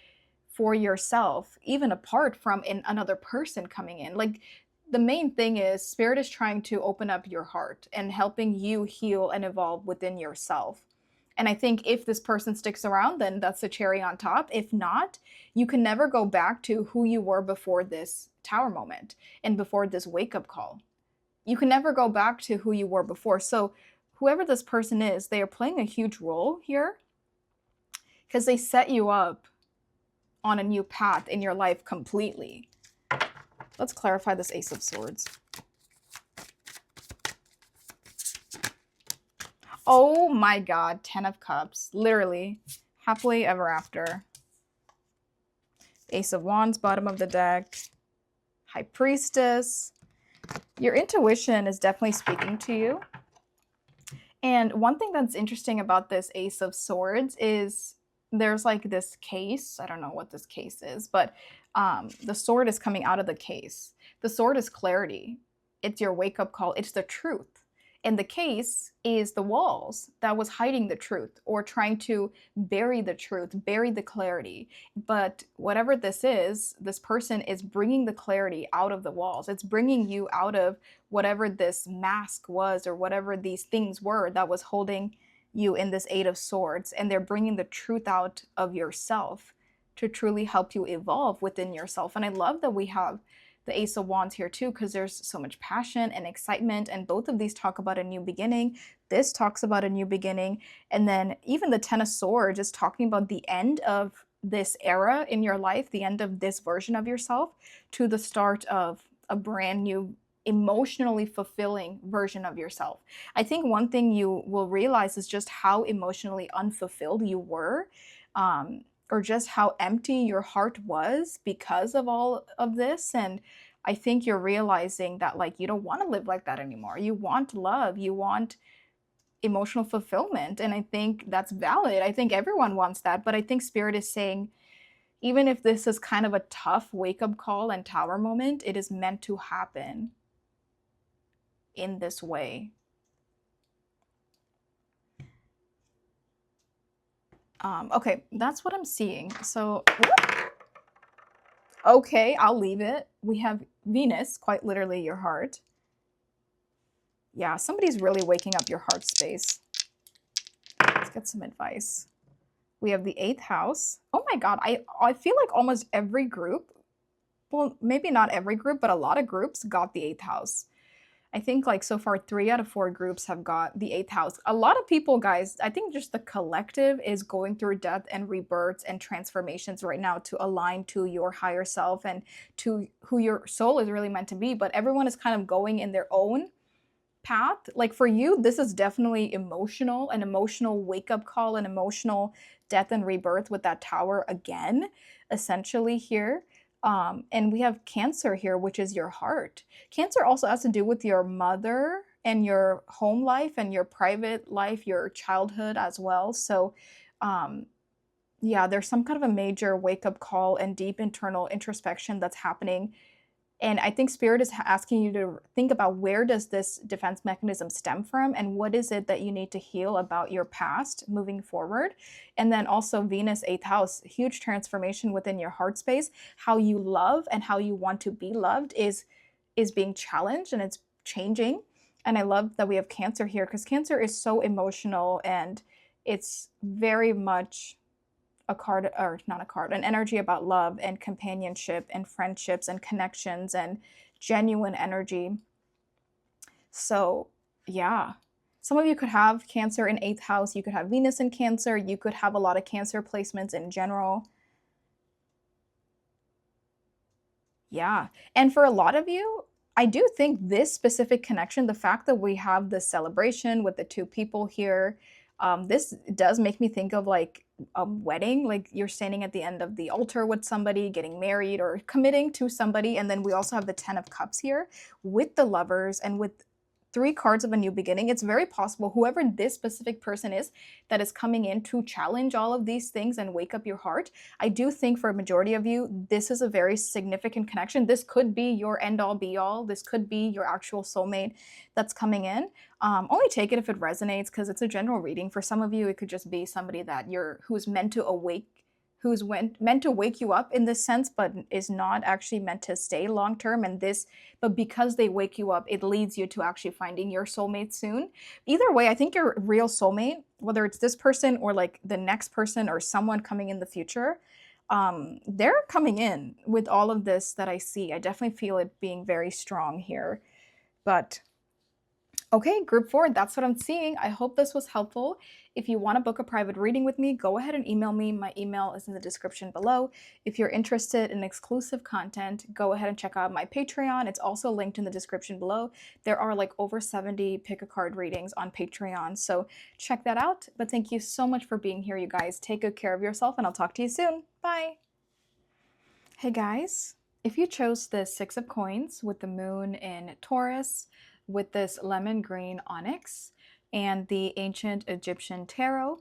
for yourself, even apart from another person coming in. Like, the main thing is Spirit is trying to open up your heart and helping you heal and evolve within yourself. And I think if this person sticks around, then that's the cherry on top. If not, you can never go back to who you were before this tower moment and before this wake-up call. You can never go back to who you were before. So whoever this person is, they are playing a huge role here, because they set you up on a new path in your life completely. Let's clarify this Ace of Swords. Oh my God, 10 of Cups. Literally, happily ever after. Ace of Wands, bottom of the deck. High Priestess. Your intuition is definitely speaking to you. And one thing that's interesting about this Ace of Swords is there's like this case. I don't know what this case is, but the sword is coming out of the case. The sword is clarity. It's your wake up call. It's the truth. And the case is the walls that was hiding the truth or trying to bury the truth, bury the clarity. But whatever this is, this person is bringing the clarity out of the walls. It's bringing you out of whatever this mask was or whatever these things were that was holding you in this Eight of Swords. And they're bringing the truth out of yourself to truly help you evolve within yourself. And I love that we have the Ace of Wands here too, because there's so much passion and excitement, and both of these talk about a new beginning. This talks about a new beginning, and then even the Ten of Swords is talking about the end of this era in your life, the end of this version of yourself, to the start of a brand new emotionally fulfilling version of yourself. I think one thing you will realize is just how emotionally unfulfilled you were, or just how empty your heart was because of all of this. And I think you're realizing that like you don't want to live like that anymore. You want love, you want emotional fulfillment, and I think that's valid. I think everyone wants that, but I think Spirit is saying even if this is kind of a tough wake-up call and tower moment, it is meant to happen in this way. Okay, that's what I'm seeing. So, okay, I'll leave it. We have Venus, quite literally your heart. Yeah, somebody's really waking up your heart space. Let's get some advice. We have the 8th house. Oh my God, I feel like almost every group, well, maybe not every group, but a lot of groups got the 8th house. I think like so far 3 out of 4 groups have got the 8th house. A lot of people, guys, I think just the collective is going through death and rebirths and transformations right now to align to your higher self and to who your soul is really meant to be. But everyone is kind of going in their own path. Like for you, this is definitely emotional, an emotional wake-up call, an emotional death and rebirth with that tower again, essentially here. And we have Cancer here, which is your heart. Cancer also has to do with your mother and your home life and your private life, your childhood as well. So, yeah, there's some kind of a major wake-up call and deep internal introspection that's happening. And I think Spirit is asking you to think about where does this defense mechanism stem from and what is it that you need to heal about your past moving forward. And then also Venus, 8th house, huge transformation within your heart space. How you love and how you want to be loved is being challenged and it's changing. And I love that we have Cancer here because Cancer is so emotional and it's very much a card, or not a card, an energy about love and companionship and friendships and connections and genuine energy. So yeah, some of you could have Cancer in 8th house, you could have Venus in Cancer, you could have a lot of Cancer placements in general. Yeah, and for a lot of you, I do think this specific connection, the fact that we have the celebration with the 2 people here, this does make me think of like a wedding, like you're standing at the end of the altar with somebody, getting married or committing to somebody. And then we also have the 10 of Cups here with the lovers and with 3 cards of a new beginning. It's very possible whoever this specific person is that is coming in to challenge all of these things and wake up your heart. I do think for a majority of you, this is a very significant connection. This could be your end all be all. This could be your actual soulmate that's coming in. Only take it if it resonates because it's a general reading. For some of you, it could just be somebody that who's meant to awake, who's meant to wake you up in this sense, but is not actually meant to stay long term. And but because they wake you up, it leads you to actually finding your soulmate soon. Either way, I think your real soulmate, whether it's this person or like the next person or someone coming in the future, they're coming in with all of this that I see. I definitely feel it being very strong here. But okay, group 4, that's what I'm seeing. I hope this was helpful. If you want to book a private reading with me, go ahead and email me. My email is in the description below. If you're interested in exclusive content, go ahead and check out my Patreon. It's also linked in the description below. There are like over 70 pick a card readings on Patreon, so check that out. But thank you so much for being here, you guys. Take good care of yourself, and I'll talk to you soon. Bye. Hey guys, if you chose the 6 of Coins with the moon in Taurus, with this lemon green onyx, and the Ancient Egyptian Tarot.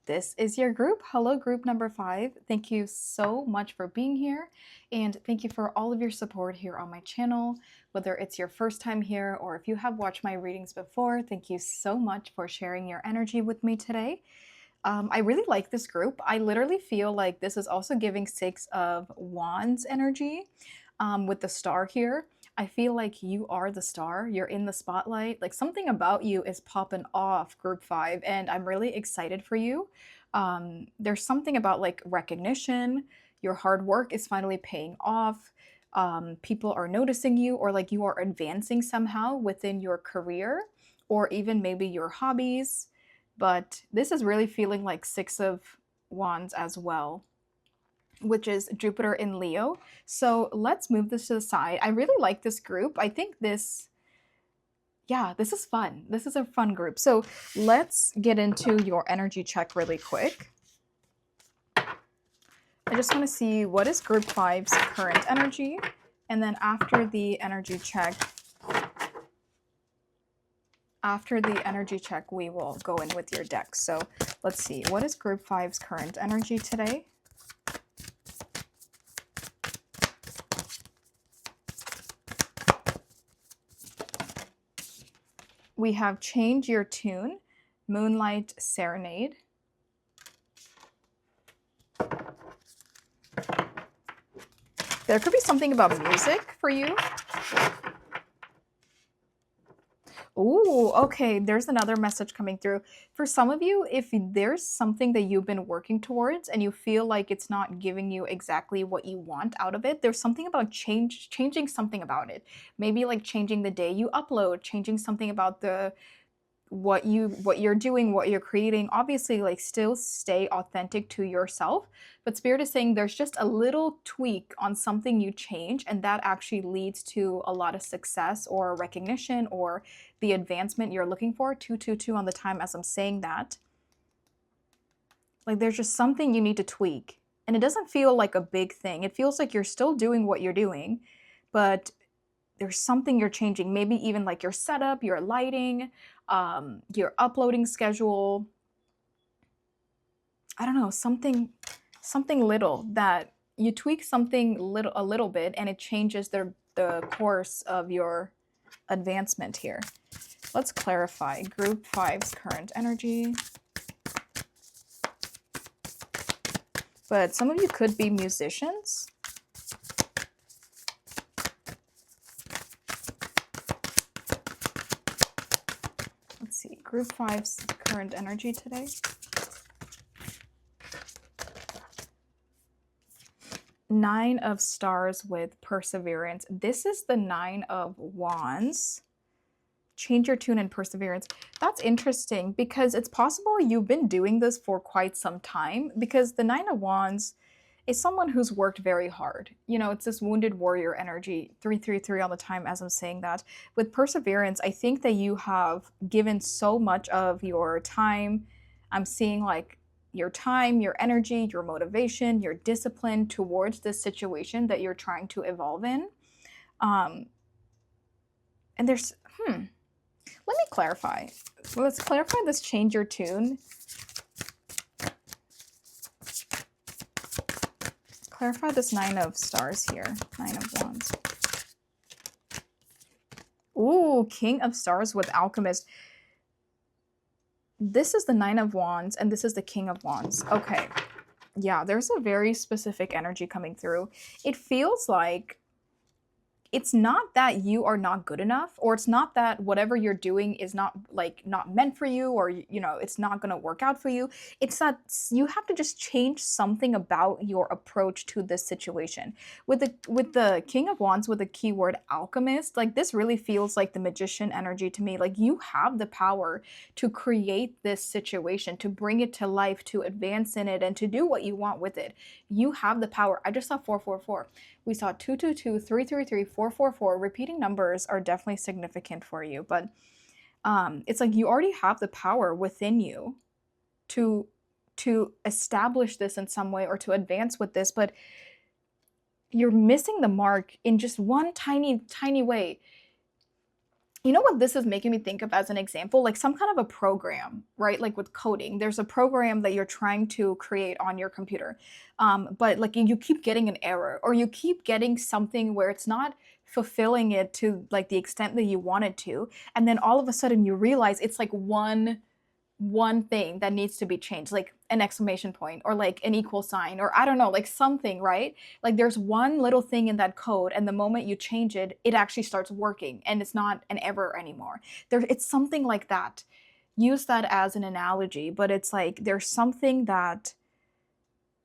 This is your group. Hello, group number 5. Thank you so much for being here, and thank you for all of your support here on my channel. Whether it's your first time here or if you have watched my readings before, thank you so much for sharing your energy with me today. I really like this group. I literally feel like this is also giving Six of Wands energy with the star here. I feel like you are the star. You're in the spotlight. Like something about you is popping off, group 5, and I'm really excited for you. There's something about like recognition. Your hard work is finally paying off. People are noticing you, or like you are advancing somehow within your career, or even maybe your hobbies. But this is really feeling like Six of Wands as well, which is Jupiter in Leo. So let's move this to the side. I really like this group. I think this, yeah, this is fun. This is a fun group. So let's get into your energy check really quick. I just want to see what is group 5's current energy. And then after the energy check, we will go in with your deck. So let's see, what is group 5's current energy today? We have Change Your Tune, Moonlight Serenade. There could be something about music for you. Ooh, okay, there's another message coming through. For some of you, if there's something that you've been working towards and you feel like it's not giving you exactly what you want out of it, there's something about changing something about it. Maybe like changing the day you upload, changing something about the what you're doing, what you're creating. Obviously, like still stay authentic to yourself, but Spirit is saying there's just a little tweak on something you change, and that actually leads to a lot of success or recognition or the advancement you're looking for. 222 on the time as I'm saying that. Like there's just something you need to tweak, and it doesn't feel like a big thing. It feels like you're still doing what you're doing, but there's something you're changing. Maybe even like your setup, your lighting, your uploading schedule. I don't know, something little that you tweak something a little bit and it changes the course of your advancement here. Let's clarify group 5's current energy. But some of you could be musicians. Let's see, group 5's current energy today. Nine of Stars with Perseverance. This is the Nine of Wands. Change Your Tune and Perseverance. That's interesting because it's possible you've been doing this for quite some time, because the Nine of Wands is someone who's worked very hard. You know, it's this wounded warrior energy, 333 all the time as I'm saying that. With Perseverance, I think that you have given so much of your time. I'm seeing like your time, your energy, your motivation, your discipline towards this situation that you're trying to evolve in. And there's, let me clarify. Well, let's clarify this Change Your Tune. Clarify this Nine of Stars here. Nine of Wands. Ooh, King of Stars with Alchemist. This is the Nine of Wands and this is the King of Wands. Okay. Yeah, there's a very specific energy coming through. It feels like it's not that you are not good enough, or it's not that whatever you're doing is not meant for you, or you know it's not going to work out for you. It's that you have to just change something about your approach to this situation. With the King of Wands with the keyword alchemist, like this really feels like the magician energy to me. Like you have the power to create this situation, to bring it to life, to advance in it, and to do what you want with it. You have the power. I just saw 444. We saw 222, 333, 444. Repeating numbers are definitely significant for you, but it's like you already have the power within you to establish this in some way or to advance with this, but you're missing the mark in just one tiny way. You know what this is making me think of as an example? Like some kind of a program, right? Like with coding, there's a program that you're trying to create on your computer. But like you keep getting an error, or you keep getting something where it's not fulfilling it to like the extent that you wanted to. And then all of a sudden you realize it's like one thing that needs to be changed, like an exclamation point or like an equal sign, or I don't know, like something, right? Like there's one little thing in that code, and the moment you change it, it actually starts working and it's not an error anymore. It's something like that. Use that as an analogy, but it's like there's something that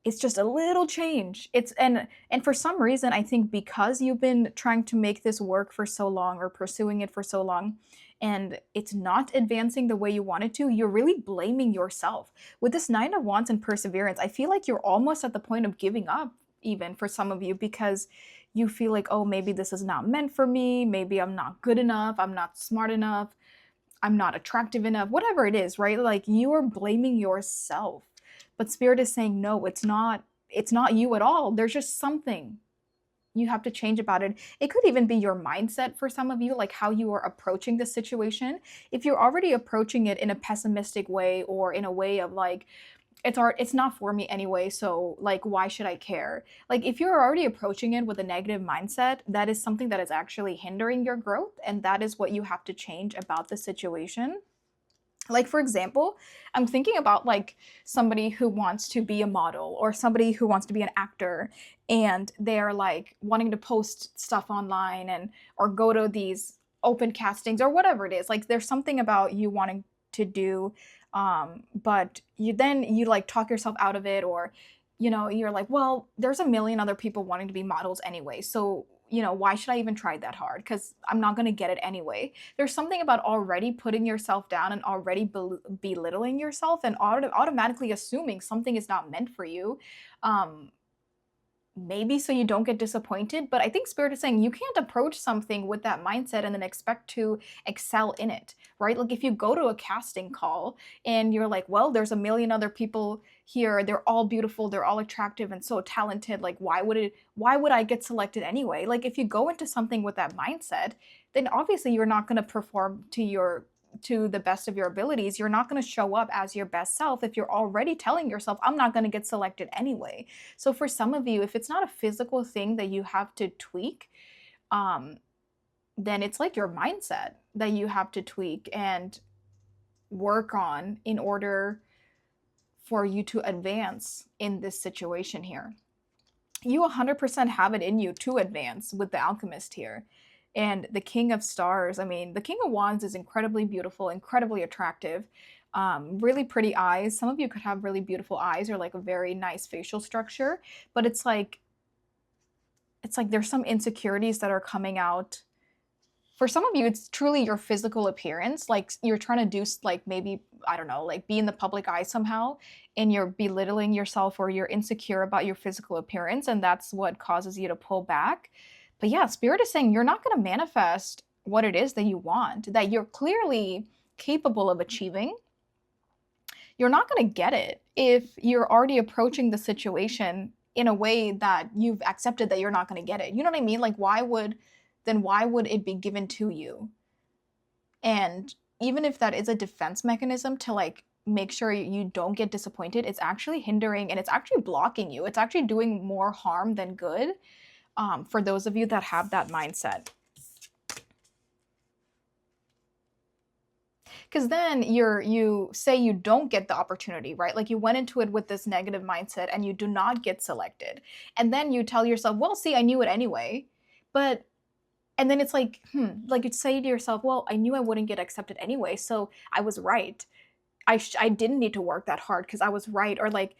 it's just a little change. And for some reason, I think because you've been trying to make this work for so long or pursuing it for so long, and it's not advancing the way you want it to, you're really blaming yourself. With this Nine of Wands and perseverance, I feel like you're almost at the point of giving up, even for some of you, because you feel like, oh, maybe this is not meant for me. Maybe I'm not good enough. I'm not smart enough. I'm not attractive enough. Whatever it is, right? Like you are blaming yourself. But Spirit is saying, no, it's not you at all. There's just something you have to change about it. It could even be your mindset for some of you, like how you are approaching the situation. If you're already approaching it in a pessimistic way, or in a way of like, it's not for me anyway, so like why should I care? Like if you're already approaching it with a negative mindset, that is something that is actually hindering your growth, and that is what you have to change about the situation. Like for example, I'm thinking about like somebody who wants to be a model, or somebody who wants to be an actor, and they're like wanting to post stuff online, and or go to these open castings or whatever it is. Like there's something about you wanting to do, but you like talk yourself out of it, or you're like, well, there's a million other people wanting to be models anyway, so why should I even try that hard, because I'm not going to get it anyway. There's something about already putting yourself down, and already belittling yourself, and automatically assuming something is not meant for you. Maybe so you don't get disappointed, but I think Spirit is saying you can't approach something with that mindset and then expect to excel in it, right? Like if you go to a casting call and you're like, well, there's a million other people here, they're all beautiful, they're all attractive and so talented, like why would I get selected anyway? Like if you go into something with that mindset, then obviously you're not going to perform to the best of your abilities. You're not going to show up as your best self if you're already telling yourself, I'm not going to get selected anyway. So for some of you, if it's not a physical thing that you have to tweak, then it's like your mindset that you have to tweak and work on in order for you to advance in this situation here. You 100% have it in you to advance with the Alchemist here. And the King of Stars, I mean, the King of Wands is incredibly beautiful, incredibly attractive, really pretty eyes. Some of you could have really beautiful eyes, or like a very nice facial structure, but it's like there's some insecurities that are coming out. For some of you, it's truly your physical appearance. Like you're trying to do like maybe, I don't know, like be in the public eye somehow, and you're belittling yourself, or you're insecure about your physical appearance, and that's what causes you to pull back. But yeah, Spirit is saying you're not going to manifest what it is that you want, that you're clearly capable of achieving. You're not going to get it if you're already approaching the situation in a way that you've accepted that you're not going to get it. You know what I mean? Like why would it be given to you? And even if that is a defense mechanism to like make sure you don't get disappointed, it's actually hindering, and it's actually blocking you. It's actually doing more harm than good. For those of you that have that mindset. Because then you say you don't get the opportunity, right? Like you went into it with this negative mindset and you do not get selected. And then you tell yourself, well, see, I knew it anyway. And then it's like, like you'd say to yourself, well, I knew I wouldn't get accepted anyway, so I was right. I didn't need to work that hard because I was right. Or like,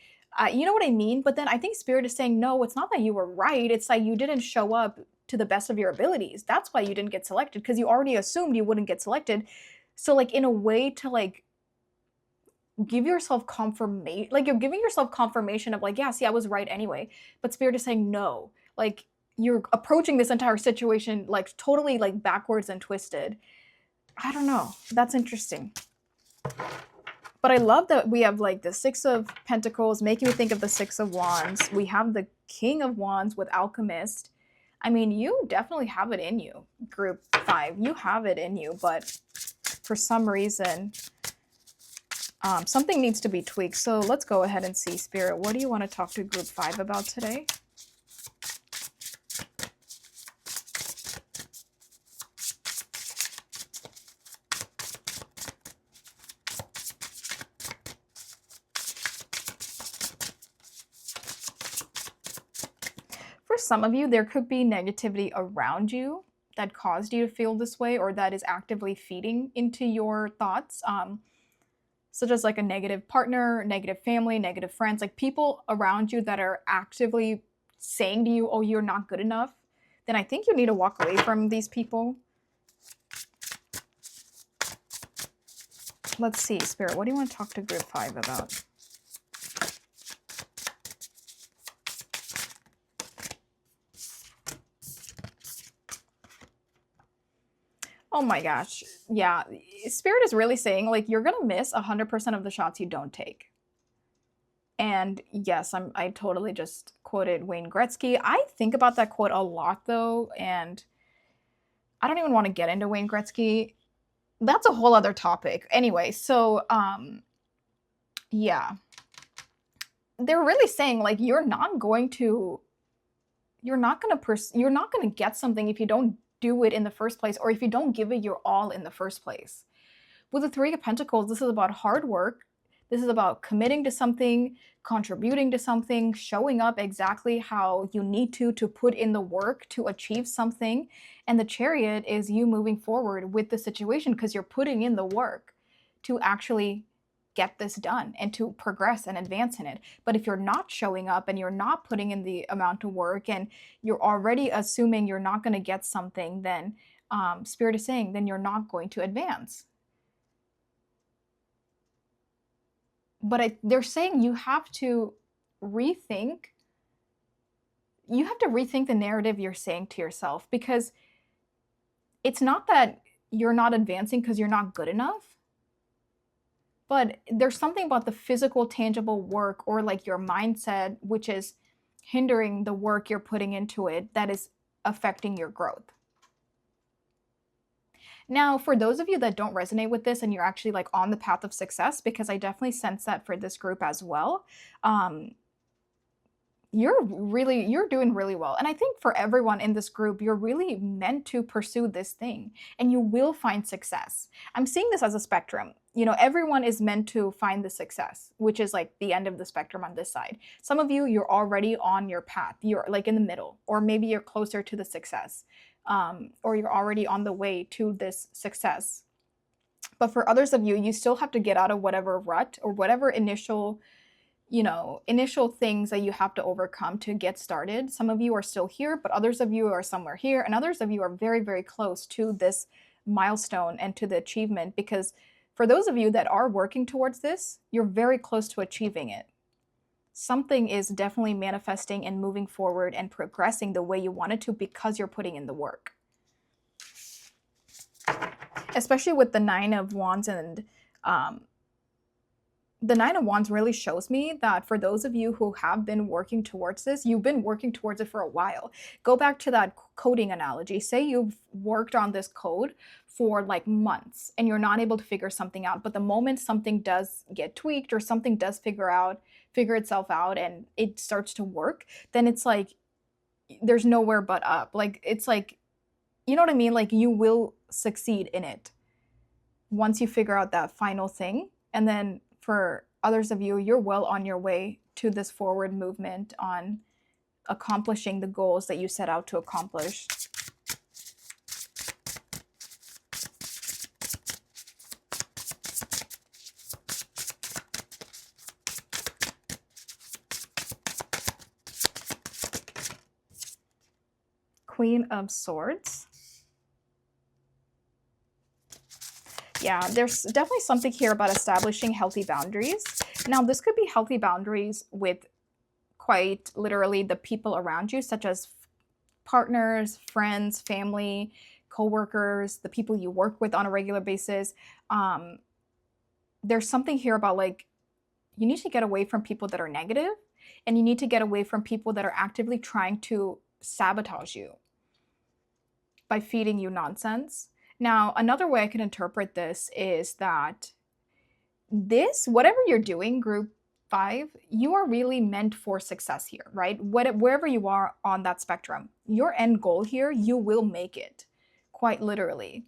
you know what I mean? But then I think Spirit is saying, no, it's not that you were right. It's like you didn't show up to the best of your abilities. That's why you didn't get selected, because you already assumed you wouldn't get selected. So like in a way to like give yourself confirmation, like you're giving yourself confirmation of like, yeah, see, I was right anyway. But Spirit is saying, no, like you're approaching this entire situation like totally like backwards and twisted. I don't know. That's interesting. But I love that we have like the Six of Pentacles making me think of the Six of Wands. We have the King of Wands with Alchemist. I mean, you definitely have it in you, group 5. You have it in you, but for some reason, something needs to be tweaked. So let's go ahead and see, Spirit. What do you want to talk to group 5 about today? For some of you, there could be negativity around you that caused you to feel this way, or that is actively feeding into your thoughts, such as like a negative partner, negative family, negative friends, like people around you that are actively saying to you, oh, you're not good enough. Then I think you need to walk away from these people. Let's see, Spirit, what do you want to talk to group 5 about? Oh my gosh. Yeah. Spirit is really saying, like, you're going to miss 100% of the shots you don't take. And yes, I totally just quoted Wayne Gretzky. I think about that quote a lot, though, and I don't even want to get into Wayne Gretzky. That's a whole other topic. Anyway, so, yeah. They're really saying, like, you're not going to get something if you don't do it in the first place, or if you don't give it your all in the first place. With the Three of Pentacles, this is about hard work. This is about committing to something, contributing to something, showing up exactly how you need to put in the work to achieve something. And the Chariot is you moving forward with the situation because you're putting in the work to actually get this done and to progress and advance in it. But if you're not showing up and you're not putting in the amount of work and you're already assuming you're not going to get something, then Spirit is saying, then you're not going to advance. But they're saying you have to rethink the narrative you're saying to yourself, because it's not that you're not advancing because you're not good enough. But there's something about the physical, tangible work, or like your mindset, which is hindering the work you're putting into it, that is affecting your growth. Now, for those of you that don't resonate with this and you're actually like on the path of success, because I definitely sense that for this group as well, you're doing really well. And I think for everyone in this group, you're really meant to pursue this thing and you will find success. I'm seeing this as a spectrum. You know, everyone is meant to find the success, which is like the end of the spectrum on this side. Some of you, you're already on your path. You're like in the middle, or maybe you're closer to the success, or you're already on the way to this success. But for others of you, you still have to get out of whatever rut or whatever initial things that you have to overcome to get started. Some of you are still here, but others of you are somewhere here, and others of you are very, very close to this milestone and to the achievement, because for those of you that are working towards this, you're very close to achieving it. Something is definitely manifesting and moving forward and progressing the way you want it to, because you're putting in the work. Especially with the Nine of Wands, and the Nine of Wands really shows me that for those of you who have been working towards this, you've been working towards it for a while. Go back to that coding analogy. Say you've worked on this code for like months and you're not able to figure something out, but the moment something does get tweaked or something does figure itself out and it starts to work, then it's like there's nowhere but up. Like, it's like, you know what I mean? Like, you will succeed in it once you figure out that final thing. And then for others of you, you're well on your way to this forward movement on accomplishing the goals that you set out to accomplish. Queen of Swords. Yeah, there's definitely something here about establishing healthy boundaries. Now, this could be healthy boundaries with quite literally the people around you, such as partners, friends, family, co-workers, the people you work with on a regular basis. There's something here about like, you need to get away from people that are negative, and you need to get away from people that are actively trying to sabotage you. by feeding you nonsense. Now, another way I can interpret this is that this, whatever you're doing, group 5, you are really meant for success here, right? Wherever you are on that spectrum, your end goal here, you will make it, quite literally.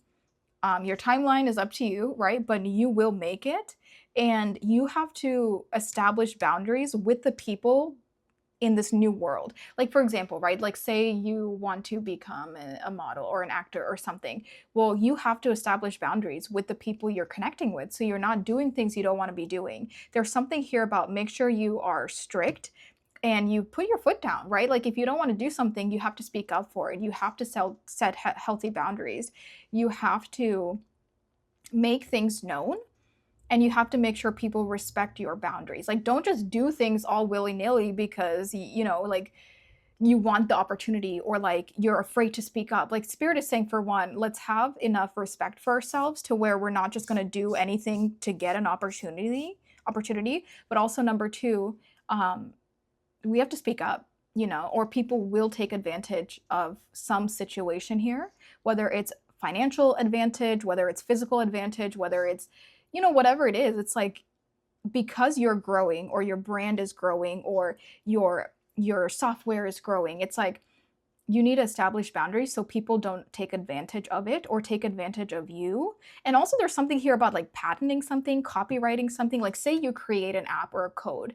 Your timeline is up to you, right? But you will make it. And you have to establish boundaries with the people in this new world. Like, for example, right? Like, say you want to become a model or an actor or something. Well, you have to establish boundaries with the people you're connecting with. So you're not doing things you don't want to be doing. There's something here about make sure you are strict and you put your foot down, right? Like, if you don't want to do something, you have to speak up for it. You have to set healthy boundaries. You have to make things known, and you have to make sure people respect your boundaries. Like, don't just do things all willy-nilly because, you know, like, you want the opportunity, or like you're afraid to speak up. Like, Spirit is saying, for one, let's have enough respect for ourselves to where we're not just going to do anything to get an opportunity, but also number 2, we have to speak up, you know, or people will take advantage of some situation here, whether it's financial advantage, whether it's physical advantage, whether it's, you know, whatever it is. It's like, because you're growing, or your brand is growing, or your software is growing, it's like you need to establish boundaries so people don't take advantage of it or take advantage of you. And also, there's something here about like patenting something, copywriting something. Like, say you create an app or a code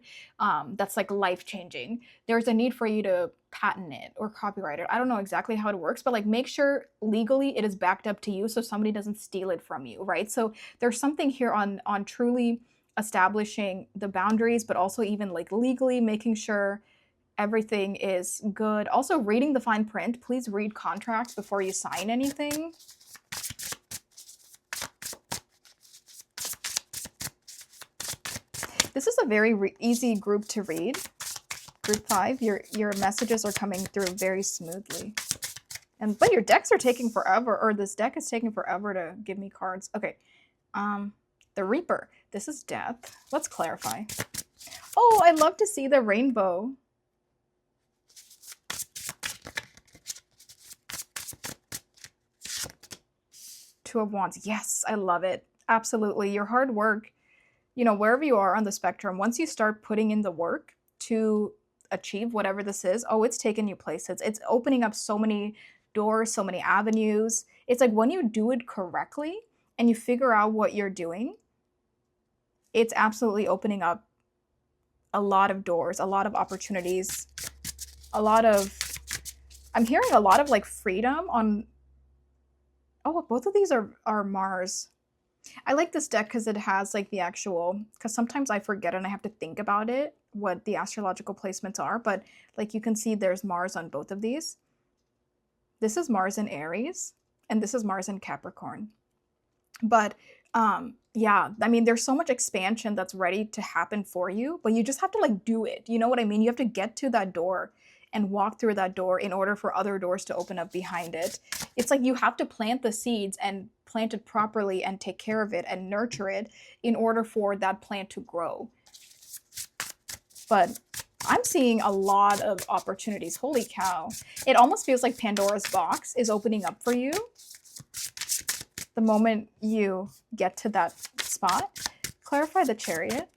that's like life changing. There's a need for you to patent it or copyright it. I don't know exactly how it works, but like, make sure legally it is backed up to you so somebody doesn't steal it from you, right? So there's something here on truly establishing the boundaries, but also even like legally making sure everything is good. Also, reading the fine print. Please read contracts before you sign anything. This is a very easy group to read. Group 5, your messages are coming through very smoothly. But your decks are taking forever, or this deck is taking forever to give me cards. Okay. The Reaper. This is death. Let's clarify. Oh, I love to see the rainbow. Two of Wands. Yes, I love it. Absolutely. Your hard work, you know, wherever you are on the spectrum, once you start putting in the work to achieve whatever this is, oh, it's taking you places. It's opening up so many doors, so many avenues. It's like, when you do it correctly and you figure out what you're doing, it's absolutely opening up a lot of doors, a lot of opportunities, I'm hearing a lot of like freedom on. Oh, both of these are Mars. I like this deck because it has like the actual, because sometimes I forget and I have to think about it, what the astrological placements are, but like you can see there's Mars on both of these. This is Mars in Aries, and this is Mars in Capricorn. But yeah, I mean, there's so much expansion that's ready to happen for you, but you just have to like do it. You know what I mean? You have to get to that door and walk through that door in order for other doors to open up behind it. It's like you have to plant the seeds and plant it properly and take care of it and nurture it in order for that plant to grow. But I'm seeing a lot of opportunities. Holy cow. It almost feels like Pandora's box is opening up for you the moment you get to that spot. Clarify the Chariot.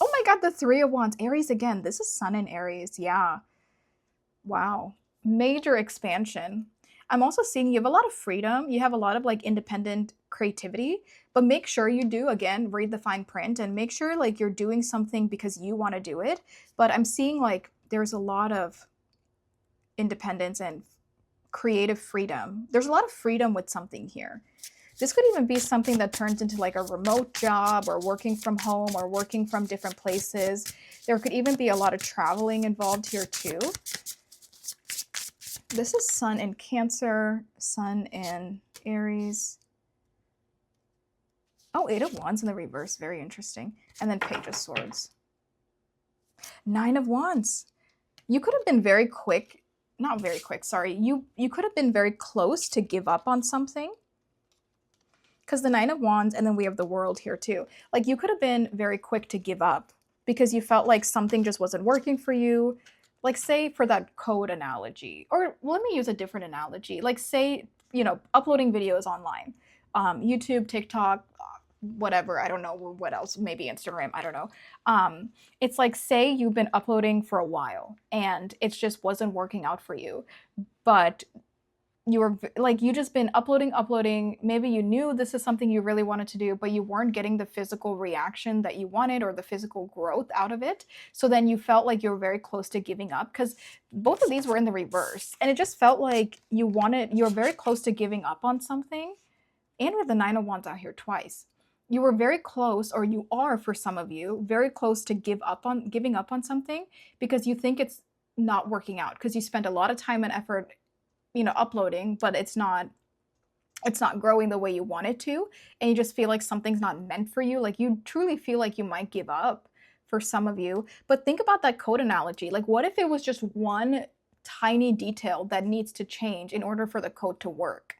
Oh my god, the Three of Wands. Aries again. This is Sun in Aries. Yeah. Wow. Major expansion. I'm also seeing you have a lot of freedom. You have a lot of like independent creativity, but make sure you do, again, read the fine print and make sure like you're doing something because you want to do it. But I'm seeing like there's a lot of independence and creative freedom. There's a lot of freedom with something here. This could even be something that turns into like a remote job or working from home or working from different places. There could even be a lot of traveling involved here too. This is Sun in Cancer, Sun in Aries. Oh, Eight of Wands in the reverse. Very interesting. And then Page of Swords. Nine of Wands. You could have been very quick. Not very quick, sorry. You could have been very close to give up on something. Because the Nine of Wands, and then we have the World here too. Like, you could have been very quick to give up because you felt like something just wasn't working for you. like say for that code analogy, or let me use a different analogy. Like say, you know, uploading videos online, YouTube, TikTok, whatever. I don't know what else. Maybe Instagram. I don't know. It's like say you've been uploading for a while and it just wasn't working out for you, but you were like you just been uploading, maybe you knew this is something you really wanted to do, but you weren't getting the physical reaction that you wanted or the physical growth out of it. So then you felt like you were very close to giving up, because both of these were in the reverse, and it just felt like you're very close to giving up on something. And with the Nine of Wands out here twice, you were very close, or you are, for some of you, very close to giving up on something because you think it's not working out, because you spent a lot of time and effort, you know, uploading, but it's not growing the way you want it to, and you just feel like something's not meant for you. Like you truly feel like you might give up, for some of you. But think about that code analogy. Like what if it was just one tiny detail that needs to change in order for the code to work,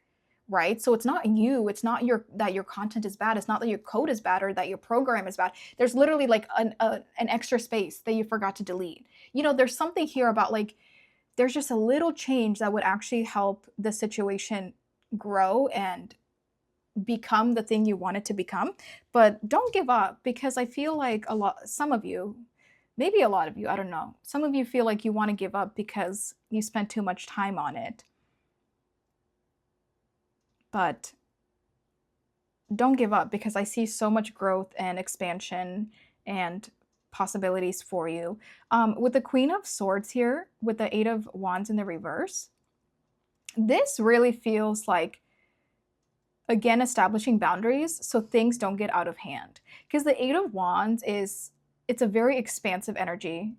right? So it's not you, it's not that your content is bad, it's not that your code is bad or that your program is bad. There's literally like an extra space that you forgot to delete. You know, there's something here about like there's just a little change that would actually help the situation grow and become the thing you want it to become. But don't give up, because I feel like some of you, maybe a lot of you, I don't know, some of you feel like you want to give up because you spent too much time on it. But don't give up, because I see so much growth and expansion and possibilities for you. With the Queen of Swords here, with the Eight of Wands in the reverse, this really feels like, again, establishing boundaries so things don't get out of hand. Because the Eight of Wands it's a very expansive energy.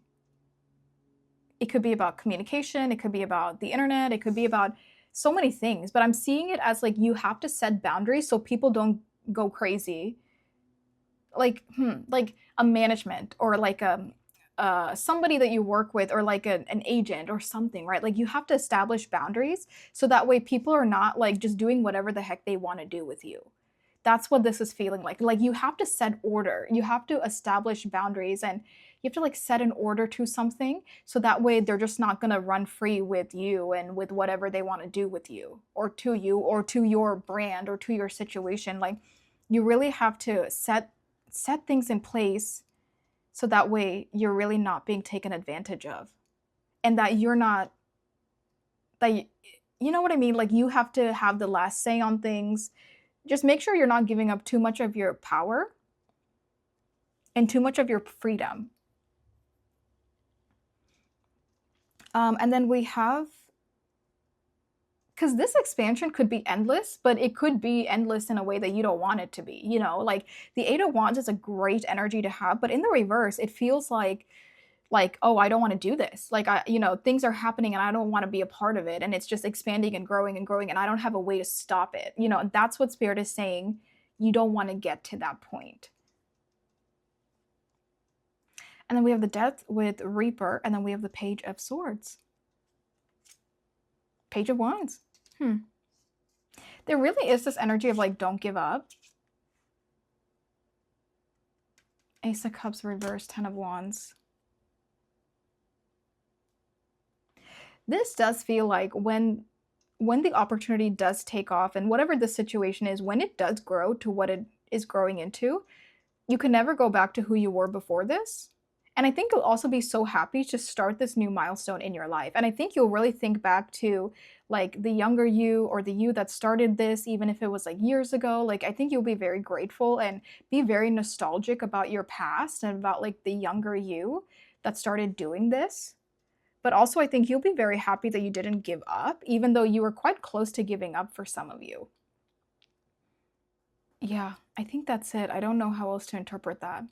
It could be about communication, it could be about the internet, it could be about so many things, but I'm seeing it as like you have to set boundaries so people don't go crazy. Like a management, or like somebody that you work with, or like an agent or something, right? Like you have to establish boundaries so that way people are not like just doing whatever the heck they want to do with you. That's what this is feeling like. Like you have to set order, you have to establish boundaries, and you have to like set an order to something so that way they're just not going to run free with you and with whatever they want to do with you or to your brand or to your situation. Like you really have to set things in place so that way you're really not being taken advantage of, and that you're not, that you know what I mean? Like you have to have the last say on things. Just make sure you're not giving up too much of your power and too much of your freedom. And then we have, because this expansion could be endless, but it could be endless in a way that you don't want it to be. You know, like the Eight of Wands is a great energy to have, but in the reverse, it feels like, oh, I don't want to do this. Like things are happening and I don't want to be a part of it, and it's just expanding and growing and growing, and I don't have a way to stop it. You know, and that's what Spirit is saying. You don't want to get to that point. And then we have the Death with Reaper, and then we have the Page of Swords. Page of Wands. There really is this energy of like, don't give up. Ace of Cups reversed, 10 of Wands. This does feel like when the opportunity does take off, and whatever the situation is, when it does grow to what it is growing into, you can never go back to who you were before this. And I think you'll also be so happy to start this new milestone in your life. And I think you'll really think back to like the younger you, or the you that started this, even if it was like years ago. Like I think you'll be very grateful and be very nostalgic about your past and about like the younger you that started doing this. But also I think you'll be very happy that you didn't give up, even though you were quite close to giving up for some of you. Yeah, I think that's it. I don't know how else to interpret that.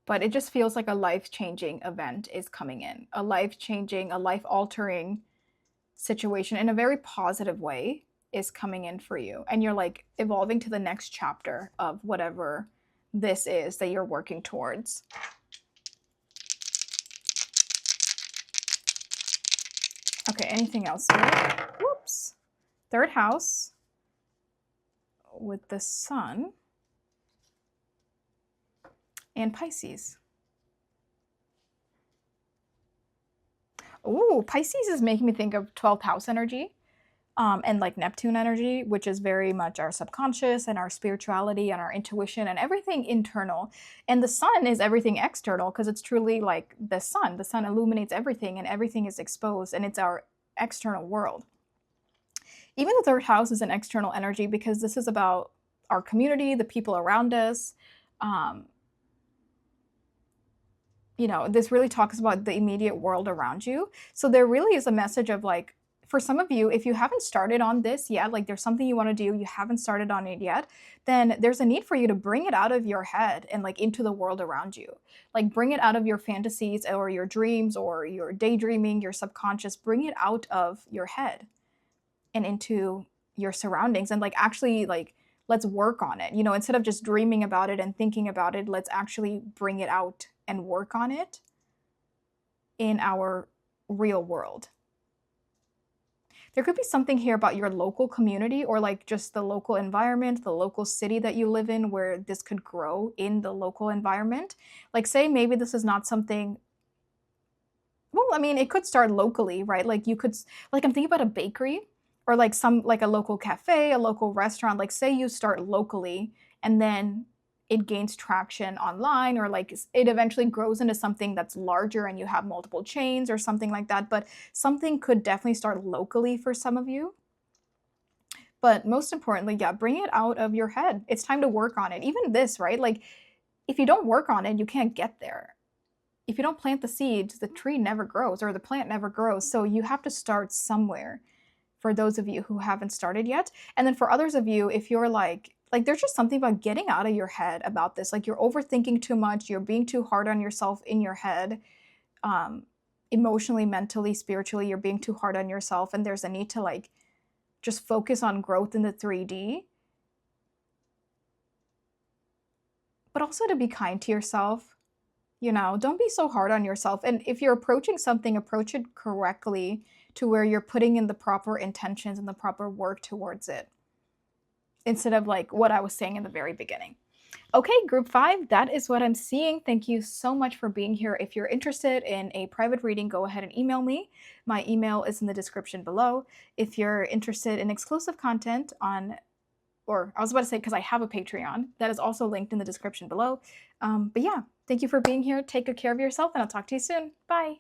But it just feels like a life-changing event is coming in. A life-changing, a life-altering situation in a very positive way is coming in for you. And you're like evolving to the next chapter of whatever this is that you're working towards. Okay, anything else here? Whoops. Third house with the Sun and Pisces. Ooh, Pisces is making me think of 12th house energy. And like Neptune energy, which is very much our subconscious and our spirituality and our intuition and everything internal. And the sun is everything external because it's truly like the sun. The sun illuminates everything and everything is exposed and it's our external world. Even the third house is an external energy because this is about our community, the people around us. Um, this really talks about the immediate world around you. So there really is a message of like, for some of you, if you haven't started on this yet, like there's something you want to do, you haven't started on it yet, then there's a need for you to bring it out of your head and like into the world around you. Like bring it out of your fantasies or your dreams or your daydreaming, your subconscious, bring it out of your head and into your surroundings and like actually like let's work on it. Instead of just dreaming about it and thinking about it, let's actually bring it out and work on it in our real world. There could be something here about your local community or like just the local environment, the local city that you live in where this could grow in the local environment. Like say maybe this is not something, well, I mean, it could start locally, right? Like you could, like I'm thinking about a bakery or like like a local cafe, a local restaurant. Like say you start locally and then it gains traction online or like it eventually grows into something that's larger and you have multiple chains or something like that. But something could definitely start locally for some of you. But most importantly, yeah, bring it out of your head. It's time to work on it. Even this, right? Like if you don't work on it, you can't get there. If you don't plant the seeds, the tree never grows or the plant never grows. So you have to start somewhere for those of you who haven't started yet. And then for others of you, if you're like there's just something about getting out of your head about this. Like you're overthinking too much, you're being too hard on yourself in your head. Emotionally, mentally, spiritually, you're being too hard on yourself. And there's a need to like just focus on growth in the 3D. But also to be kind to yourself. Don't be so hard on yourself. And if you're approaching something, approach it correctly to where you're putting in the proper intentions and the proper work towards it instead of like what I was saying in the very beginning. Okay, group 5, that is what I'm seeing. Thank you so much for being here. If you're interested in a private reading, go ahead and email me. My email is in the description below. If you're interested in exclusive content or I was about to say because I have a Patreon, that is also linked in the description below. But yeah, thank you for being here. Take good care of yourself and I'll talk to you soon. Bye.